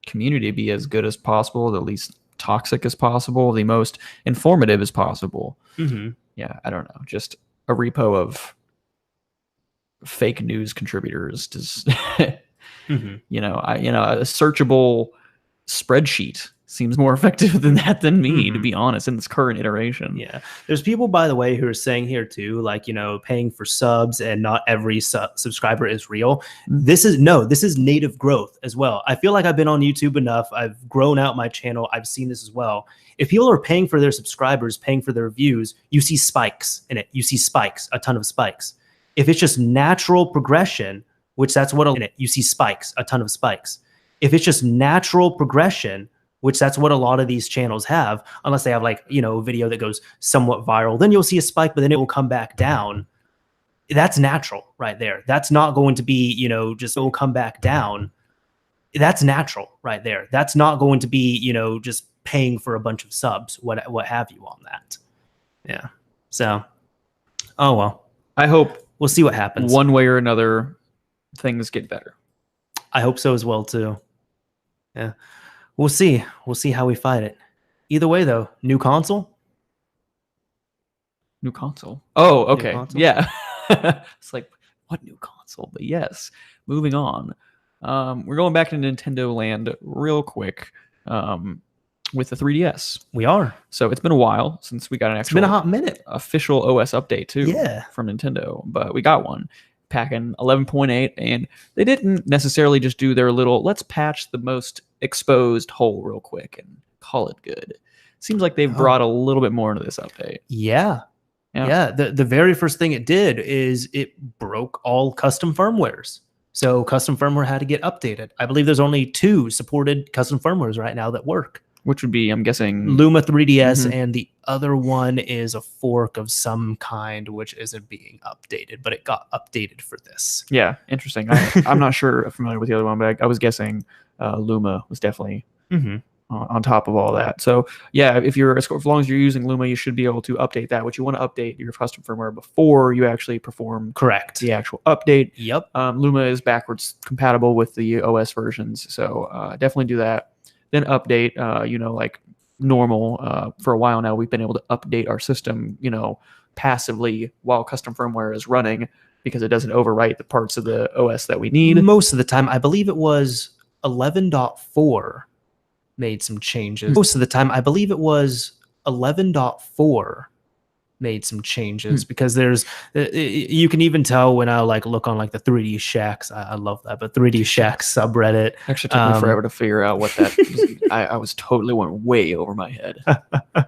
community to be as good as possible, the least toxic as possible, the most informative as possible. Yeah, I don't know, just a repo of fake news contributors does a searchable spreadsheet seems more effective than me, to be honest, in this current iteration. Yeah, there's people, by the way, who are saying here too, like, paying for subs and not every subscriber is real. This is native growth as well. I feel like I've been on YouTube enough. I've grown out my channel. I've seen this as well. If people are paying for their subscribers, paying for their views, you see spikes in it. You see spikes, a ton of spikes. If it's just natural progression, which that's what you see spikes, a ton of spikes. If it's just natural progression, which that's what a lot of these channels have, unless they have like, a video that goes somewhat viral, then you'll see a spike, but then it will come back down. That's natural right there. That's not going to be, just it will come back down. That's natural right there. That's not going to be, just paying for a bunch of subs, what have you on that. Yeah. So, oh well. I hope we'll see what happens. One way or another, things get better. I hope so as well too. Yeah. We'll see. We'll see how we fight it. Either way though, new console. New console. Oh, okay. Console? Yeah. It's like, what new console? But yes, moving on. We're going back to Nintendo land real quick with the 3DS. We are. So it's been a while since we got an actual. It's been a hot minute. Official OS update too. Yeah. From Nintendo, but we got one. Packing 11.8, and they didn't necessarily just do their little let's patch the most exposed hole real quick and call it good. Seems like they've brought a little bit more into this update. Yeah. The very first thing it did is it broke all custom firmwares. So custom firmware had to get updated. I believe there's only 2 supported custom firmwares right now that work. Which would be, I'm guessing, Luma 3DS, and the other one is a fork of some kind, which isn't being updated, but it got updated for this. Yeah, interesting. I'm not sure familiar with the other one, but I was guessing Luma was definitely on top of all that. So yeah, if as long as you're using Luma, you should be able to update that. What you want to update your custom firmware before you actually perform the actual update. Yep. Luma is backwards compatible with the OS versions, so definitely do that. Then update, like normal. For a while now, we've been able to update our system, passively while custom firmware is running because it doesn't overwrite the parts of the OS that we need. Most of the time, I believe it was 11.4 made some changes. Most of the time, I believe it was 11.4 made some changes because there's you can even tell when I look on the 3D Shacks. I love that, but 3D Shacks subreddit actually took me forever to figure out what that was. I was totally went way over my head. I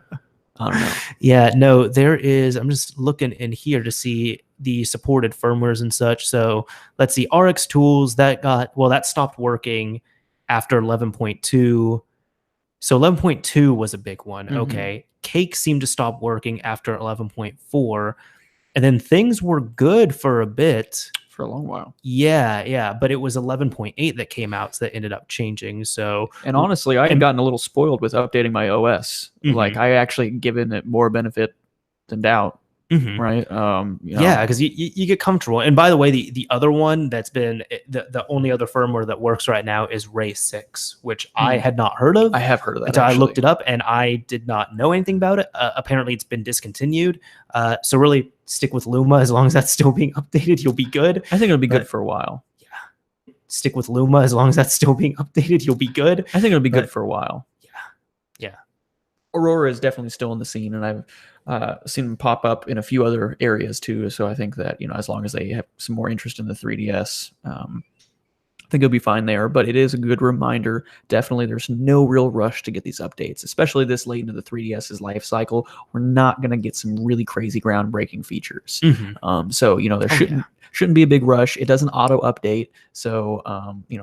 don't know. Yeah, no, there is. I'm just looking in here to see the supported firmwares and such. So let's see, SXTools that stopped working after 11.2. So 11.2 was a big one. Okay. Cake seemed to stop working after 11.4. And then things were good for a bit. For a long while. Yeah. But it was 11.8 that came out that ended up changing. So, and honestly, I had gotten a little spoiled with updating my OS. Like I actually given it more benefit than doubt. Right. Yeah, because you get comfortable. And by the way, the other one that's been the only other firmware that works right now is ReiNX, which I had not heard of. I have heard of that until I looked it up, and I did not know anything about it. Apparently, it's been discontinued. So really, stick with Luma as long as that's still being updated. You'll be good. I think it'll be good for a while. Yeah, stick with Luma as long as that's still being updated. You'll be good. I think it'll be good for a while. Yeah. Aurora is definitely still in the scene, and I've seen them pop up in a few other areas too. So I think that, as long as they have some more interest in the 3DS, I think it'll be fine there. But it is a good reminder. Definitely, there's no real rush to get these updates, especially this late into the 3DS's life cycle. We're not going to get some really crazy groundbreaking features. So, there shouldn't be a big rush. It doesn't auto update. So,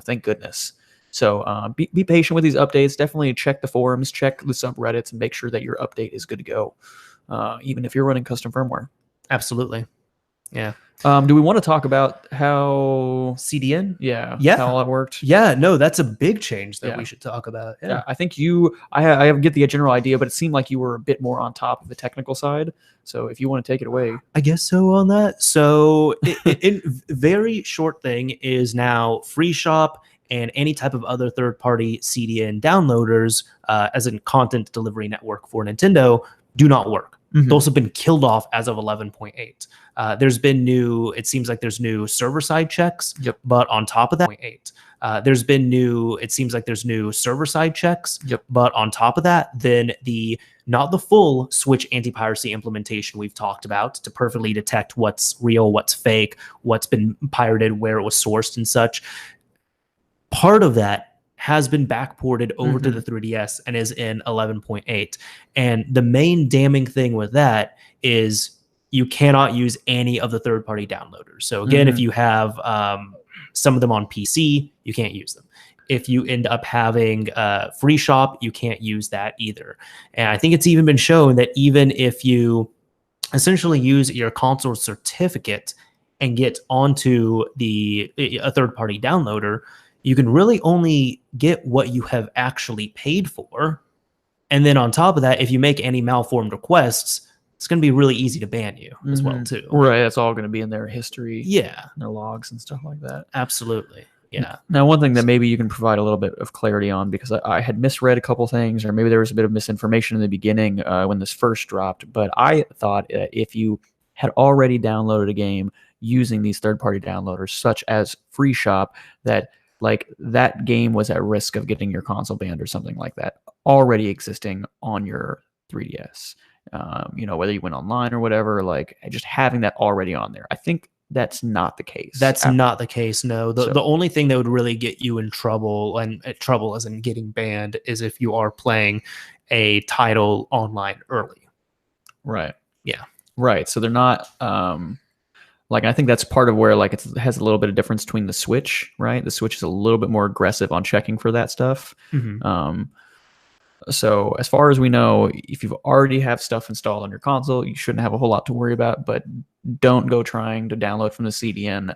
thank goodness. So be patient with these updates. Definitely check the forums, check the subreddits, and make sure that your update is good to go, even if you're running custom firmware. Absolutely. Yeah. Do we want to talk about how CDN? Yeah. How all that worked? Yeah. No, that's a big change that we should talk about. Yeah. I think I get the general idea, but it seemed like you were a bit more on top of the technical side. So if you want to take it away. I guess so on that. So very short thing is now Free Shop and any type of other third-party CDN downloaders as a content delivery network for Nintendo do not work. Those have been killed off as of 11.8. There's been it seems like there's new server-side checks, but on top of that, it seems like there's new server-side checks, but on top of that, then not the full Switch anti-piracy implementation we've talked about to perfectly detect what's real, what's fake, what's been pirated, where it was sourced and such. Part of that has been backported over to the 3DS and is in 11.8. And the main damning thing with that is you cannot use any of the third-party downloaders. So again, if you have some of them on PC, you can't use them. if you end up having a free shop, you can't use that either. And I think it's even been shown that even if you essentially use your console certificate and get onto a third-party downloader, you can really only get what you have actually paid for. And then on top of that, if you make any malformed requests, it's going to be really easy to ban you as well too. Right, that's all going to be in their history, yeah, their logs and stuff like that. Absolutely, yeah. Now, one thing that maybe you can provide a little bit of clarity on, because I had misread a couple things, or maybe there was a bit of misinformation in the beginning when this first dropped. But I thought if you had already downloaded a game using these third-party downloaders, such as Free Shop, that that game was at risk of getting your console banned or something like that, already existing on your 3DS. Whether you went online or whatever, just having that already on there. I think that's not the case. That's not the case. No, the only thing that would really get you in trouble, and trouble as in getting banned, is if you are playing a title online early. Right. Yeah. Right. So they're not. I think that's part of where it has a little bit of difference between the Switch. Right. The Switch is a little bit more aggressive on checking for that stuff. Mm-hmm. So as far as we know, if you already have stuff installed on your console, you shouldn't have a whole lot to worry about, but don't go trying to download from the CDN.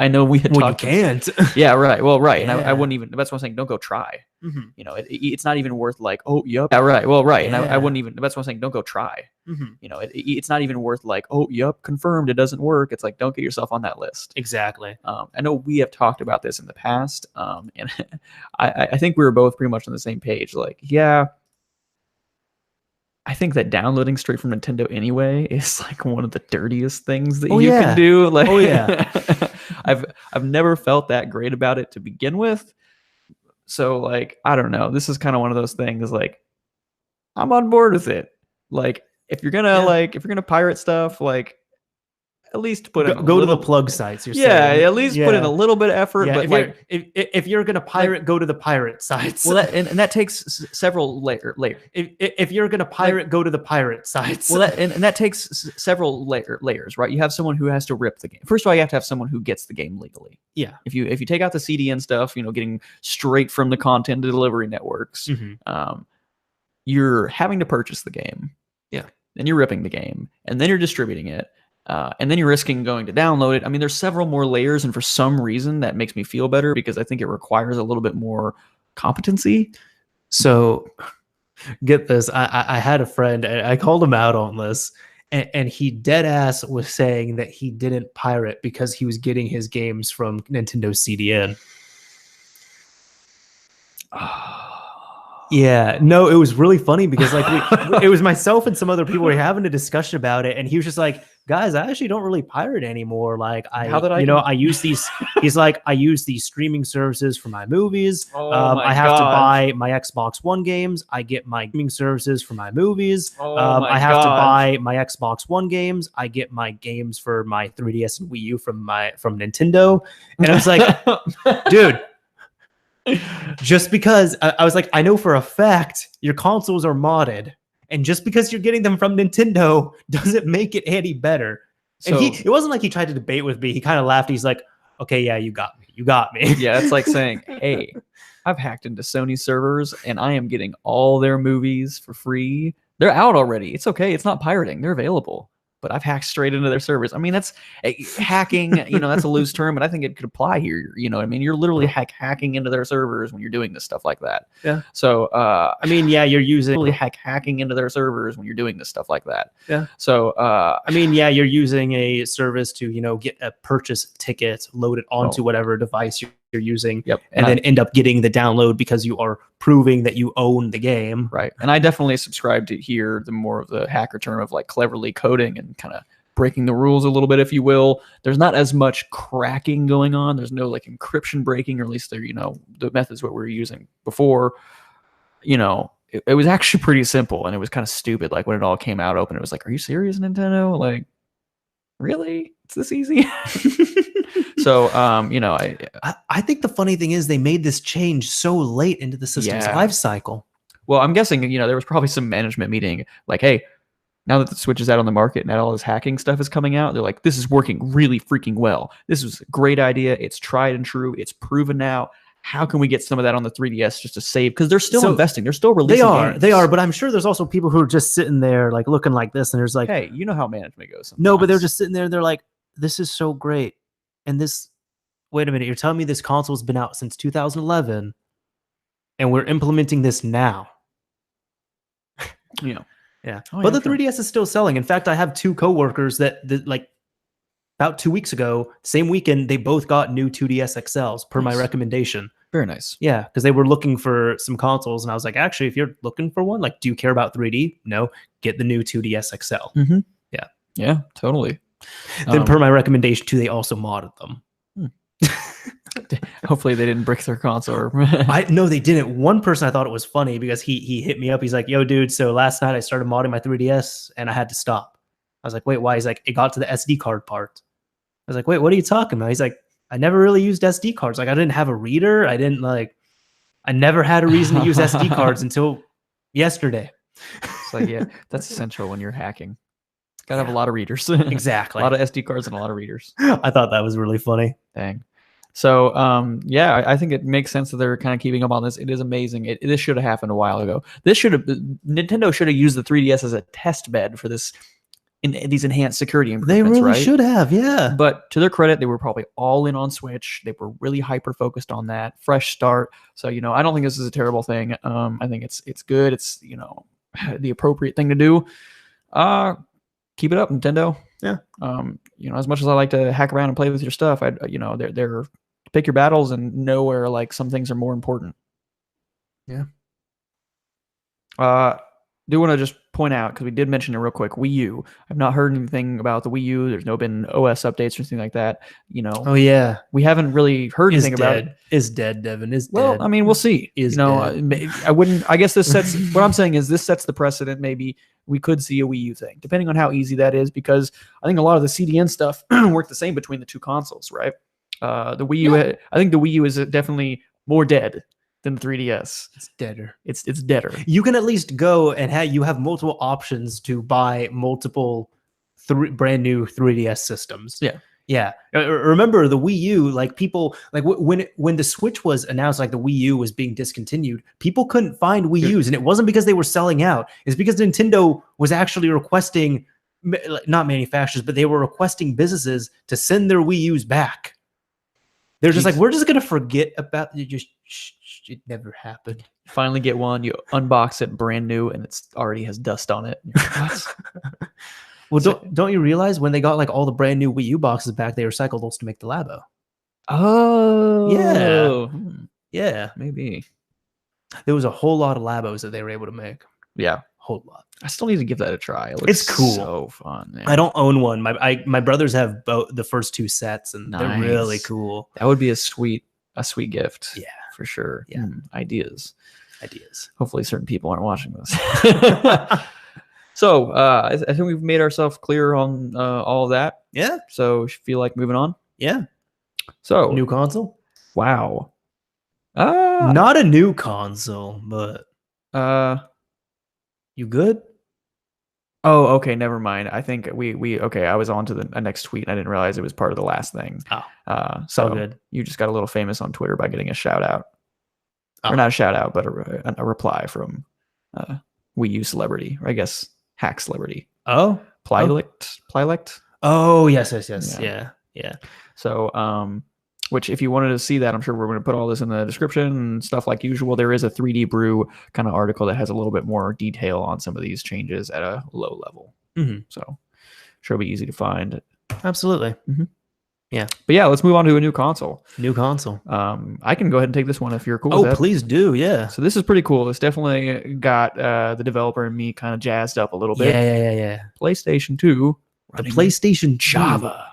I know we had talked. You can't. Yeah, right. Well, right. Yeah. And I wouldn't even, that's what I'm saying. Don't go try. Mm-hmm. It's not even worth oh, yep. Yeah, right. Well, right. Yeah. And I wouldn't even, that's what I'm saying. Don't go try. Mm-hmm. It's not even worth oh, yep, confirmed, it doesn't work. It's don't get yourself on that list. Exactly. I know we have talked about this in the past. And I think we were both pretty much on the same page. Yeah, I think that downloading straight from Nintendo anyway is one of the dirtiest things that you can do. Oh yeah. I've never felt that great about it to begin with. So I don't know. This is kind of one of those things I'm on board with it. If you're gonna pirate stuff, at least put in go to the plug sites. Put in a little bit of effort. Yeah, but if you're gonna pirate, go to the pirate sites. Well, that takes several layers. If you're gonna pirate, go to the pirate sites. Well, that takes several layers, right? You have someone who has to rip the game. First of all, you have to have someone who gets the game legally. Yeah. If you take out the CDN stuff, getting straight from the content delivery networks, mm-hmm. You're having to purchase the game. Yeah. Then you're ripping the game, and then you're distributing it. And then you're risking going to download it. I mean, there's several more layers, and for some reason that makes me feel better because I think it requires a little bit more competency. So get this. I had a friend, I called him out on this, and he dead ass was saying that he didn't pirate because he was getting his games from Nintendo CDN. Yeah, no, it was really funny because it was myself and some other people were having a discussion about it, and he was just like, "Guys, I actually don't really pirate anymore. I use these." He's like, "I use these streaming services for my movies. I have to buy my Xbox One games. I get my gaming services for my movies. I have to buy my Xbox One games. I get my games for my 3DS and Wii U from Nintendo." And I was like, "Dude." Just because I was like, I know for a fact your consoles are modded, and just because you're getting them from Nintendo doesn't make it any better. So, and it wasn't like he tried to debate with me. He kind of laughed. He's like, okay, yeah, you got me. Yeah, it's like saying, hey, I've hacked into Sony servers and I am getting all their movies for free. They're out already. It's okay. It's not pirating. They're available. But I've hacked straight into their servers. I mean, that's hacking, that's a loose term, but I think it could apply here. You're literally hacking into their servers when you're doing this stuff like that. Yeah. So, you're using hacking into their servers when you're doing this stuff like that. Yeah. So, you're using a service to, get a purchase ticket loaded onto whatever device you're using. Yep. And then end up getting the download because you are proving that you own the game. Right. And I definitely subscribe to hear the more of the hacker term of cleverly coding and kind of breaking the rules a little bit, if you will. There's not as much cracking going on. There's no encryption breaking, or at least the methods what we were using before. It was actually pretty simple, and it was kind of stupid. When it all came out open, it was are you serious, Nintendo? Really? It's this easy? So, I think the funny thing is they made this change so late into the system's life cycle. Well, I'm guessing, there was probably some management meeting hey, now that the Switch is out on the market and all this hacking stuff is coming out, they're like, this is working really freaking well. This was a great idea. It's tried and true. It's proven now. how can we get some of that on the 3DS just to save? Because they're still investing. They're still releasing games. They are. But I'm sure there's also people who are just sitting there like looking like this. And there's like, hey, you know how management goes sometimes. No, but they're just sitting there and they're like, this is so great. And this, wait a minute, you're telling me this console's been out since 2011 and we're implementing this now. Yeah. Yeah. But the 3DS is still selling. In fact, I have 2 coworkers that like about 2 weeks ago, same weekend, they both got new 2DS XLs per my recommendation. Very nice. Yeah, because they were looking for some consoles, and I was like, actually, if you're looking for one, like, do you care about 3D? No, get the new 2DS XL. Mm-hmm. Yeah. Yeah, totally. Then per my recommendation too, they also modded them. Hopefully they didn't brick their console. No, they didn't. One person I thought it was funny because he hit me up. He's like, yo, dude, so last night I started modding my 3DS and I had to stop. I was like, wait, why? He's like, it got to the SD card part. I was like, wait, what are you talking about? He's like, I never really used SD cards. Like, I didn't have a reader. I never had a reason to use SD cards until yesterday. It's like, yeah, that's essential when you're hacking. Gotta have a lot of readers. Exactly. A lot of SD cards and a lot of readers. I thought that was really funny. Dang. So, yeah, I think it makes sense that they're kind of keeping up on this. It is amazing. This should have happened a while ago. Nintendo should have used the 3DS as a test bed for this. These enhanced security improvements. They really should have, yeah. But to their credit, they were probably all in on Switch. They were really hyper focused on that fresh start. So I don't think this is a terrible thing. I think it's good. It's the appropriate thing to do. Keep it up, Nintendo. Yeah. As much as I like to hack around and play with your stuff, they're pick your battles and know where like some things are more important. Yeah. Do want to just point out, because we did mention it real quick, Wii U. I've not heard anything about the Wii U. There's been OS updates or anything like that. Oh yeah, we haven't really heard anything about it. Is dead, Devin. Is well, dead. I mean, we'll see. I wouldn't. I guess this sets. What I'm saying is this sets the precedent. Maybe we could see a Wii U thing, depending on how easy that is. Because I think a lot of the CDN stuff worked the same between the two consoles, right? The Wii U. I think the Wii U is definitely more dead than the 3DS. It's deader. It's deader. You can at least go and you have multiple options to buy multiple brand new 3DS systems. Yeah. Yeah. Remember the Wii U, like people, like when the Switch was announced, like the Wii U was being discontinued, people couldn't find Wii U's, and it wasn't because they were selling out. It's because Nintendo was actually requesting, not manufacturers, but they were requesting businesses to send their Wii U's back. They're just like, we're just going to forget about it. It never happened. Finally get one, you unbox it brand new, and it's already has dust on it. Well, don't you realize when they got like all the brand new Wii U boxes back, they recycled those to make the Labo? Oh, yeah, maybe. There was a whole lot of Labos that they were able to make. Yeah, whole lot. I still need to give that a try. It's cool. So fun. Man. I don't own one. My brothers have both the first 2 sets, and they're really cool. That would be a sweet gift. Yeah, for sure. Yeah, ideas. Hopefully, certain people aren't watching this. So I think we've made ourselves clear on all of that. Yeah. So feel like moving on. Yeah. So new console. Wow. Not a new console, but you good? Oh, okay. Never mind. I think we okay. I was on to the next tweet. And I didn't realize it was part of the last thing. Oh, so good. You just got a little famous on Twitter by getting a shout out, or not a shout out, but a reply from Wii U celebrity, or I guess hack celebrity. Oh, Plylect. Oh, yes. Yeah. So, which if you wanted to see that, I'm sure we're going to put all this in the description and stuff like usual. There is a 3D Brew kind of article that has a little bit more detail on some of these changes at a low level. Mm-hmm. So, sure, it'll be easy to find. Absolutely. Mm-hmm. Yeah. But yeah, let's move on to a new console. I can go ahead and take this one if you're cool with that. Please do. Yeah. So this is pretty cool. It's definitely got the developer and me kind of jazzed up a little bit. Yeah. PlayStation 2. The PlayStation Java.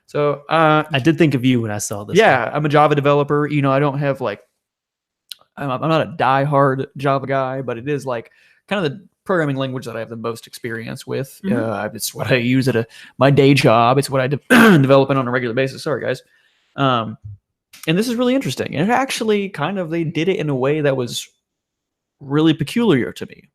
So I did think of you when I saw this. Yeah, I'm a Java developer. I don't have like, I'm not a diehard Java guy, but it is like kind of the programming language that I have the most experience with. Mm-hmm. It's what I use at my day job. It's what I develop in on a regular basis. Sorry, guys. And this is really interesting. And it actually they did it in a way that was really peculiar to me.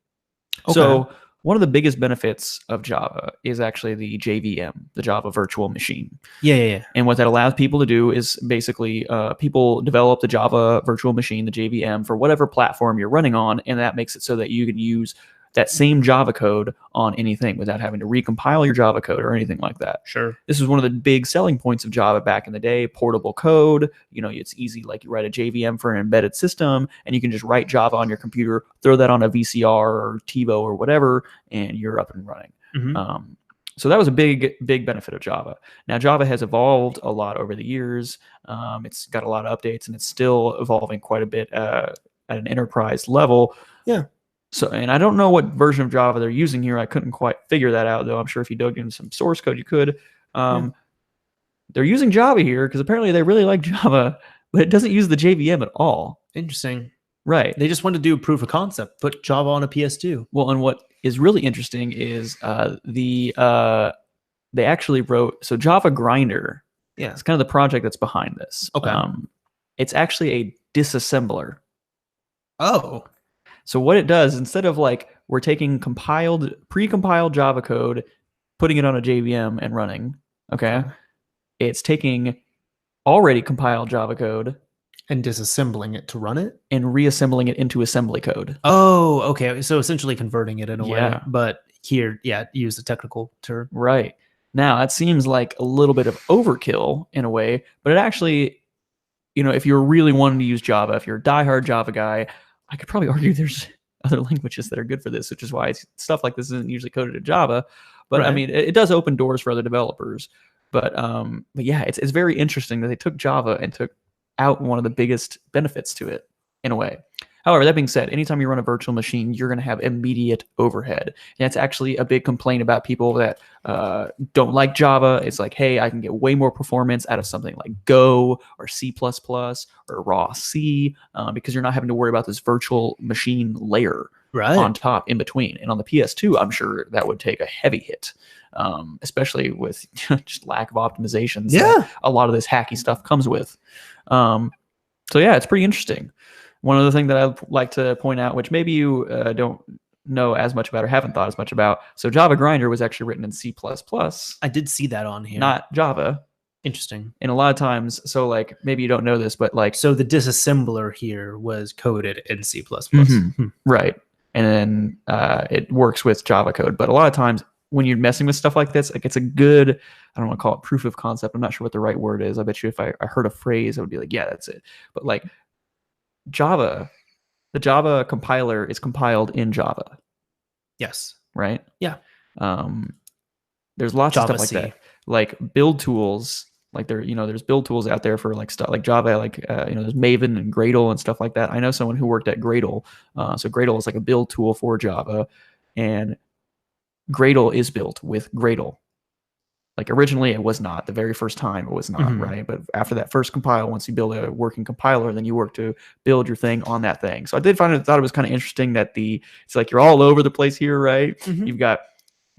Okay. So one of the biggest benefits of Java is actually the JVM, the Java Virtual Machine. Yeah. And what that allows people to do is basically people develop the Java Virtual Machine, the JVM, for whatever platform you're running on, and that makes it so that you can use that same Java code on anything without having to recompile your Java code or anything like that. Sure. This is one of the big selling points of Java back in the day, portable code. It's easy, like you write a JVM for an embedded system and you can just write Java on your computer, throw that on a VCR or TiVo or whatever, and you're up and running. So that was a big benefit of Java. Now, Java has evolved a lot over the years. It's got a lot of updates and it's still evolving quite a bit at an enterprise level. Yeah. So, and I don't know what version of Java they're using here. I couldn't quite figure that out, though. I'm sure if you dug into some source code, you could. They're using Java here because apparently they really like Java, but it doesn't use the JVM at all. Interesting. Right. They just wanted to do a proof of concept, put Java on a PS2. Well, and what is really interesting is they actually wrote, so Java Grinder. Yeah. It's kind of the project that's behind this. Okay. It's actually a disassembler. Oh. So what it does, instead of like we're taking pre-compiled Java code, putting it on a JVM and running, okay, it's taking already compiled Java code and disassembling it to run it and reassembling it into assembly code. Oh, okay. So essentially converting it in a Yeah. way, but here, use the technical term. Right. Now, that seems like a little bit of overkill in a way, but it actually, if you're really wanting to use Java, if you're a diehard Java guy, I could probably argue there's other languages that are good for this, which is why stuff like this isn't usually coded in Java. But Right. I mean, it does open doors for other developers. But yeah, it's very interesting that they took Java and took out one of the biggest benefits to it in a way. However, that being said, anytime you run a virtual machine, you're going to have immediate overhead. And that's actually a big complaint about people that don't like Java. It's like, hey, I can get way more performance out of something like Go or C++ or raw C because you're not having to worry about this virtual machine layer on top in between. And on the PS2, I'm sure that would take a heavy hit, especially with just lack of optimizations. Yeah. A lot of this hacky stuff comes with. So yeah, it's pretty interesting. One other thing that I'd like to point out, which maybe you don't know as much about or haven't thought as much about. So Java Grinder was actually written in C++. I did see that on here. Not Java. Interesting. And a lot of times, so like maybe you don't know this, but like. So the disassembler here was coded in C++. Right. And then it works with Java code. But a lot of times when you're messing with stuff like this, like it's a good, I don't want to call it proof of concept. I'm not sure what the right word is. I bet you if I heard a phrase, I would be like, yeah, that's it. But like, Java, the Java compiler is compiled in Java. Yes. Right? Yeah. There's lots Java of stuff like C. that. Like build tools, like there's build tools out there for like stuff like Java, like there's Maven and Gradle and stuff like that. I know someone who worked at Gradle. So Gradle is like a build tool for Java, and Gradle is built with Gradle. Like originally it was not. The very first time it was not, right? But after that first compile, once you build a working compiler, then you work to build your thing on that thing. So I thought it was kind of interesting that it's like you're all over the place here, right? You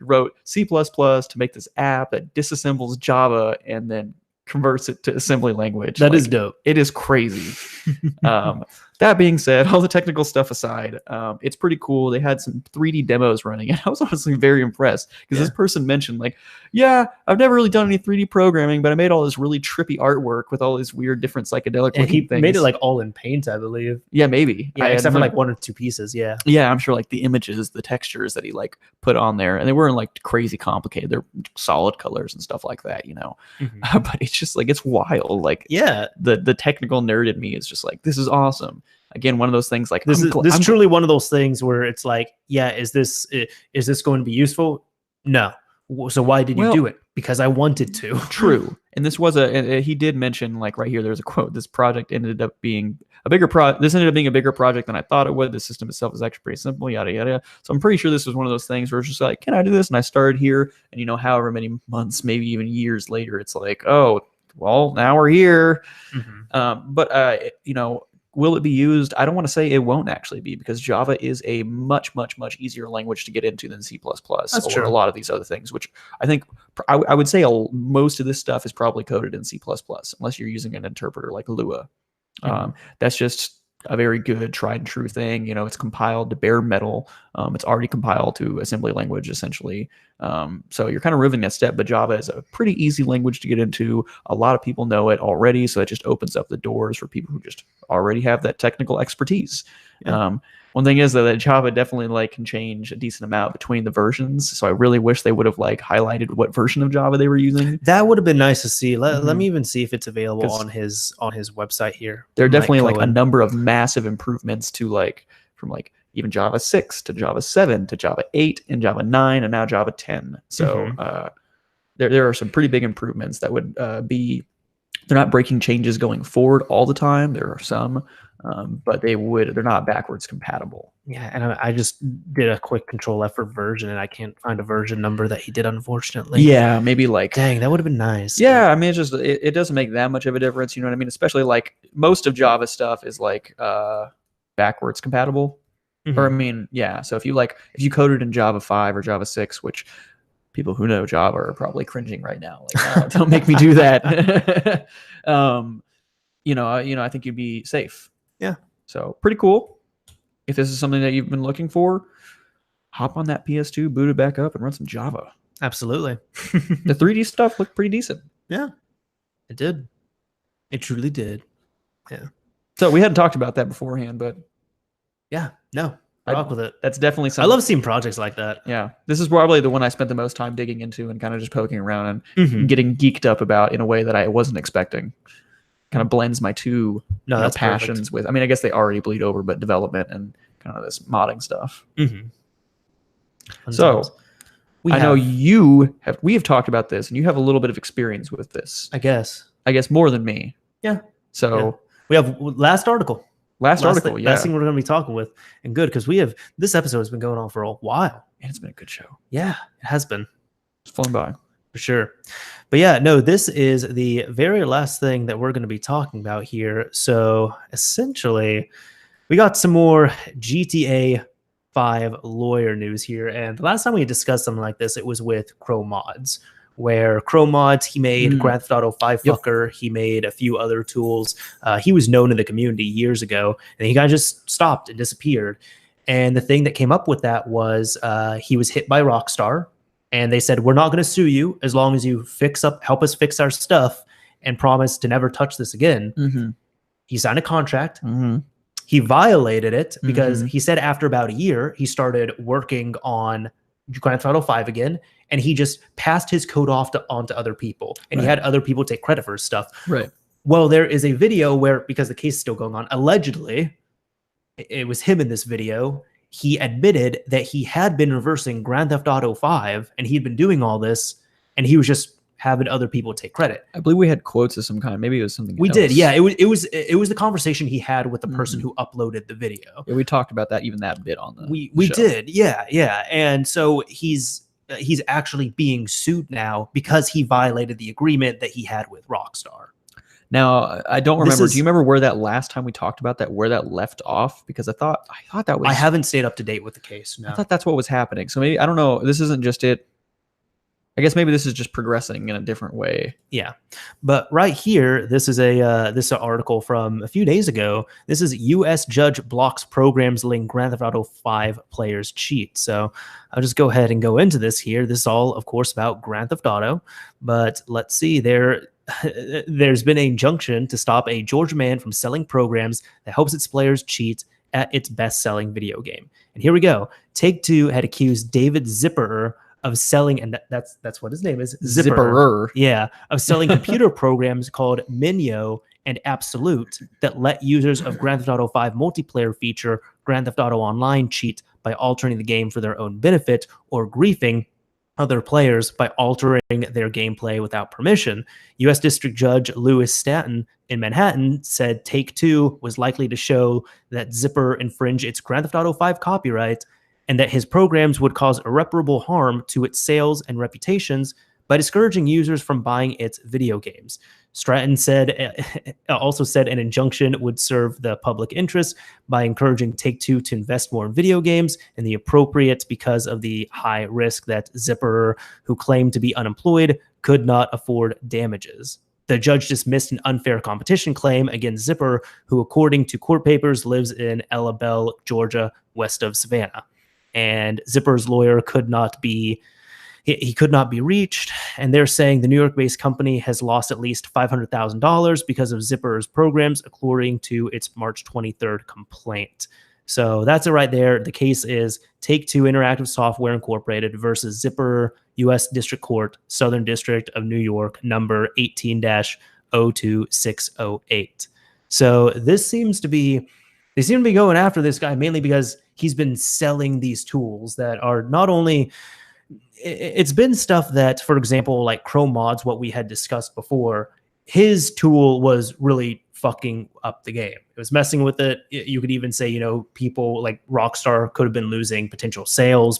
wrote C++ to make this app that disassembles Java and then converts it to assembly language. That is dope. It is crazy. That being said, all the technical stuff aside, it's pretty cool. They had some 3D demos running, and I was honestly very impressed because this person mentioned like, yeah, I've never really done any 3D programming, but I made all this really trippy artwork with all these weird different psychedelic looking things. Made it like all in Paint, I believe. Yeah, maybe. Yeah, except for like one or two pieces. Yeah. Yeah, I'm sure like the images, the textures that he like put on there, and they weren't like crazy complicated. They're solid colors and stuff like that, But it's just like it's wild. Like the technical nerd in me is just like, this is awesome. Again, one of those things like this is truly one of those things where it's like, yeah, is this going to be useful? No. So why did you do it? Because I wanted to. True. And this was he did mention like right here, there's a quote, this project ended up being a bigger project than I thought it would. The system itself is actually pretty simple, yada, yada. So I'm pretty sure this was one of those things where it's just like, can I do this? And I started here, and however many months, maybe even years later, it's like, oh, well, now we're here. But will it be used? I don't want to say it won't actually be, because Java is a much, much, much easier language to get into than C++ or a lot of these other things, which I think I would say most of this stuff is probably coded in C++, unless you're using an interpreter like Lua. That's just a very good tried and true thing. You know, it's compiled to bare metal. It's already compiled to assembly language, essentially. So you're kind of removing that step, but Java is a pretty easy language to get into. A lot of people know it already, so it just opens up the doors for people who just already have that technical expertise. Yeah. One thing is that Java definitely like can change a decent amount between the versions. So I really wish they would have like highlighted what version of Java they were using. That would have been nice to see. Let me even see if it's available on his website here. There are definitely like a number of massive improvements to like from like even Java 6 to Java 7 to Java 8 and Java 9 and now Java 10. So there are some pretty big improvements that would be, they're not breaking changes going forward all the time. There are some, but they're not backwards compatible. Yeah, and I just did a quick Control F for version, and I can't find a version number that he did, unfortunately. Yeah, maybe like, dang, that would have been nice. Yeah, I mean, it's just it doesn't make that much of a difference. You know what I mean? Especially like most of Java stuff is like backwards compatible. Or I mean, yeah. So if you coded in Java 5 or Java 6, which people who know Java are probably cringing right now, like, don't make me do that. I think you'd be safe. Yeah. So pretty cool. If this is something that you've been looking for, hop on that PS2, boot it back up, and run some Java. Absolutely. The 3D stuff looked pretty decent. Yeah, it did. It truly did. Yeah. So we hadn't talked about that beforehand, but yeah, no, rock with it. That's definitely something. I love seeing projects like that. Yeah, this is probably the one I spent the most time digging into and kind of just poking around and getting geeked up about in a way that I wasn't expecting. Kind of blends my two passions with. I mean, I guess they already bleed over, but development and kind of this modding stuff. So we know we have talked about this, and you have a little bit of experience with this. I guess more than me. Yeah. So we have last article. Last thing we're going to be talking with, and good because this episode has been going on for a while, and it's been a good show. Yeah, it has been. It's flown by. For sure. But yeah, no, this is the very last thing that we're going to be talking about here. So essentially, we got some more GTA 5 lawyer news here. And the last time we discussed something like this, it was with ChroMods, where ChroMods, he made Grand Theft Auto 5 Fucker. He made a few other tools. He was known in the community years ago, and he kind of just stopped and disappeared. And the thing that came up with that was he was hit by Rockstar. And they said, we're not going to sue you as long as you help us fix our stuff and promise to never touch this again. He signed a contract. He violated it because he said after about a year, he started working on Grand Theft Auto 5 again. And he just passed his code off onto other people. And he had other people take credit for his stuff. Right. Well, there is a video where, because the case is still going on, allegedly, it was him in this video. He admitted that he had been reversing Grand Theft Auto 5 and he'd been doing all this and he was just having other people take credit. I believe we had quotes of some kind. Maybe it was something we else. did. Yeah, it was the conversation he had with the person who uploaded the video. Yeah, we talked about that bit on the we show. did. Yeah. And so he's actually being sued now because he violated the agreement that he had with Rockstar. Now, I don't remember. Do you remember where that last time we talked about that, where that left off? Because I thought that was... I haven't stayed up to date with the case. No. I thought that's what was happening. So maybe, I don't know. This isn't just it. I guess maybe this is just progressing in a different way. Yeah. But right here, this is an article from a few days ago. This is U.S. judge blocks programs letting Grand Theft Auto 5 players cheat. So I'll just go ahead and go into this here. This is all, of course, about Grand Theft Auto. But let's see. There's been an injunction to stop a Georgia man from selling programs that helps its players cheat at its best-selling video game. And here we go. Take-Two had accused David Zipperer of selling, and that's what his name is, Zipperer. Yeah, of selling computer programs called Menyoo and Absolute that let users of Grand Theft Auto 5 multiplayer feature Grand Theft Auto Online cheat by altering the game for their own benefit or griefing other players by altering their gameplay without permission. U.S. District Judge Lewis Stanton in Manhattan said Take-Two was likely to show that Zipper infringed its Grand Theft Auto 5 copyright and that his programs would cause irreparable harm to its sales and reputations by discouraging users from buying its video games. Stratton also said an injunction would serve the public interest by encouraging Take-Two to invest more in video games and the appropriate because of the high risk that Zipper, who claimed to be unemployed, could not afford damages. the judge dismissed an unfair competition claim against Zipper, who, according to court papers, lives in Ellabelle, Georgia, west of Savannah. And Zipper's lawyer could not be reached, and they're saying the New York-based company has lost at least $500,000 because of Zipper's programs, according to its March 23rd complaint. So that's it right there. The case is Take-Two Interactive Software Incorporated versus Zipper, U.S. District Court, Southern District of New York, number 18-02608. So this seems to be, they seem to be going after this guy mainly because he's been selling these tools that are not only, it's been stuff that, for example, like Chrome Mods, what we had discussed before, his tool was really fucking up the game. It was messing with it. You could even say, people like Rockstar could have been losing potential sales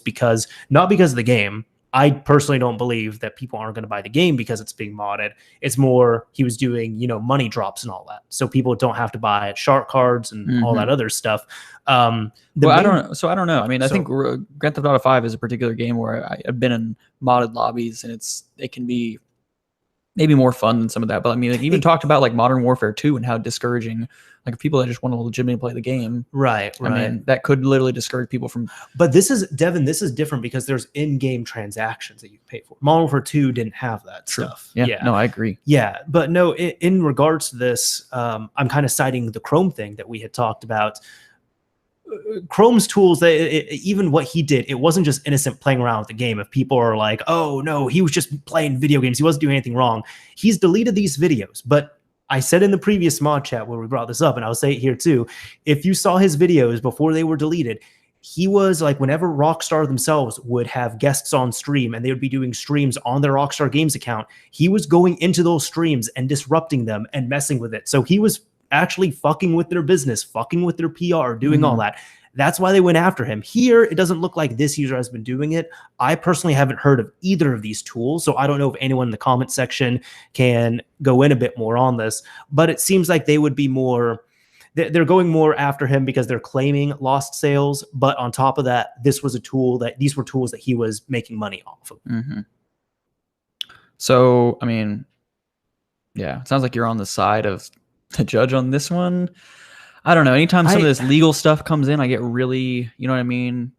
not because of the game. I personally don't believe that people aren't going to buy the game because it's being modded. It's more he was doing, money drops and all that. So people don't have to buy shark cards and all that other stuff. I don't know. I mean, I think Grand Theft Auto 5 is a particular game where I've been in modded lobbies, and it can be maybe more fun than some of that. But I mean, even talked about like Modern Warfare 2 and how discouraging, like people that just want to legitimately play the game. Right. I mean, that could literally discourage people from. But this is different because there's in-game transactions that you can pay for. Modern Warfare 2 didn't have that stuff. Yeah. No, I agree. Yeah. But no, in regards to this, I'm kind of citing the Chrome thing that we had talked about. Chrome's tools, even what he did, it wasn't just innocent playing around with the game. If people are like, oh no, he was just playing video games, he wasn't doing anything wrong, he's deleted these videos. But I said in the previous mod chat where we brought this up, and I'll say it here too, if you saw his videos before they were deleted, he was like, whenever Rockstar themselves would have guests on stream and they would be doing streams on their Rockstar Games account, he was going into those streams and disrupting them and messing with it. So he was actually fucking with their business, fucking with their PR, doing all that. That's why they went after him. Here, it doesn't look like this user has been doing it. I personally haven't heard of either of these tools, so I don't know if anyone in the comment section can go in a bit more on this, but it seems like they would be more, they're going more after him because they're claiming lost sales, but on top of that, these were tools that he was making money off of. So, I mean, yeah, it sounds like you're on the side of the judge on this one. I don't know. Anytime some of this legal stuff comes in, I get really, you know what I mean?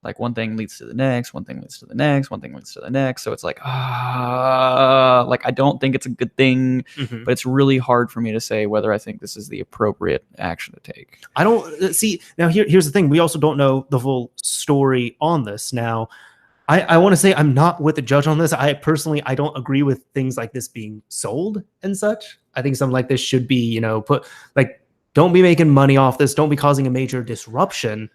Like one thing leads to the next, one thing leads to the next, one thing leads to the next. So it's like, like I don't think it's a good thing, but it's really hard for me to say whether I think this is the appropriate action to take. I don't see. Now here's the thing. We also don't know the full story on this. Now, I want to say I'm not with the judge on this. I don't agree with things like this being sold and such. I think something like this should be, don't be making money off this. Don't be causing a major disruption.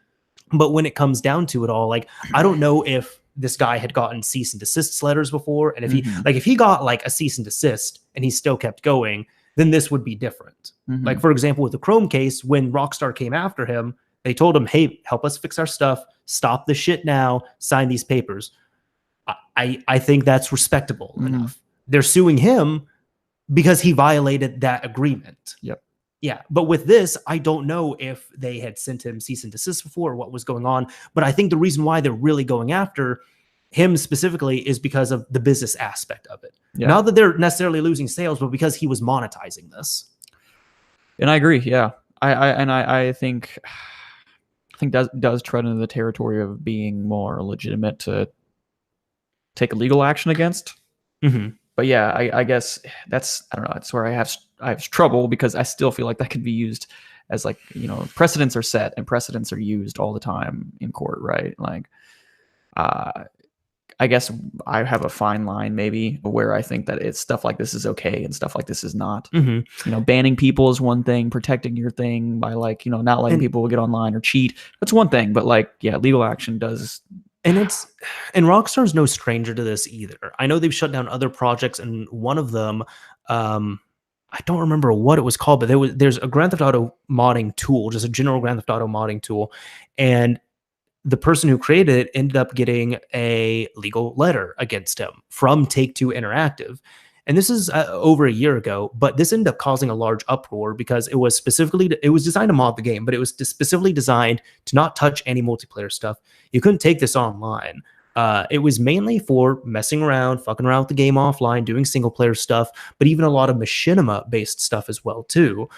But when it comes down to it all, I don't know if this guy had gotten cease and desist letters before. And if he got like a cease and desist and he still kept going, then this would be different. Like, for example, with the Chrome case, when Rockstar came after him, they told him, hey, help us fix our stuff. Stop the shit now. Sign these papers. I think that's respectable enough. They're suing him because he violated that agreement. Yeah. But with this, I don't know if they had sent him cease and desist before or what was going on. But I think the reason why they're really going after him specifically is because of the business aspect of it. Not that they're necessarily losing sales, but because he was monetizing this. And I agree. Yeah. I think that does tread into the territory of being more legitimate to take a legal action against. But yeah, I guess I don't know. That's where I have trouble because I still feel like that could be used as precedents are set and precedents are used all the time in court, right? Like, I guess I have a fine line maybe where I think that it's stuff like this is okay and stuff like this is not. Banning people is one thing, protecting your thing by not letting people get online or cheat. That's one thing, but legal action does. And Rockstar's no stranger to this either. I know they've shut down other projects, and one of them, I don't remember what it was called, but there's a Grand Theft Auto modding tool, just a general Grand Theft Auto modding tool, and the person who created it ended up getting a legal letter against him from Take-Two Interactive. And this is over a year ago, but this ended up causing a large uproar because it was designed to mod the game, but it was specifically designed to not touch any multiplayer stuff. You couldn't take this online. It was mainly for messing around, fucking around with the game offline, doing single player stuff, but even a lot of machinima based stuff as well too.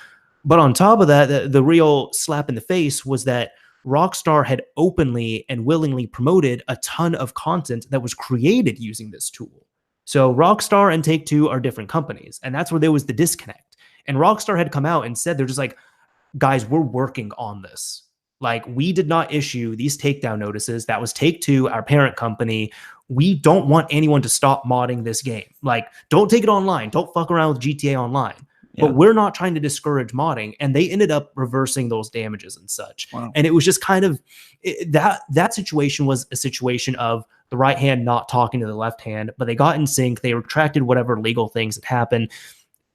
But on top of that, the real slap in the face was that Rockstar had openly and willingly promoted a ton of content that was created using this tool. So Rockstar and Take-Two are different companies, and that's where there was the disconnect. And Rockstar had come out and said, they're just like, guys, we're working on this. Like, we did not issue these takedown notices. That was Take-Two, our parent company. We don't want anyone to stop modding this game. Like, don't take it online. Don't fuck around with GTA Online. Yeah. But we're not trying to discourage modding. And they ended up reversing those damages and such. Wow. And it was just kind of that situation was a situation of the right hand not talking to the left hand, but they got in sync. They retracted whatever legal things had happened.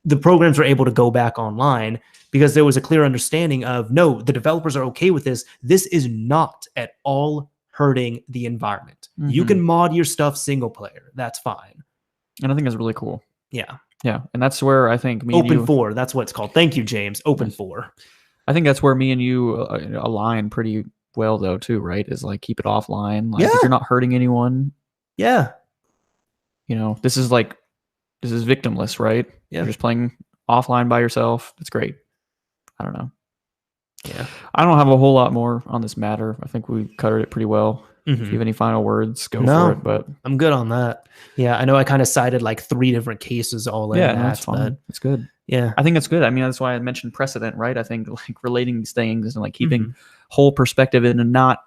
The programs were able to go back online because there was a clear understanding of, no, the developers are okay with this. This is not at all hurting the environment. Mm-hmm. You can mod your stuff single player. That's fine. And I think it's really cool. Yeah. Yeah. And that's where I think Open 4, that's what it's called. Thank you, James. Open 4. I think that's where me and you align pretty well, though, too, right? Is like keep it offline. Like, if you're not hurting anyone. Yeah. You know, this is victimless, right? Yeah. You're just playing offline by yourself. It's great. I don't know. Yeah. I don't have a whole lot more on this matter. I think we covered it pretty well. Mm-hmm. If you have any final words, go for it. But I'm good on that. Yeah, I know I kind of cited like 3 different cases all in. Yeah, that's fine. It's good. Yeah. I think that's good. I mean, that's why I mentioned precedent, right? I think like relating these things and like keeping whole perspective in and not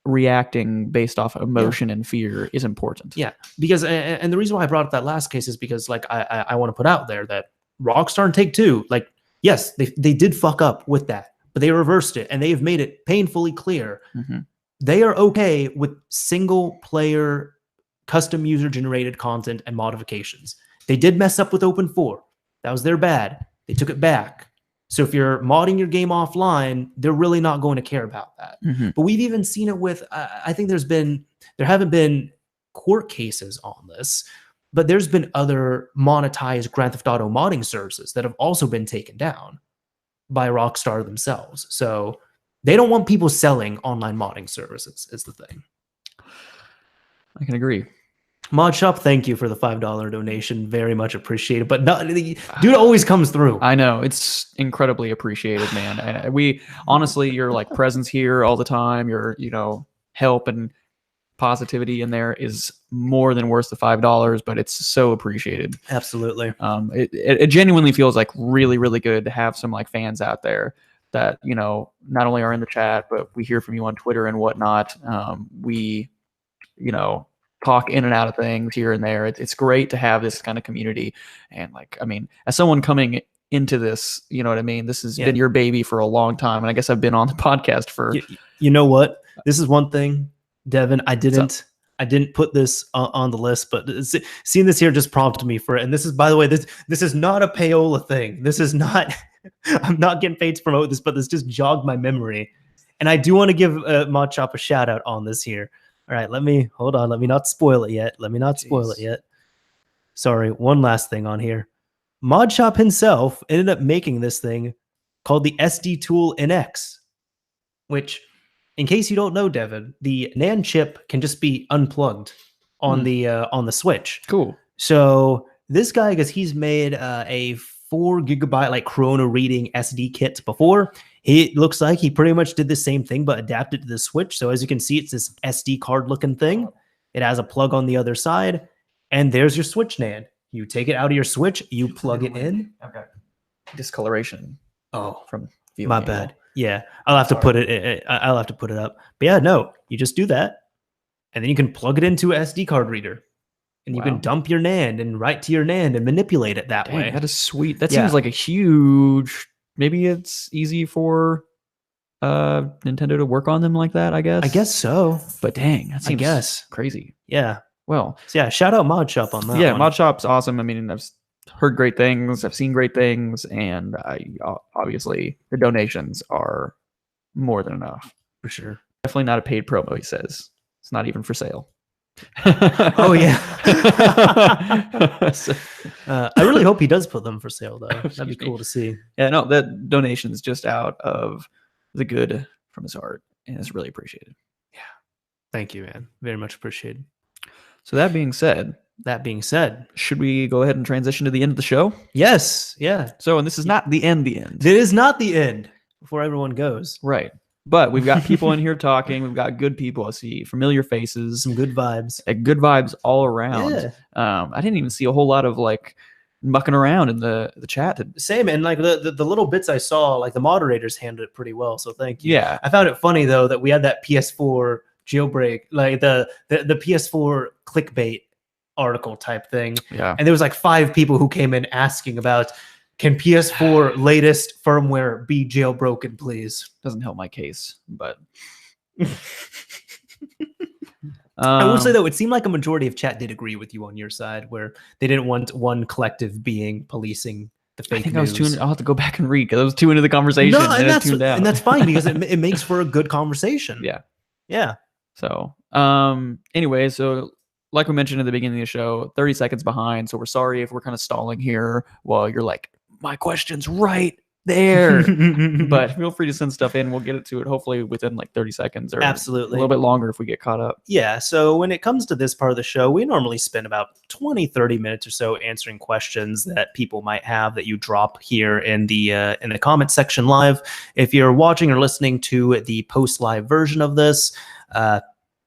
reacting based off emotion and fear is important. Yeah, because and the reason why I brought up that last case is because like I want to put out there that Rockstar and Take-Two, like, yes, they did fuck up with that, but they reversed it and they have made it painfully clear. Mm-hmm. They are okay with single player custom user generated content and modifications. They did mess up with Open 4. That was their bad. They took it back. So if you're modding your game offline, they're really not going to care about that. Mm-hmm. But we've even seen it with, I think there haven't been court cases on this, but there's been other monetized Grand Theft Auto modding services that have also been taken down by Rockstar themselves. So they don't want people selling online modding services is the thing. I can agree. ModShop, thank you for the $5 donation. Very much appreciated. But dude always comes through. I know. It's incredibly appreciated, man. And we honestly, your like presence here all the time, your, help and positivity in there is more than worth the $5, but it's so appreciated. Absolutely. It genuinely feels like really, really good to have some like fans out there that, not only are in the chat, but we hear from you on Twitter and whatnot. We, talk in and out of things here and there. It's great to have this kind of community. And like, I mean, as someone coming into this, you know what I mean? This has been your baby for a long time. And I guess I've been on the podcast for... You know what? This is one thing, Devin, I didn't put this on the list, but seeing this here just prompted me for it. And this is, by the way, this is not a payola thing. This is not... I'm not getting paid to promote this, but this just jogged my memory. And I do want to give ModShop a shout out on this here. All right, hold on. Let me not spoil it yet. Sorry, one last thing on here. ModShop himself ended up making this thing called the SD Tool NX, which, in case you don't know, Devin, the NAND chip can just be unplugged on the Switch. Cool. So this guy, because he's made a 4 gigabyte like Corona reading SD kit before. It looks like he pretty much did the same thing, but adapted to the Switch. So as you can see, it's this SD card looking thing. It has a plug on the other side, and there's your Switch NAND. You take it out of your Switch, you plug it in. Okay. Discoloration. Oh, from my bad. Yeah, I'll have to put it. I'll have to put it up. But yeah, no, you just do that, and then you can plug it into an SD card reader. And you can dump your NAND and write to your NAND and manipulate it that way. That is sweet. That seems like a huge... Maybe it's easy for Nintendo to work on them like that, I guess. I guess so. But dang, that seems crazy. Yeah. Well... So yeah, shout out ModShop on that one. ModShop's awesome. I mean, I've heard great things. I've seen great things. And obviously, the donations are more than enough. For sure. Definitely not a paid promo, he says. It's not even for sale. Oh yeah. I really hope he does put them for sale though. That'd be cool to see. Yeah, no, that donation is just out of the good from his heart, and it's really appreciated. Yeah, thank you, man. Very much appreciated. So that being said, should we go ahead and transition to the end of the show? Yes. Yeah. So, and this is not the end. It is not the end before everyone goes. Right. But we've got people in here talking. We've got good people. I see familiar faces. Some good vibes. Good vibes all around. Yeah. I didn't even see a whole lot of like mucking around in the chat. Same. And like the little bits I saw, like the moderators handled it pretty well. So thank you. Yeah. I found it funny though that we had that PS4 jailbreak, like the PS4 clickbait article type thing. Yeah. And there was like 5 people who came in asking about, can PS4 latest firmware be jailbroken, please? Doesn't help my case, but I will say though, it seemed like a majority of chat did agree with you on your side, where they didn't want one collective being policing the fake news. I'll have to go back and read because I was too into the conversation. No, and that's fine because it makes for a good conversation. Yeah. Yeah. So, anyway, so like we mentioned at the beginning of the show, 30 seconds behind. So we're sorry if we're kind of stalling here while you're like, my question's right there. But feel free to send stuff in. We'll get it to it hopefully within like 30 seconds or absolutely a little bit longer if we get caught up. Yeah. So when it comes to this part of the show, we normally spend about 20-30 minutes or so answering questions that people might have that you drop here in the comment section live. If you're watching or listening to the post live version of this,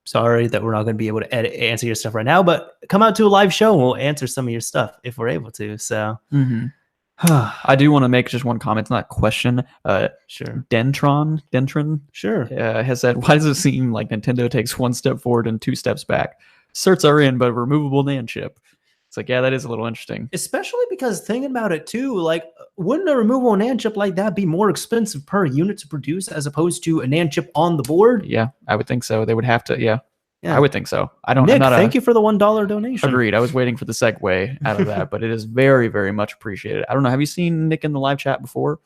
sorry that we're not going to be able to answer your stuff right now, but come out to a live show and we'll answer some of your stuff if we're able to. So I do want to make just one comment. It's not a question. Sure. Dentron. Sure. Has said, why does it seem like Nintendo takes 1 step forward and 2 steps back? Certs are in, but removable NAND chip. It's like, yeah, that is a little interesting. Especially because thinking about it too, like, wouldn't a removable NAND chip like that be more expensive per unit to produce as opposed to a NAND chip on the board? Yeah, I would think so. They would have to, yeah. Yeah. I would think so. I don't Nick, thank you for the $1 donation. Agreed. I was waiting for the segue out of that, but it is very, very much appreciated. I don't know. Have you seen Nick in the live chat before?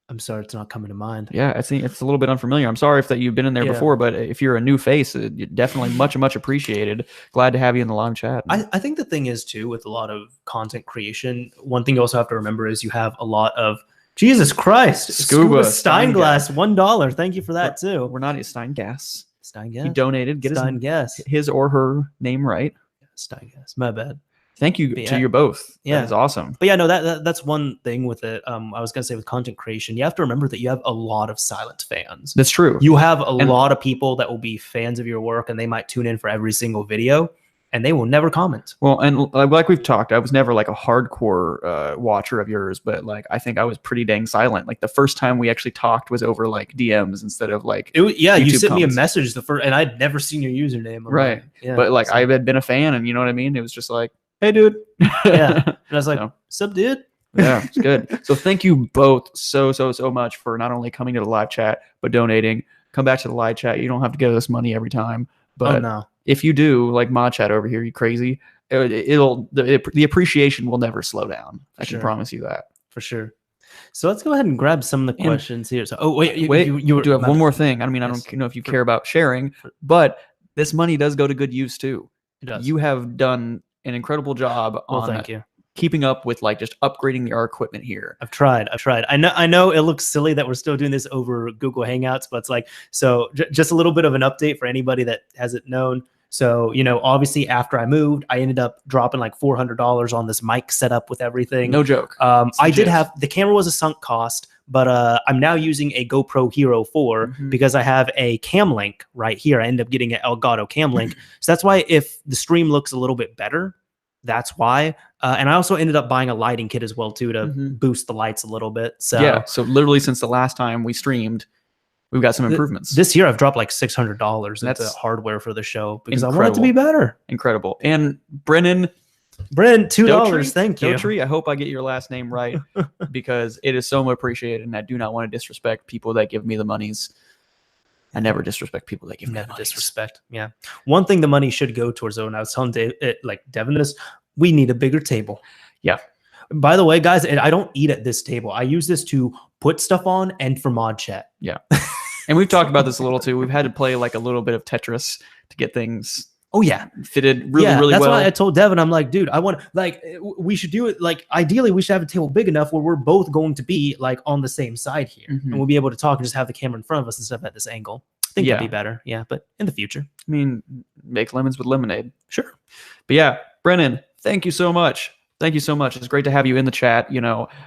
I'm sorry, it's not coming to mind. Yeah, it's a little bit unfamiliar. I'm sorry if that you've been in there before, but if you're a new face, you're definitely much appreciated. Glad to have you in the live chat. I think the thing is too, with a lot of content creation, one thing you also have to remember is you have a lot of Jesus Christ, Scuba Steinglass, $1. Thank you for that too. We're not Steingas. Steingas. He donated. Get his or her name right. Steingas. My bad. Thank you to you both. Yeah, that's awesome. But yeah, no, that's one thing with it. I was gonna say with content creation, you have to remember that you have a lot of silent fans. That's true. You have a lot of people that will be fans of your work, and they might tune in for every single video, and they will never comment. Well, and like we've talked, I was never like a hardcore watcher of yours, but like I think I was pretty dang silent. Like the first time we actually talked was over like DMs instead of like YouTube you sent comments. Me a message and I'd never seen your username. Right. But like I had been a fan, and you know what I mean? It was just like, hey, dude. Yeah. And I was like, sup, dude? Yeah, it's good. So thank you both so much for not only coming to the live chat, but donating. Come back to the live chat. You don't have to give us money every time. But if you do, like ModChat over here, you crazy, the appreciation will never slow down. I can promise you that. For sure. So let's go ahead and grab some of the questions here. So, wait, you do have one more thing. I mean, I don't know if you care about sharing, but this money does go to good use too. It does. You have done an incredible job on keeping up with like just upgrading our equipment here. I've tried. I know it looks silly that we're still doing this over Google Hangouts, but it's like, so just a little bit of an update for anybody that hasn't known. So, obviously after I moved, I ended up dropping like $400 on this mic setup with everything. No joke. I did have, the camera was a sunk cost, but I'm now using a GoPro Hero 4 because I have a cam link right here. I end up getting an Elgato cam link. So that's why if the stream looks a little bit better, that's why. And I also ended up buying a lighting kit as well too to boost the lights a little bit. So yeah, so literally since the last time we streamed, we've got some improvements. This year I've dropped like $600 into hardware for the show because I want it to be better. Incredible. And Brennan, $2. Thank you. Dotry, I hope I get your last name right because it is so appreciated, and I do not want to disrespect people that give me the monies. I never disrespect people that give me the monies. Disrespect. Yeah. One thing the money should go towards, though, and I was telling Devin this, we need a bigger table. Yeah. By the way, guys, I don't eat at this table. I use this to put stuff on and for ModChat. Yeah. And we've talked about this a little too. We've had to play like a little bit of Tetris to get things fitted really well. That's why I told Devin, I'm like, dude, I want we should do it. Like, ideally, we should have a table big enough where we're both going to be like on the same side here, and we'll be able to talk and just have the camera in front of us instead of at this angle. think it'd be better. Yeah, but in the future. I mean, make lemons with lemonade. Sure. But yeah, Brennan, thank you so much. Thank you so much. It's great to have you in the chat.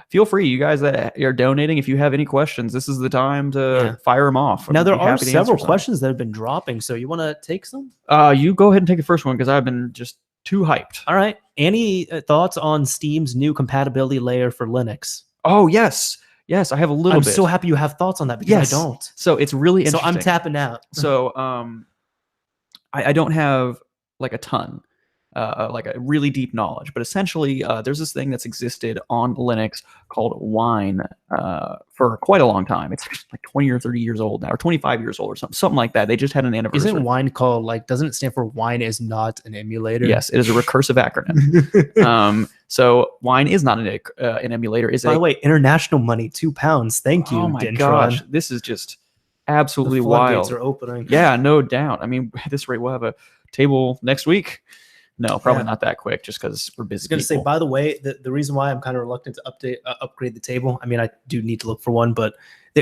Feel free, you guys that are donating, if you have any questions, this is the time to fire them off. Now, there are several questions that have been dropping, so you want to take some? You go ahead and take the first one because I've been just too hyped. All right. Any thoughts on Steam's new compatibility layer for Linux? Oh, yes. Yes, I have a little bit. I'm so happy you have thoughts on that because I don't. So it's really interesting. So I'm tapping out. So I don't have like a ton. Like a really deep knowledge, but essentially there's this thing that's existed on Linux called Wine for quite a long time. It's like 20 or 30 years old now, or 25 years old or something like that. They just had an anniversary. Isn't Wine called, like, doesn't it stand for Wine is not an emulator? Yes, it is a recursive acronym. So Wine is not an emulator. By the way, international money, £2. Thank you, Oh my Dintron. gosh, this is just absolutely the floodgates wild. Are opening. Yeah, no doubt. I mean, at this rate, we'll have a table next week. No, probably not that quick, just because we're busy. I was going to say, by the way, the reason why I'm kind of reluctant to upgrade the table, I mean, I do need to look for one, but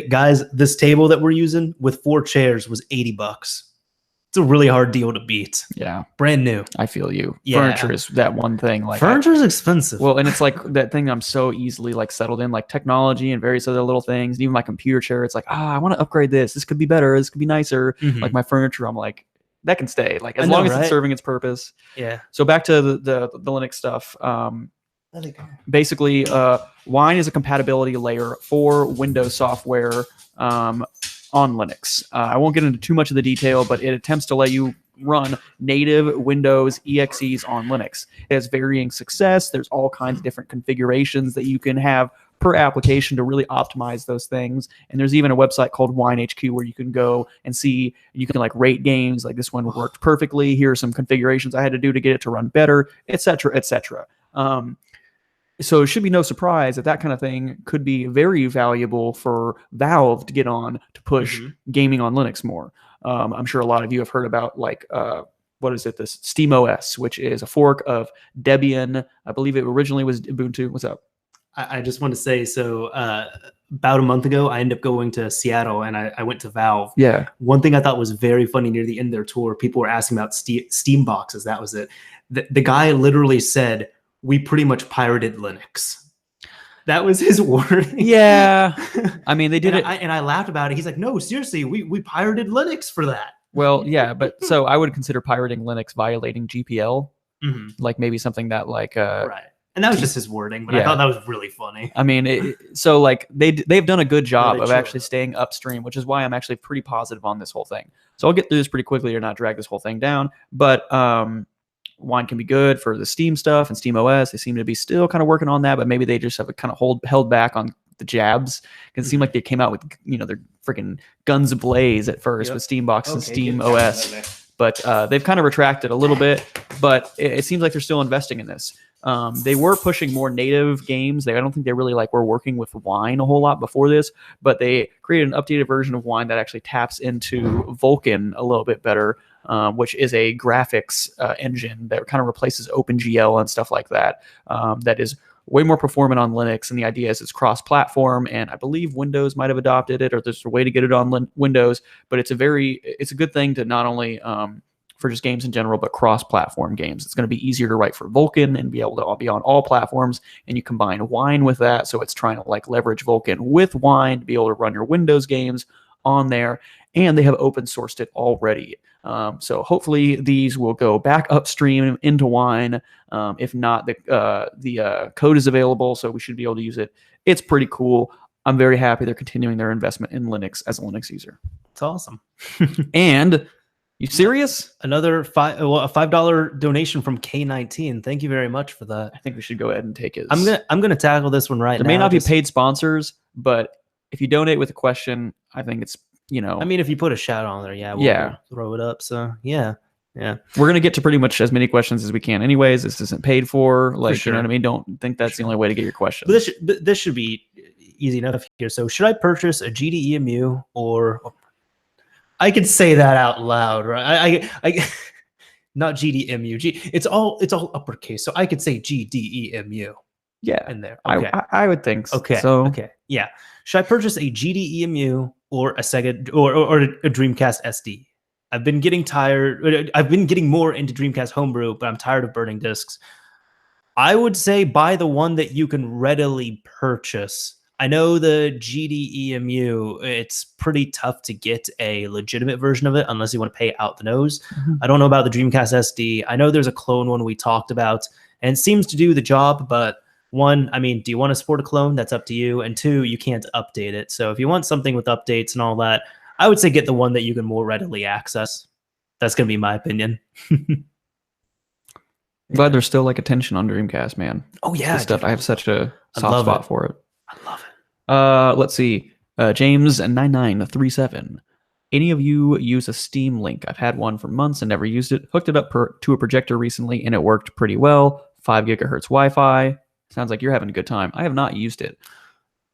guys, this table that we're using with 4 chairs was $80. It's a really hard deal to beat. Yeah. Brand new. I feel you. Yeah. Furniture is that one thing. Like furniture is expensive. Well, and it's like that thing I'm so easily like settled in, like technology and various other little things. And even my computer chair, it's like, I want to upgrade this. This could be better. This could be nicer. Like my furniture, I'm like, that can stay, like as long as it's serving its purpose. Yeah. So back to the Linux stuff. Basically, Wine is a compatibility layer for Windows software on Linux. I won't get into too much of the detail, but it attempts to let you run native Windows EXEs on Linux. It has varying success. There's all kinds of different configurations that you can have per application to really optimize those things. And there's even a website called WineHQ where you can go and see, you can like rate games, like this one worked perfectly. Here are some configurations I had to do to get it to run better, etc., etc. So it should be no surprise that kind of thing could be very valuable for Valve to get on to push gaming on Linux more. I'm sure a lot of you have heard about like what is it? This SteamOS, which is a fork of Debian. I believe it originally was Ubuntu. What's up? I just want to say, so about a month ago, I ended up going to Seattle and I went to Valve. Yeah. One thing I thought was very funny near the end of their tour, people were asking about Steam boxes. That was it. The guy literally said, we pretty much pirated Linux. That was his word. Yeah. I mean, they did it. And I laughed about it. He's like, no, seriously, we pirated Linux for that. Well, yeah, but so I would consider pirating Linux violating GPL. Like maybe something that like... right. And that was just his wording, but I thought that was really funny. I mean, so like they've done a good job of actually staying upstream, which is why I'm actually pretty positive on this whole thing. So I'll get through this pretty quickly or not drag this whole thing down. But Wine can be good for the Steam stuff and SteamOS. They seem to be still kind of working on that, but maybe they just have kind of held back on the jabs. Because it seemed like they came out with, their freaking guns ablaze at first with Steambox and SteamOS. But they've kind of retracted a little bit, but it seems like they're still investing in this. They were pushing more native games. I don't think they really were working with Wine a whole lot before this, but they created an updated version of Wine that actually taps into Vulkan a little bit better, which is a graphics engine that kind of replaces OpenGL and stuff like that. That is way more performant on Linux, and the idea is it's cross-platform, and I believe Windows might have adopted it, or there's a way to get it on Windows, but it's a good thing to not only for just games in general, but cross-platform games. It's going to be easier to write for Vulkan and be able to be on all platforms, and you combine Wine with that, so it's trying to leverage Vulkan with Wine to be able to run your Windows games on there, and they have open sourced it already. So hopefully these will go back upstream into Wine. If not, the code is available, so we should be able to use it. It's pretty cool. I'm very happy they're continuing their investment in Linux as a Linux user. It's awesome. And you serious? Another a $5 donation from K19. Thank you very much for that. I think we should go ahead and take it. I'm gonna tackle this one right now. There may not be paid sponsors, but if you donate with a question, I think it's I mean, if you put a shout on there, we'll throw it up. So yeah. We're gonna get to pretty much as many questions as we can, anyways. This isn't paid for, sure. You know what I mean. Don't think that's the only way to get your questions. But this should be easy enough here. So should I purchase a GDEMU or? I could say that out loud, right? I not GDEMU. It's all uppercase, so I could say GDEMU. Yeah, in there. Okay. I would think so. Okay. Yeah. Should I purchase a GDEMU or a Sega or a Dreamcast SD. I've been getting tired. I've been getting more into Dreamcast Homebrew, but I'm tired of burning discs. I would say buy the one that you can readily purchase. I know the GDEMU, it's pretty tough to get a legitimate version of it unless you want to pay out the nose. I don't know about the Dreamcast SD. I know there's a clone one we talked about, and it seems to do the job, but one, I mean, do you want to support a clone? That's up to you. And two, you can't update it. So if you want something with updates and all that, I would say get the one that you can more readily access. That's going to be my opinion. Glad there's still like attention on Dreamcast, man. Oh yeah, stuff. I have such a soft spot for it. I love it. Let's see. James9937. Any of you use a Steam Link? I've had one for months and never used it. Hooked it up to a projector recently and it worked pretty well. 5 gigahertz Wi-Fi. Sounds like you're having a good time. I have not used it.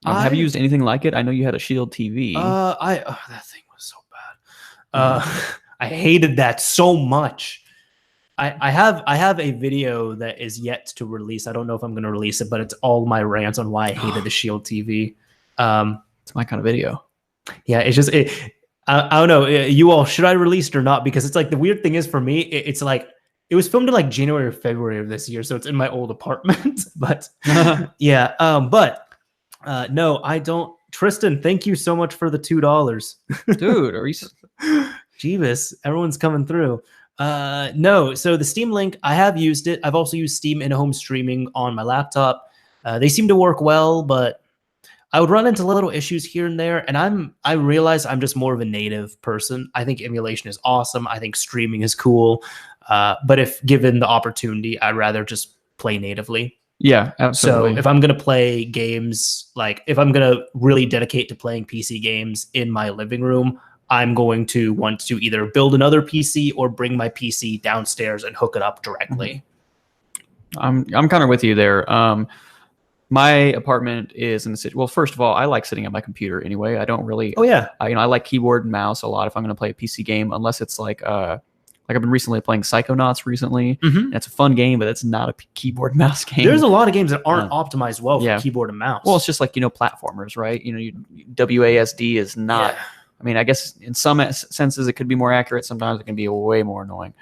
Have you used anything like it? I know you had a Shield TV. That thing was so bad. I hated that so much. I have a video that is yet to release. I don't know if I'm going to release it, but it's all my rants on why I hated the Shield TV. It's my kind of video. Yeah, it's just I don't know. You all, should I release it or not? Because it's like the weird thing is for me, it's like it was filmed in like January or February of this year, so it's in my old apartment. But yeah, no, I don't. Tristan, thank you so much for the $2, dude. Are you? Jeebus, everyone's coming through. No, so the Steam Link, I have used it. I've also used Steam in-home streaming on my laptop. They seem to work well, but I would run into little issues here and there. And I realize I'm just more of a native person. I think emulation is awesome. I think streaming is cool. But if given the opportunity, I'd rather just play natively. Yeah, absolutely. So if I'm going to play games, like if I'm going to really dedicate to playing PC games in my living room, I'm going to want to either build another PC or bring my PC downstairs and hook it up directly. I'm kind of with you there. My apartment is in the city. Well, first of all, I like sitting at my computer anyway. I don't really. Oh yeah. I like keyboard and mouse a lot if I'm going to play a PC game, unless it's like I've been recently playing Psychonauts recently. And it's a fun game, but it's not a keyboard mouse game. There's a lot of games that aren't optimized well for keyboard and mouse. Well, it's just like, platformers, right? WASD is not. Yeah. I mean, I guess in some senses it could be more accurate. Sometimes it can be way more annoying.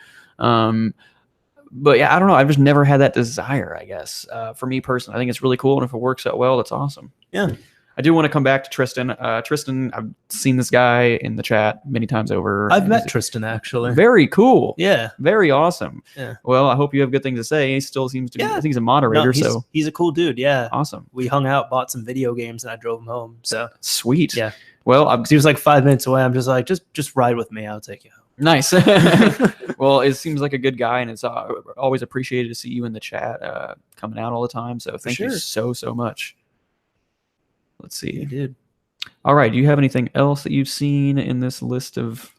But yeah, I don't know. I've just never had that desire, I guess. For me personally, I think it's really cool. And if it works out well, that's awesome. Yeah. I do want to come back to Tristan. Tristan, I've seen this guy in the chat many times over. I've met Tristan, actually. Very cool. Yeah. Very awesome. Yeah. Well, I hope you have good things to say. He still seems to be, I think he's a moderator. No, he's a cool dude. Yeah. Awesome. We hung out, bought some video games, and I drove him home. So sweet. Yeah. Well, he was like 5 minutes away. I'm just like, just ride with me. I'll take you home. Nice. Well, it seems like a good guy, and it's always appreciated to see you in the chat coming out all the time. So thank you so much. Let's see. You did. All right. Do you have anything else that you've seen in this list of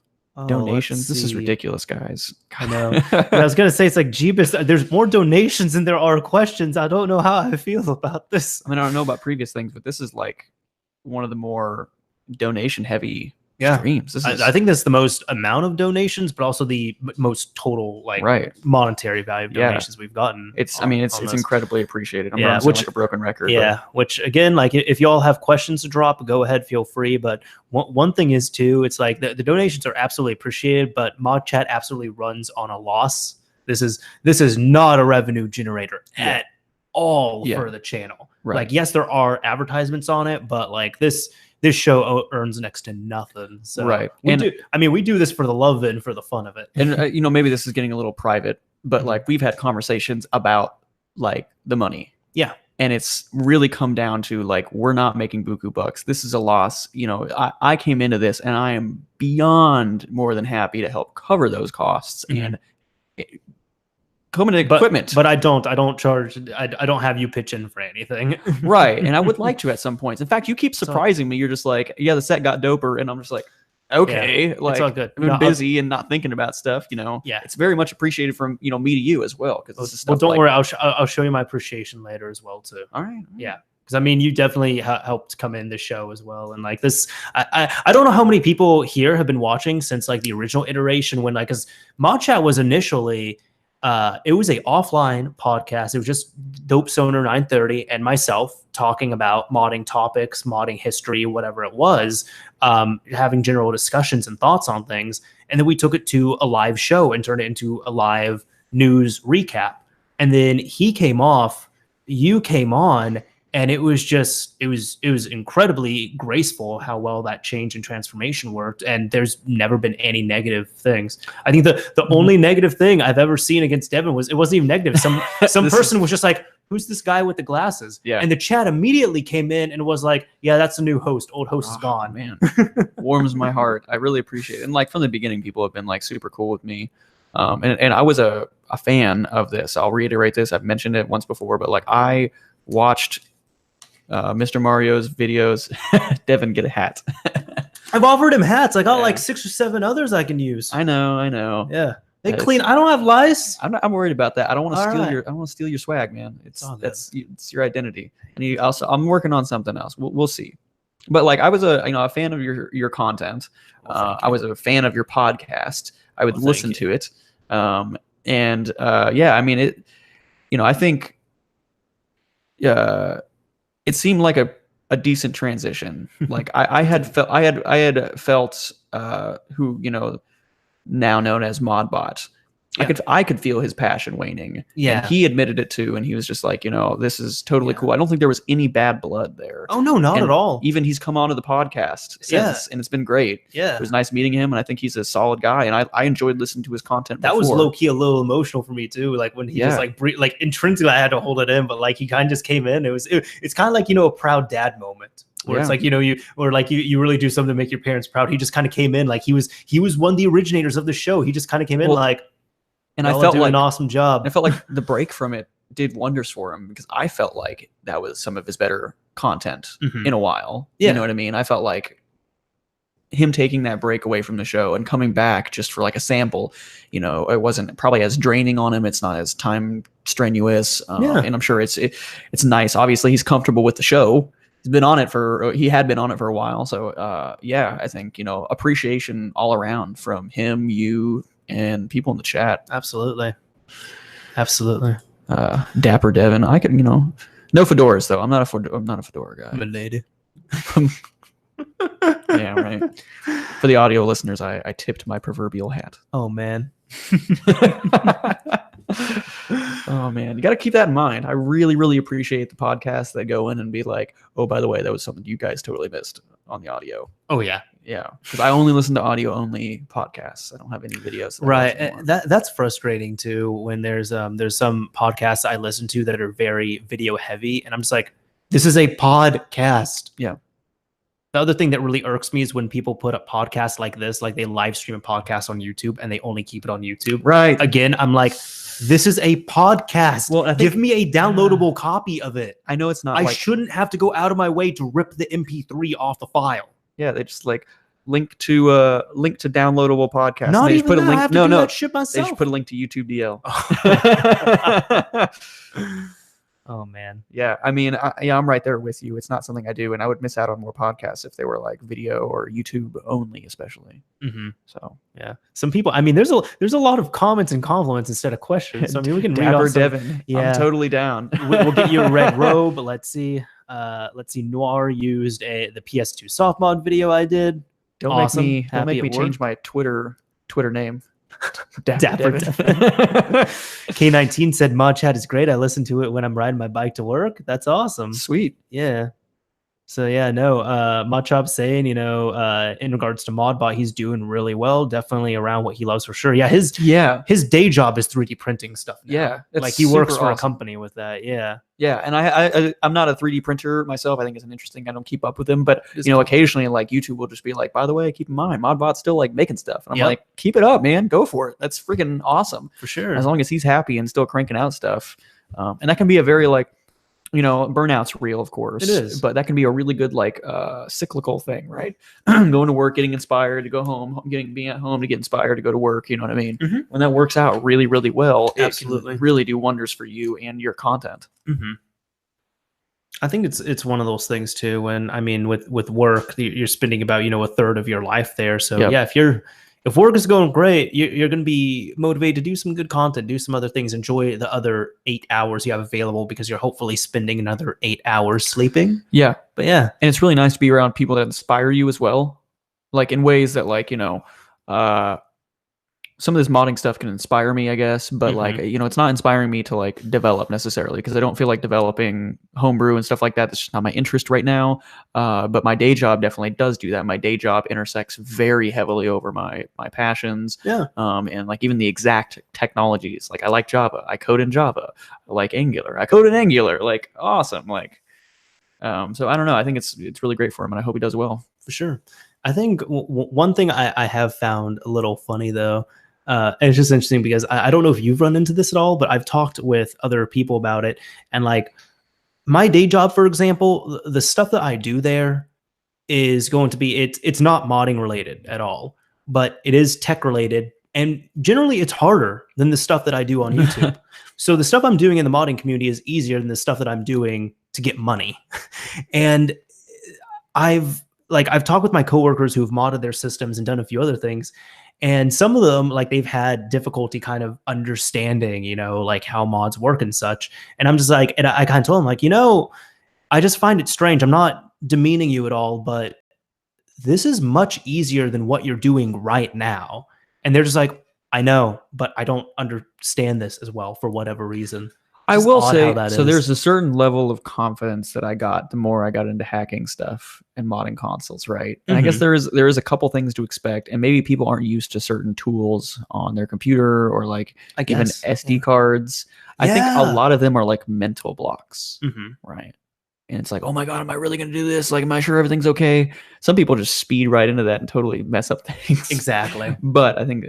donations? This is ridiculous, guys. I know. I was going to say, it's like, Jeebus, there's more donations than there are questions. I don't know how I feel about this. I mean, I don't know about previous things, but this is like one of the more donation heavy streams. I think that's the most amount of donations, but also the most total monetary value of donations we've gotten. It's incredibly appreciated. I'm not like a broken record. Yeah, which again, like if y'all have questions to drop, go ahead, feel free. But one thing is too, it's like the donations are absolutely appreciated, but ModChat absolutely runs on a loss. This is not a revenue generator at all for the channel. Right. Like, yes, there are advertisements on it, but like this show earns next to nothing. So we do this for the love of it and for the fun of it. And maybe this is getting a little private, but like we've had conversations about like the money. Yeah. And it's really come down to like, we're not making buku bucks. This is a loss. I came into this and I am beyond more than happy to help cover those costs and equipment. But I don't charge. I don't have you pitch in for anything. Right. And I would like to at some points. In fact, you keep surprising me. You're just like, yeah, the set got doper. And I'm just like, okay, like it's all good. I've been busy and not thinking about stuff, it's very much appreciated from, me to you as well. Cause this is stuff don't worry. I'll show you my appreciation later as well too. All right. Yeah. Cause I mean, you definitely helped come in the show as well. And like this, I don't know how many people here have been watching since like the original iteration when cause ModChat was initially, it was a offline podcast. It was just Dope Soner 930 and myself talking about modding topics, modding history, whatever it was, having general discussions and thoughts on things. And then we took it to a live show and turned it into a live news recap. And then he came off, you came on, and it was just, it was incredibly graceful how well that change and transformation worked. And there's never been any negative things. I think the only negative thing I've ever seen against Devin was, it wasn't even negative. Some person was just like, who's this guy with the glasses? Yeah. And the chat immediately came in and was like, yeah, that's the new host. Old host is gone. Man, warms my heart. I really appreciate it. And like from the beginning, people have been like super cool with me. And I was a fan of this. I'll reiterate this. I've mentioned it once before, but like I watched Mr. Mario's videos. Devin, get a hat. I've offered him hats. I got like 6 or 7 others I can use. I know. Yeah. They clean. I don't have lice. I'm worried about that. I don't want to steal your. I don't want to steal your swag, man. It's your identity. And I'm working on something else. We'll see. But like I was a fan of your content. I was a fan of your podcast. I would listen to it. I mean it. I think. It seemed like a decent transition. Like I had felt who now known as Modbot. Yeah. I could feel his passion waning. Yeah, and he admitted it too, and he was just like, this is totally cool. I don't think there was any bad blood there. Oh no, not at all. Even he's come onto the podcast since, and it's been great. Yeah, it was nice meeting him, and I think he's a solid guy, and I enjoyed listening to his content. That was low key a little emotional for me too. Like when he just like intrinsically I had to hold it in, but like he kind of just came in. It's kind of like a proud dad moment. Where it's like, you really do something to make your parents proud. He just kind of came in like he was one of the originators of the show. He just kind of came in and I felt like an awesome job. I felt like the break from it did wonders for him because I felt like that was some of his better content in a while. Yeah. You know what I mean? I felt like him taking that break away from the show and coming back just for like a sample, it wasn't probably as draining on him. It's not as time strenuous. And I'm sure it's nice. Obviously he's comfortable with the show. He had been on it for a while. So I think, appreciation all around from him, you, and people in the chat. Absolutely. Dapper Devin. I could, no fedoras though. I'm not a fedora guy. I'm a lady. Yeah, right. For the audio listeners, I tipped my proverbial hat. Oh man. Oh man, you got to keep that in mind. I really, really appreciate the podcasts that go in and be like, oh, by the way, that was something you guys totally missed on the audio. Oh yeah. Yeah, because I only listen to audio only podcasts. I don't have any videos. Right, that's frustrating too. When there's some podcasts I listen to that are very video heavy, and I'm just like, this is a podcast. Yeah. The other thing that really irks me is when people put up podcasts like this, like they live stream a podcast on YouTube and they only keep it on YouTube. Right. Again, I'm like, this is a podcast. Well, give me a downloadable copy of it. I know it's not. I shouldn't have to go out of my way to rip the MP3 off the file. Yeah, they just like link to downloadable podcast. Not even put a link. I have to do that shit myself. They just put a link to YouTube DL. Oh man. Yeah, I mean, I'm right there with you. It's not something I do, and I would miss out on more podcasts if they were like video or YouTube only, especially. So yeah, some people. I mean, there's a lot of comments and compliments instead of questions. So I mean, we can read Dapper off some, Devin. Yeah, I'm totally down. We'll get you a red robe. Let's see. Noir used the PS2 soft mod video I did. Don't make me change my Twitter name. Dapper K19 said ModChat is great. I listen to it when I'm riding my bike to work. That's awesome. Sweet. Yeah. So yeah, no, ModChop saying, in regards to Modbot, he's doing really well. Definitely around what he loves for sure. Yeah, his day job is 3D printing stuff now. Yeah, like he works for a company with that. Yeah. Yeah, and I'm not a 3D printer myself. I think it's an interesting. I don't keep up with them, but occasionally like YouTube will just be like, by the way, keep in mind, Modbot's still like making stuff, and I'm like, keep it up, man, go for it. That's freaking awesome for sure. As long as he's happy and still cranking out stuff, and that can be a very like. Burnout's real, of course. It is, but that can be a really good like cyclical thing, right? Going to work, getting inspired to go home, being at home to get inspired to go to work. You know what I mean? When that works out really, really well, absolutely, it can really do wonders for you and your content. I think it's one of those things too. When I mean, with work, you're spending about a third of your life there. So yeah, if work is going great, you're going to be motivated to do some good content, do some other things, enjoy the other 8 hours you have available because you're hopefully spending another 8 hours sleeping. Yeah. But yeah. And it's really nice to be around people that inspire you as well. Like in ways that like, some of this modding stuff can inspire me, I guess, but like, it's not inspiring me to like develop necessarily because I don't feel like developing homebrew and stuff like that. That's just not my interest right now. But my day job definitely does do that. My day job intersects very heavily over my passions. Yeah. And like even the exact technologies. Like I like Java. I code in Java. I like Angular. I code in Angular. Like awesome. Like, so I don't know. I think it's really great for him, and I hope he does well. For sure. I think one thing I have found a little funny though. And it's just interesting because I don't know if you've run into this at all, but I've talked with other people about it. And like my day job, for example, the stuff that I do there is going to be, it's not modding related at all, but it is tech related. And generally it's harder than the stuff that I do on YouTube. So the stuff I'm doing in the modding community is easier than the stuff that I'm doing to get money. And I've talked with my coworkers who've modded their systems and done a few other things. And some of them, like they've had difficulty kind of understanding, like how mods work and such. And I'm just like, and I kind of told them like, I just find it strange. I'm not demeaning you at all, but this is much easier than what you're doing right now. And they're just like, I know, but I don't understand this as well for whatever reason. I will say, so there's a certain level of confidence that I got the more I got into hacking stuff and modding consoles, right? And I guess there is a couple things to expect, and maybe people aren't used to certain tools on their computer or like even SD cards. I think a lot of them are like mental blocks, right? And it's like, oh my God, am I really going to do this? Like, am I sure everything's okay? Some people just speed right into that and totally mess up things. Exactly. But I think,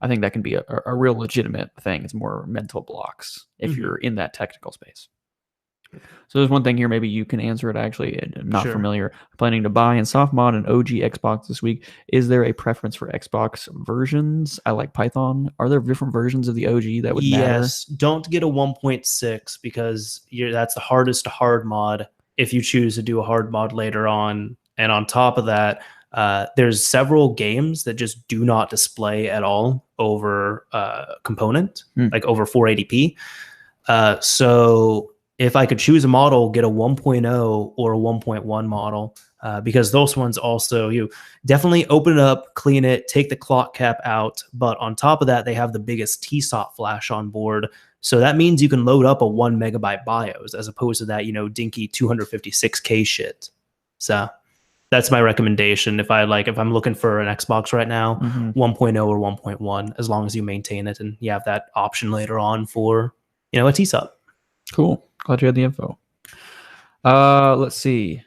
I think that can be a real legitimate thing. It's more mental blocks if you're in that technical space. So there's one thing here, maybe you can answer it. Actually, I'm not familiar. I'm planning to buy and soft mod an OG Xbox this week. Is there a preference for Xbox versions? I like Python. Are there different versions of the OG that would matter? Yes. Don't get a 1.6 because that's the hardest to hard mod if you choose to do a hard mod later on. And on top of that, there's several games that just do not display at all over component, like over 480p. So if I could choose a model, get a 1.0 or a 1.1 model, because those ones also, you definitely open it up, clean it, take the clock cap out. But on top of that, they have the biggest TSOT flash on board. So that means you can load up a 1 megabyte BIOS as opposed to that, dinky 256K shit. So that's my recommendation. If I'm looking for an Xbox right now, 1.0 or 1.1, as long as you maintain it and you have that option later on for, a TSOT. Cool. Glad you had the info. Let's see.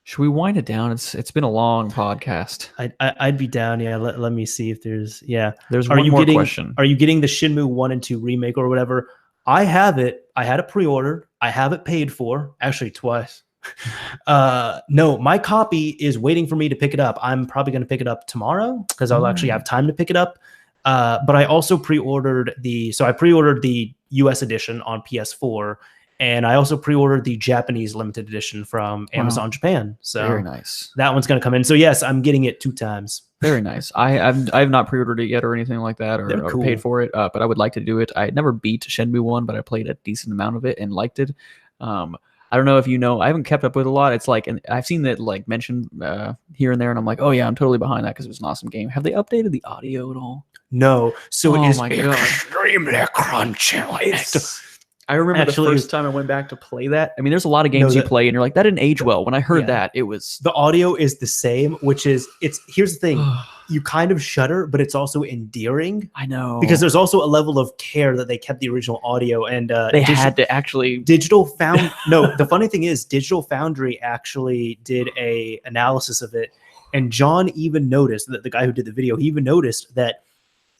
Should we wind it down? It's been a long podcast. I'd be down. Yeah. Let me see if there's. There's one more question. Are you getting the Shenmue 1 and 2 remake or whatever? I have it. I had it pre-ordered. I have it paid for. Actually, twice. No, my copy is waiting for me to pick it up. I'm probably going to pick it up tomorrow because I'll actually have time to pick it up. But I also pre-ordered the US edition on PS4, and I also pre-ordered the Japanese limited edition from Amazon Japan. So very nice. That one's going to come in. So yes, I'm getting it 2 times. Very nice. I've not pre-ordered it yet or anything like that or paid for it, but I would like to do it. I had never beat Shenmue 1, but I played a decent amount of it and liked it. I don't know if I haven't kept up with a lot. It's like, and I've seen that like mentioned here and there, and I'm like, oh yeah, I'm totally behind that because it was an awesome game. Have they updated the audio at all? No. So it is extremely crunchy. I remember the first time I went back to play that. I mean, there's a lot of games you play and you're like, that didn't age well. When I heard that, it was... The audio is the same, which is, here's the thing. You kind of shudder, but it's also endearing. I know. Because there's also a level of care that they kept the original audio and... they had to actually... No, the funny thing is, Digital Foundry actually did a analysis of it. And John even noticed, that the guy who did the video, he even noticed that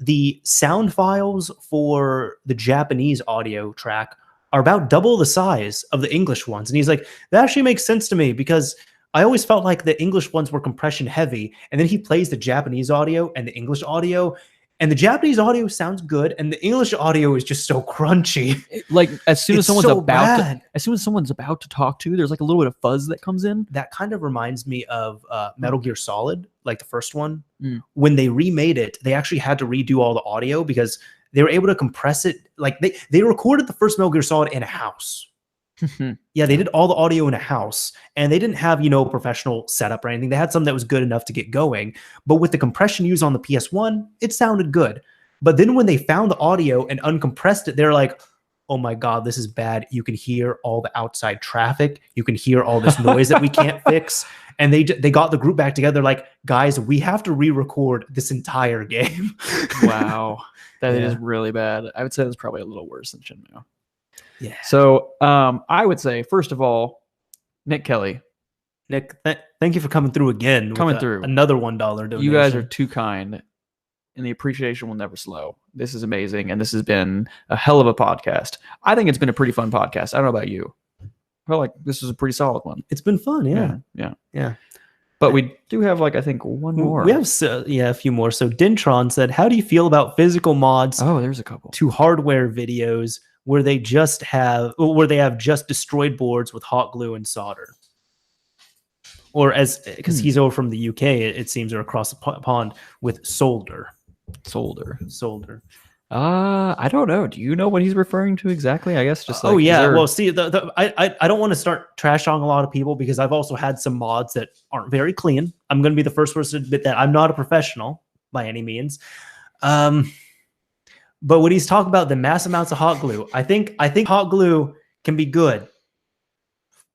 the sound files for the Japanese audio track are about double the size of the English ones. And he's like, that actually makes sense to me because I always felt like the English ones were compression heavy. And then he plays the Japanese audio and the English audio, And the Japanese audio sounds good, and the English audio is just so crunchy. Like as soon as someone's so about to talk to, there's like a little bit of fuzz that comes in. That kind of reminds me of Metal Gear Solid, like the first one. When they remade it, they actually had to redo all the audio because they were able to compress it. Like they recorded the first Metal Gear Solid in a house. Yeah, they did all the audio in a house, and they didn't have, professional setup or anything. They had something that was good enough to get going. But with the compression used on the PS1, it sounded good. But then when they found the audio and uncompressed it, they're like, oh my God, this is bad. You can hear all the outside traffic. You can hear all this noise that we can't fix. And they got the group back together like, guys, we have to re-record this entire game. Wow. That is really bad. I would say that's probably a little worse than Shenmue. Yeah. So I would say, first of all, Nick Kelly. Nick, thank you for coming through again. Through. Another $1 donation. You guys are too kind, and the appreciation will never slow. This is amazing, and this has been a hell of a podcast. I think it's been a pretty fun podcast. I don't know about you. I feel like this is a pretty solid one. It's been fun, yeah. But we do have, I think, one more. We have, a few more. So Dintron said, how do you feel about physical mods? Oh, there's a couple. To hardware videos where they have just destroyed boards with hot glue and solder? Or because he's over from the UK, it seems, or across the pond, with solder. I don't know. Do you know what he's referring to exactly? I guess just well, see, I don't want to start trash on a lot of people because I've also had some mods that aren't very clean. I'm going to be the first person to admit that I'm not a professional by any means. But when he's talking about the mass amounts of hot glue, I think hot glue can be good,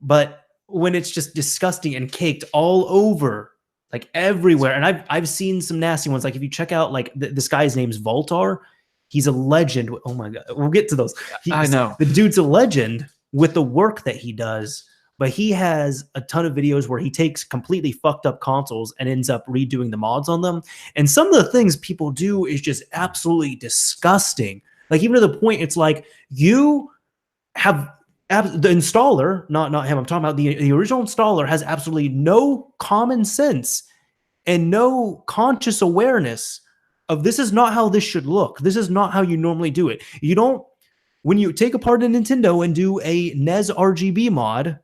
but when it's just disgusting and caked all over, like everywhere, and I've seen some nasty ones. Like if you check out this guy's name's Voltar, he's a legend. Oh my God, we'll get to those. I know the dude's a legend with the work that he does. But he has a ton of videos where he takes completely fucked up consoles and ends up redoing the mods on them. And some of the things people do is just absolutely disgusting. Like even to the point, it's like you have the installer, not him. I'm talking about the original installer has absolutely no common sense and no conscious awareness of this is not how this should look. This is not how you normally do it. You don't, when you take apart a Nintendo and do a NES RGB mod,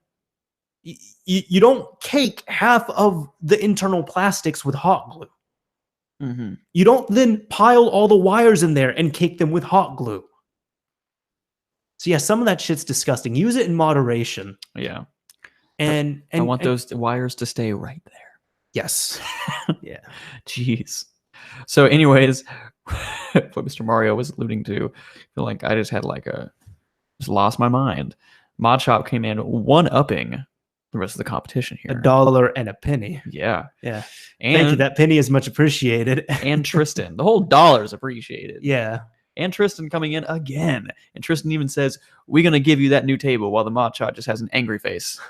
you don't cake half of the internal plastics with hot glue. You don't then pile all the wires in there and cake them with hot glue. So yeah, some of that shit's disgusting. Use it in moderation. Yeah. And I want those wires to stay right there. Yes. Yeah. Jeez. So anyways, what Mr. Mario was alluding to, I feel like I just had just lost my mind. ModShop came in one-upping the rest of the competition here. $1 and a penny. Yeah. And thank you. That penny is much appreciated. And Tristan. The whole dollar is appreciated. Yeah. And Tristan coming in again. And Tristan even says, we're going to give you that new table, while the ModShop just has an angry face.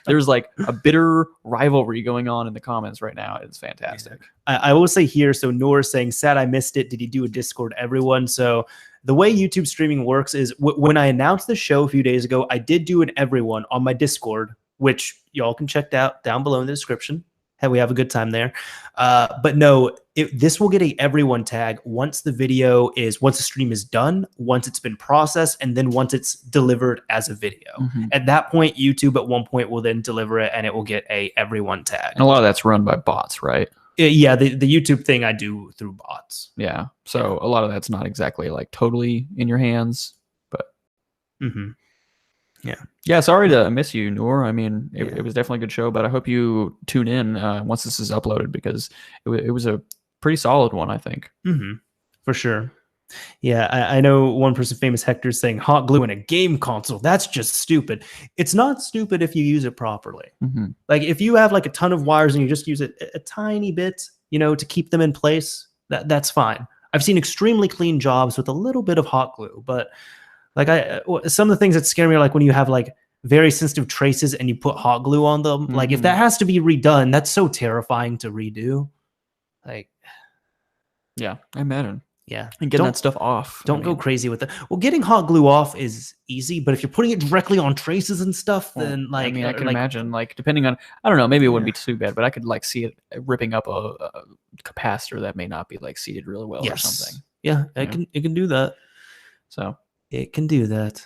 There's a bitter rivalry going on in the comments right now. It's fantastic. Yeah. I will say here, so Nora's saying, sad I missed it. Did he do a Discord, everyone? So the way YouTube streaming works is when I announced the show a few days ago, I did do an everyone on my Discord, which y'all can check out down below in the description. We have a good time there. But no, this will get a everyone tag once the stream is done, once it's been processed, and then once it's delivered as a video. At that point, YouTube at one point will then deliver it and it will get a everyone tag. And a lot of that's run by bots, right? Yeah, the YouTube thing I do through bots. Yeah. So a lot of that's not exactly totally in your hands, but yeah. Sorry to miss you, Noor. I mean, it was definitely a good show, but I hope you tune in once this is uploaded because it was a pretty solid one, I think. For sure. Yeah, I know one person, Famous Hector, is saying hot glue in a game console. That's just stupid. It's not stupid if you use it properly. Like if you have a ton of wires and you just use it a tiny bit, to keep them in place, that's fine. I've seen extremely clean jobs with a little bit of hot glue, but some of the things that scare me are when you have very sensitive traces and you put hot glue on them. If that has to be redone, that's so terrifying to redo. Yeah, I imagine. Yeah. And getting that stuff off. Don't go crazy with it. Well, getting hot glue off is easy, but if you're putting it directly on traces and stuff, then like I mean, I can imagine like depending on, I don't know, maybe it wouldn't be too bad, but I could like see it ripping up a capacitor that may not be like seated really well or something. Yeah, it can do that. So it can do that.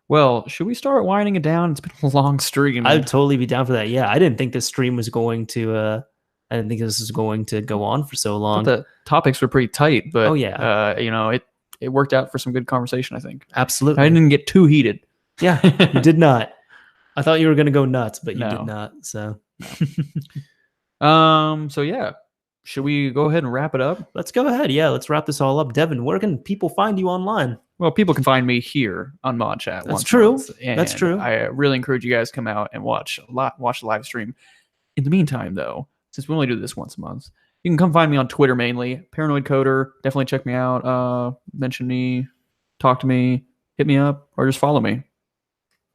Well, should we start winding it down? It's been a long stream. I'd totally be down for that. Yeah, I didn't think this stream was going to I didn't think this was going to go on for so long. The topics were pretty tight, but you know, it worked out for some good conversation, I think. Absolutely. I didn't get too heated. Yeah, you did not. I thought you were going to go nuts, but you did not. So so yeah, should we go ahead and wrap it up? Let's go ahead. Yeah, let's wrap this all up. Devin, where can people find you online? Well, people can find me here on ModChat. That's true. That's true. I really encourage you guys to come out and watch the live stream. In the meantime, though, since we only do this once a month, you can come find me on Twitter mainly. Paranoid Coder. Definitely check me out. Mention me, talk to me, hit me up, or just follow me.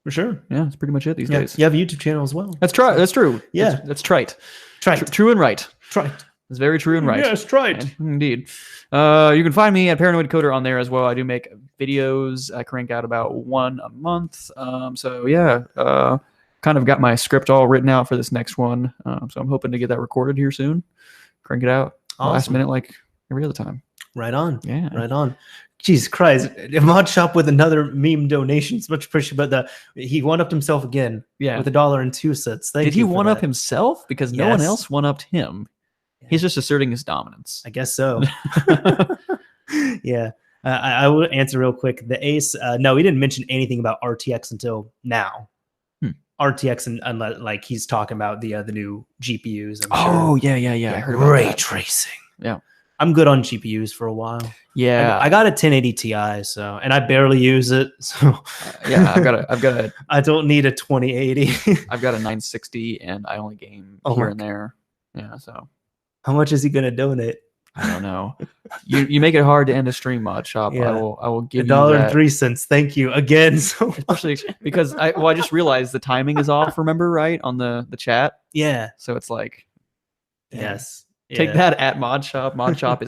For sure. Yeah, that's pretty much it these days. You have a YouTube channel as well. That's true. Yeah. That's trite. True and right. Trite. It's very true and right. Yes, trite. Indeed. You can find me at Paranoid Coder on there as well. I do make videos. I crank out about one a month. So yeah, kind of got my script all written out for this next one. So I'm hoping to get that recorded here soon. Crank it out last minute like every other time. Right on. Yeah. Right on. Jesus Christ. ModShop with another meme donation. It's much appreciated. But he one-upped himself again. Yeah. With $1.02. Did he one-up himself? Because no one else one-upped him. He's just asserting his dominance. I guess so. Yeah. I will answer real quick. The Ace, no, he didn't mention anything about RTX until now. RTX and like he's talking about the new GPUs. Yeah. I heard about ray that. tracing. Yeah. I'm good on GPUs for a while. Yeah. I got a 1080 Ti, and I barely use it. So yeah, I've got a I don't need a 2080. I've got a 960 and I only game here and there. Yeah, so how much is he gonna donate? I don't know. You make it hard to end a stream, ModShop. Yeah. I will give $1.03. Thank you again. So especially because I just realized the timing is off. Remember, right, on the chat? Yeah. So it's like, yes. Take that at ModShop. ModShop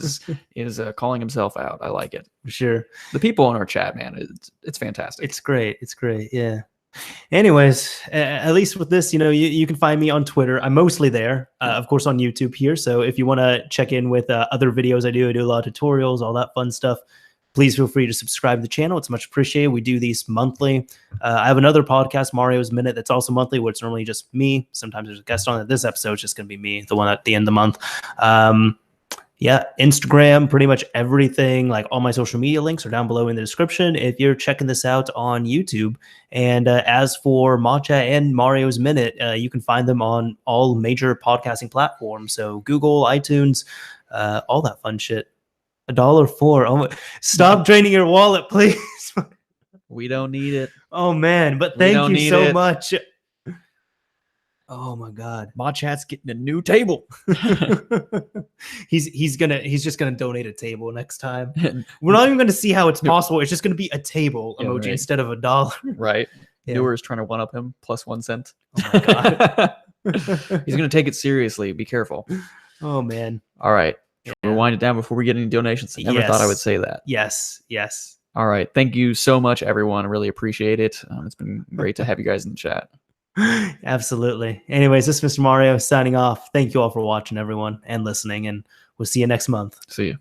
is calling himself out. I like it. For sure. The people in our chat, man, it's fantastic. It's great. It's great. Yeah. Anyways, at least with this, you can find me on Twitter. I'm mostly there, of course, on YouTube here. So if you want to check in with other videos I do a lot of tutorials, all that fun stuff, please feel free to subscribe to the channel. It's much appreciated. We do these monthly. I have another podcast, Mario's Minute, that's also monthly, where it's normally just me. Sometimes there's a guest on it. This episode is just going to be me, the one at the end of the month. Yeah, Instagram, pretty much everything, like all my social media links are down below in the description if you're checking this out on YouTube. And as for ModChat and Mario's Minute, you can find them on all major podcasting platforms. So Google, iTunes, all that fun shit. $1.04. Oh, stop draining your wallet, please. We don't need it. Oh, man. But thank you so much. Oh my God, ModChat's getting a new table. he's just gonna donate a table next time. We're not even gonna see how it's possible. It's just gonna be a table emoji instead of $1. Right. Yeah. Newer is trying to one up him plus 1 cent. Oh my God. He's gonna take it seriously. Be careful. Oh man. All right. We'll wind it down before we get any donations. I never thought I would say that. Yes. All right. Thank you so much, everyone. I really appreciate it. It's been great to have you guys in the chat. Absolutely. Anyways, this is Mr. Mario signing off. Thank you all for watching, everyone, and listening, and we'll see you next month. See you.